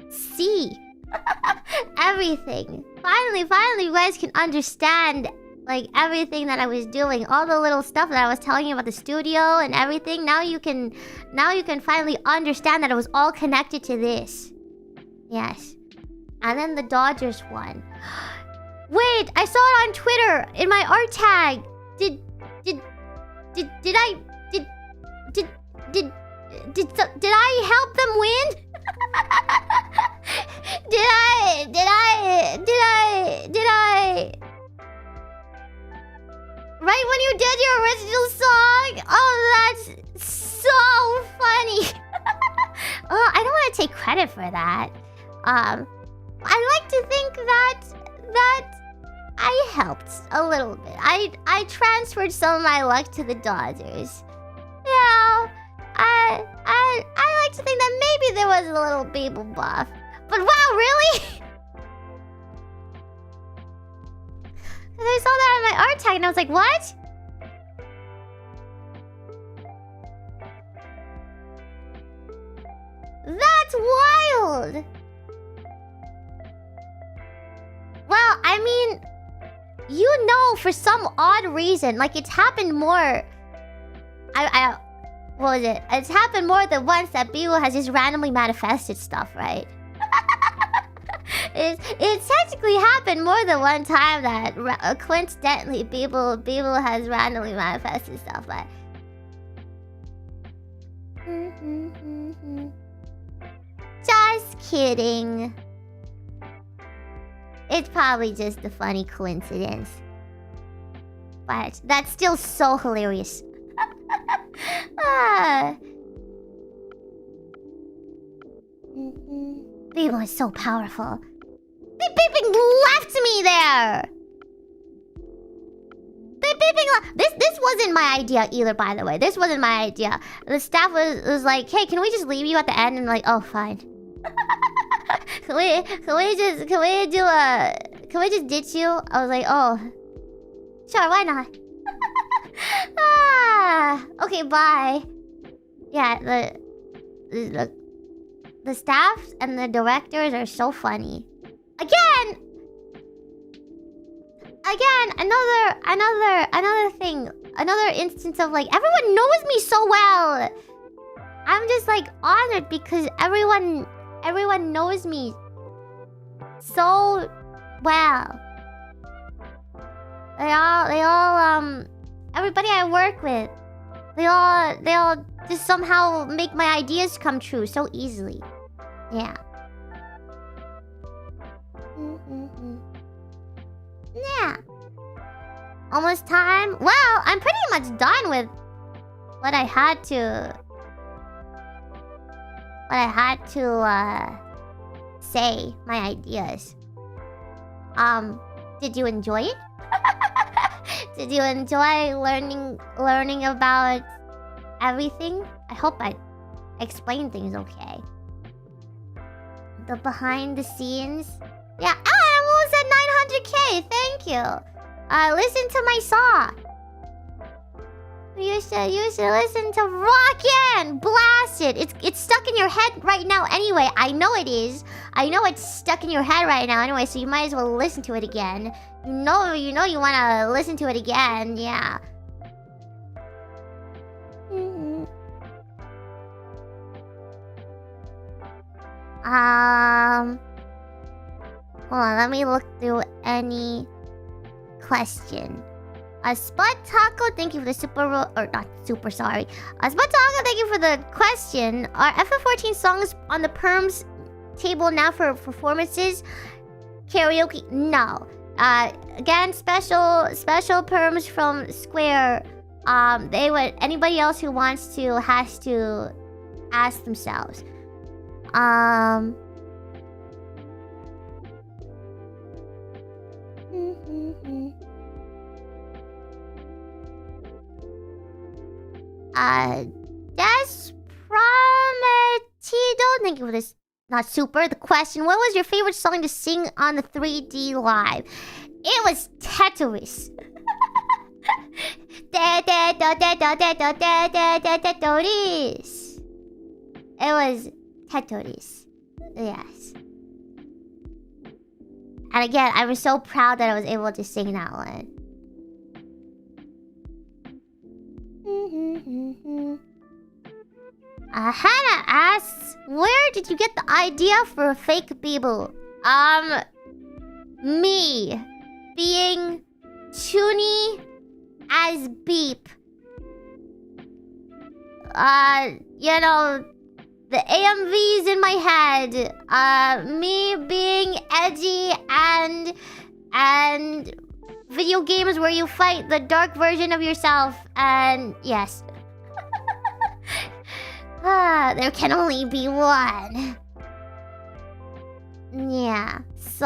see everything. Finally you guys can understand like everything that I was doing, all the little stuff that I was telling you about the studio and everything. Now you can finally understand that it was all connected to this. Yes. And then the Dodgers won. Wait, I saw it on Twitter in my art tag. Did I help them win? Did I? Right when you did your original song? Oh, that's so funny. Oh, I don't want to take credit for that. I like to think that I helped a little bit. I transferred some of my luck to the Dodgers. Yeah, I like to think that maybe there was a little BIBOO buff. But wow, really? Because I saw that on my art tag and I was like, what? That's wild! Well, I mean, you know, for some odd reason, like it's happened more. What was it? It's happened more than once that BIBOO has just randomly manifested stuff, right? It's technically happened more than one time that coincidentally BIBOO has randomly manifested stuff, but just kidding. It's probably just a funny coincidence, but that's still so hilarious. BIBOO is so powerful. They beeping left me there. They beeping left. This wasn't my idea either, by the way. This wasn't my idea. The staff was like, "Hey, can we just leave you at the end?" And I'm like, "Oh, fine." Can we just ditch you? I was like, "Oh, sure, why not?" Okay, bye. Yeah, the staff and the directors are so funny. Again, another thing, another instance of like everyone knows me so well. I'm just like honored because everyone knows me so well. They all everybody I work with, they all just somehow make my ideas come true so easily. Yeah. Yeah. Almost time. Well, I'm pretty much done with what I had to... say, my ideas. Did you enjoy it? Did you enjoy learning about everything? I hope I explained things okay. The behind the scenes. Yeah, I'm almost at 900k. Thank you. Listen to my song. You should listen to Rockin'! Blast it! It's stuck in your head right now anyway. I know it is. I know it's stuck in your head right now anyway, so you might as well listen to it again. You know you wanna listen to it again, yeah. Hold on, let me look through any question. Spud Taco, thank you for the sorry. Spud Taco, thank you for the question. Are FF14 songs on the perms table now for performances? Karaoke? No. Again, special perms from Square. Anybody else who wants to has to ask themselves. Des Prometido, thank you for this. Not super. The question: what was your favorite song to sing on the 3D live? It was Tetris. It was Tetris. Yes. And again, I was so proud that I was able to sing that one. Hannah asks, where did you get the idea for a fake BIBOO? Me being Toonie as Beep. You know, the AMVs in my head. Me being edgy and video games where you fight the dark version of yourself. And yes. There can only be one. Yeah, so...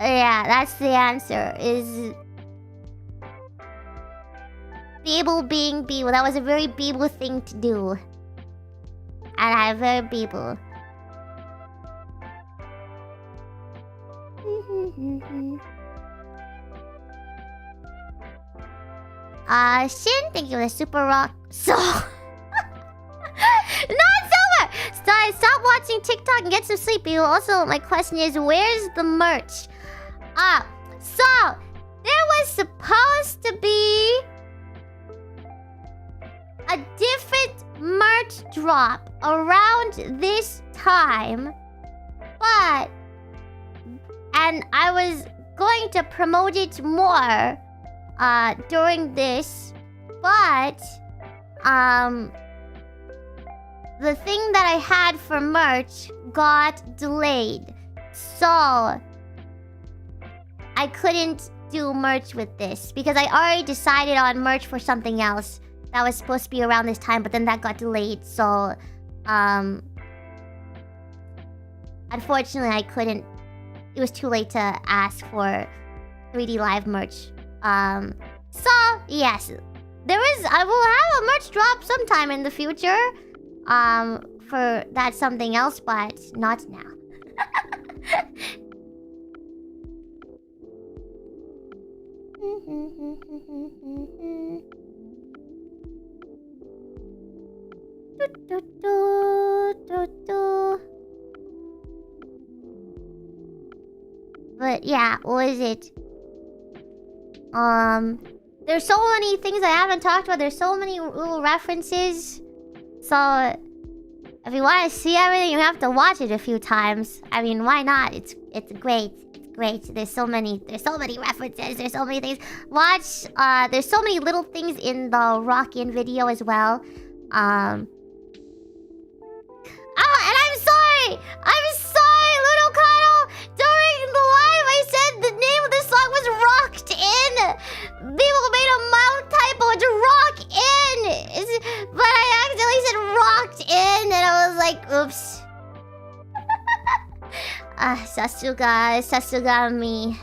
yeah, that's the answer, is... BIBOO being BIBOO. That was a very BIBOO thing to do. And I'm very BIBOO. Shin, thank you for the super rock. So... not sober! Stop watching TikTok and get some sleep. Also, my question is, where's the merch? So... there was supposed to be... a different merch drop around this time. But... and I was going to promote it more... during this, but the thing that I had for merch got delayed, so I couldn't do merch with this because I already decided on merch for something else that was supposed to be around this time, but then that got delayed, so unfortunately I couldn't. It was too late to ask for 3D Live merch. So yes, I will have a merch drop sometime in the future. For that's something else, but not now. But yeah, what is it? There's so many things I haven't talked about. There's so many little references. So, if you want to see everything, you have to watch it a few times. I mean, why not? It's great. It's great. There's so many references. There's so many things. Watch. There's so many little things in the Rockin' video as well. Oh, and I'm sorry, little like, oops. Sasuga me.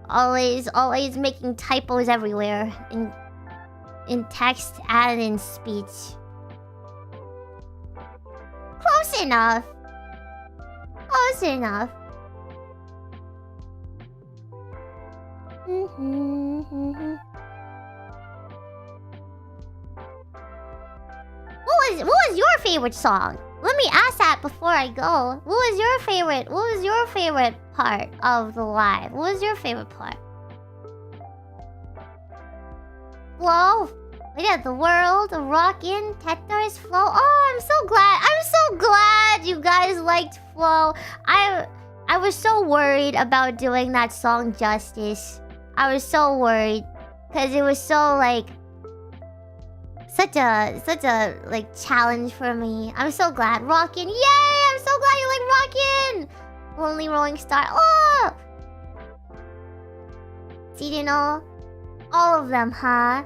Always making typos everywhere. In text and in speech. Close enough. Close enough. What was your favorite song? Let me ask that before I go. What was your favorite part of the live? What was your favorite part? Flow? Yeah, the world, rockin', Tetris, Flow. Oh, I'm so glad you guys liked Flow. I was so worried about doing that song justice. I was so worried. Cause it was so like such a like challenge for me. I'm so glad. Rockin', yay! I'm so glad you like Rockin'! Lonely Rolling Star. Oh! So you didn't know all of them, huh?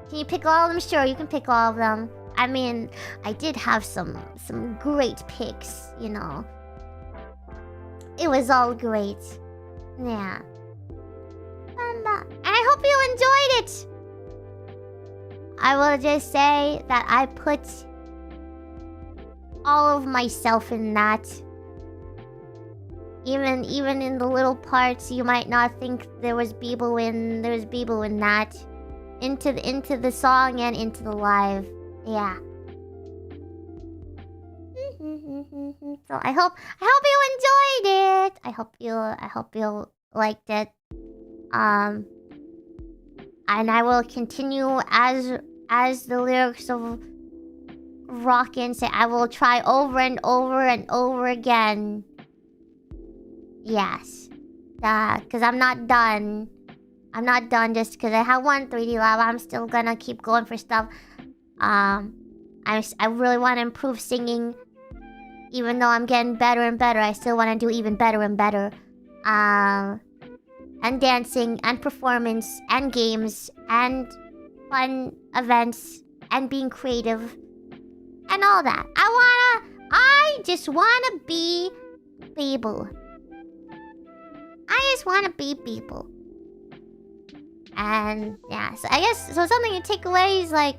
Can you pick all of them? Sure, you can pick all of them. I mean, I did have some great picks, you know. It was all great. Yeah. And I hope you enjoyed it. I will just say that I put all of myself in that. Even in the little parts you might not think there was BIBOO in that. Into the song and into the live. Yeah. So I hope you enjoyed it. I hope you liked it. And I will continue as the lyrics of Rockin' say. I will try over and over and over again. Yes. Because I'm not done. I'm not done just because I have one 3D live. I'm still gonna keep going for stuff. I really want to improve singing. Even though I'm getting better and better, I still want to do even better and better. And dancing, and performance, and games, and fun events, and being creative, and all that. I just wanna be BIBOO. I just wanna be BIBOO. And yeah, so I guess something to take away is like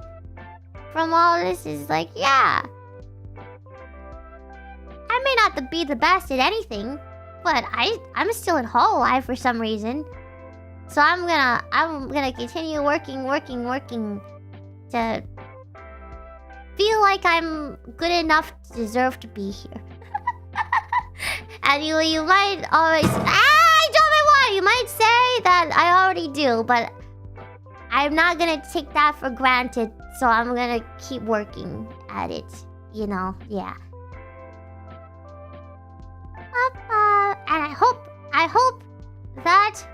from all this is like, yeah, I may not be the best at anything, but I'm still in Hololive for some reason. So I'm gonna continue working to feel like I'm good enough to deserve to be here. And you might always you might say that I already do, but I'm not gonna take that for granted, so I'm gonna keep working at it, you know, yeah. And I hope that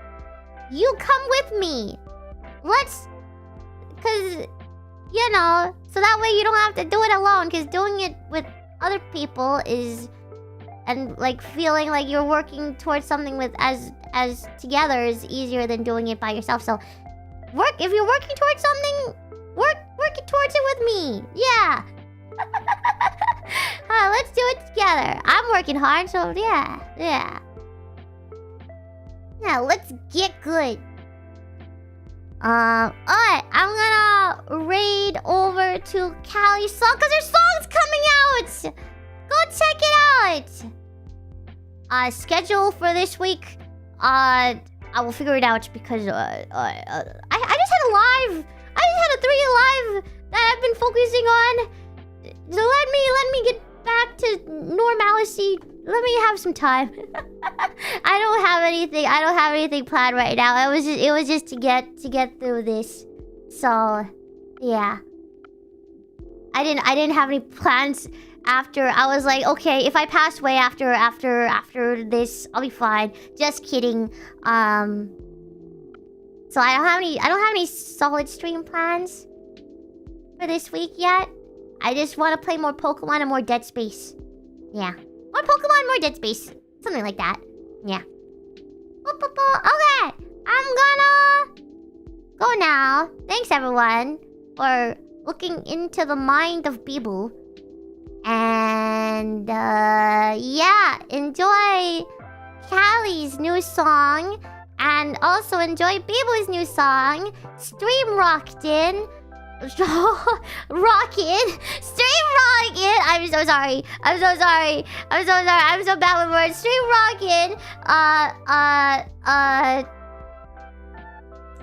you come with me. Cause, you know, so that way you don't have to do it alone, cause doing it with other people is, and like feeling like you're working towards something with as together is easier than doing it by yourself. So if you're working towards something, work towards it with me. Yeah. Let's do it together. I'm working hard, so yeah. Now let's get good. Alright, I'm gonna raid over to Callie's song because her song's coming out. Go check it out. Schedule for this week. I will figure it out because I just had a live. I just had a 3 live that I've been focusing on. So let me get back to normalcy. Let me have some time. I don't have anything planned right now. It was just to get through this. So, yeah. I didn't have any plans after. I was like, okay, if I pass away after this, I'll be fine. Just kidding. So I don't have any solid stream plans for this week yet. I just want to play more Pokemon and more Dead Space. Yeah. More Pokemon, more Dead Space. Something like that. Yeah. Okay. I'm gonna go now. Thanks everyone for looking into the mind of BIBOO. And yeah, enjoy Callie's new song. And also enjoy BIBOO's new song, Stream Rockin'. Rockin'. Stream Rockin'. I'm so sorry. I'm so sorry. I'm so sorry. I'm so bad with words. Stream Rockin'. I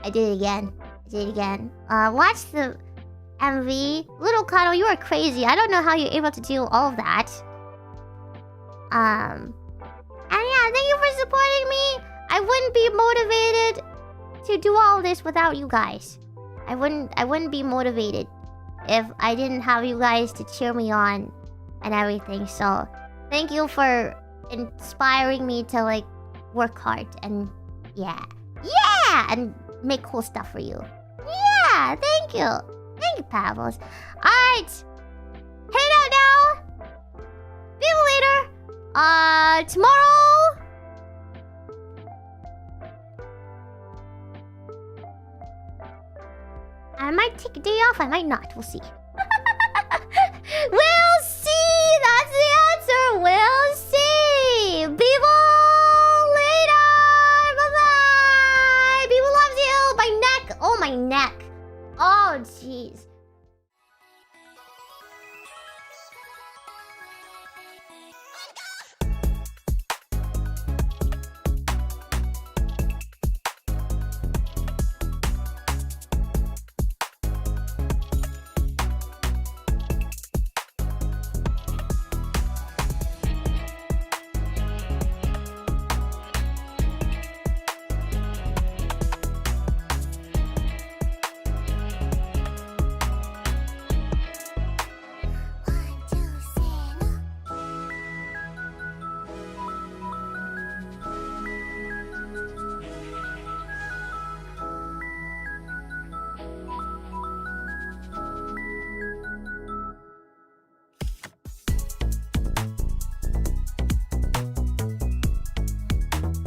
did it again. I did it again. Watch the MV. Little Kano, you are crazy. I don't know how you're able to do all of that. And yeah, thank you for supporting me. I wouldn't be motivated to do all this without you guys. I wouldn't be motivated if I didn't have you guys to cheer me on and everything. So thank you for inspiring me to like work hard and yeah, and make cool stuff for you. Yeah, thank you, Pebbles. All right, head out now. See you later. Tomorrow. I might take a day off, I might not. We'll see.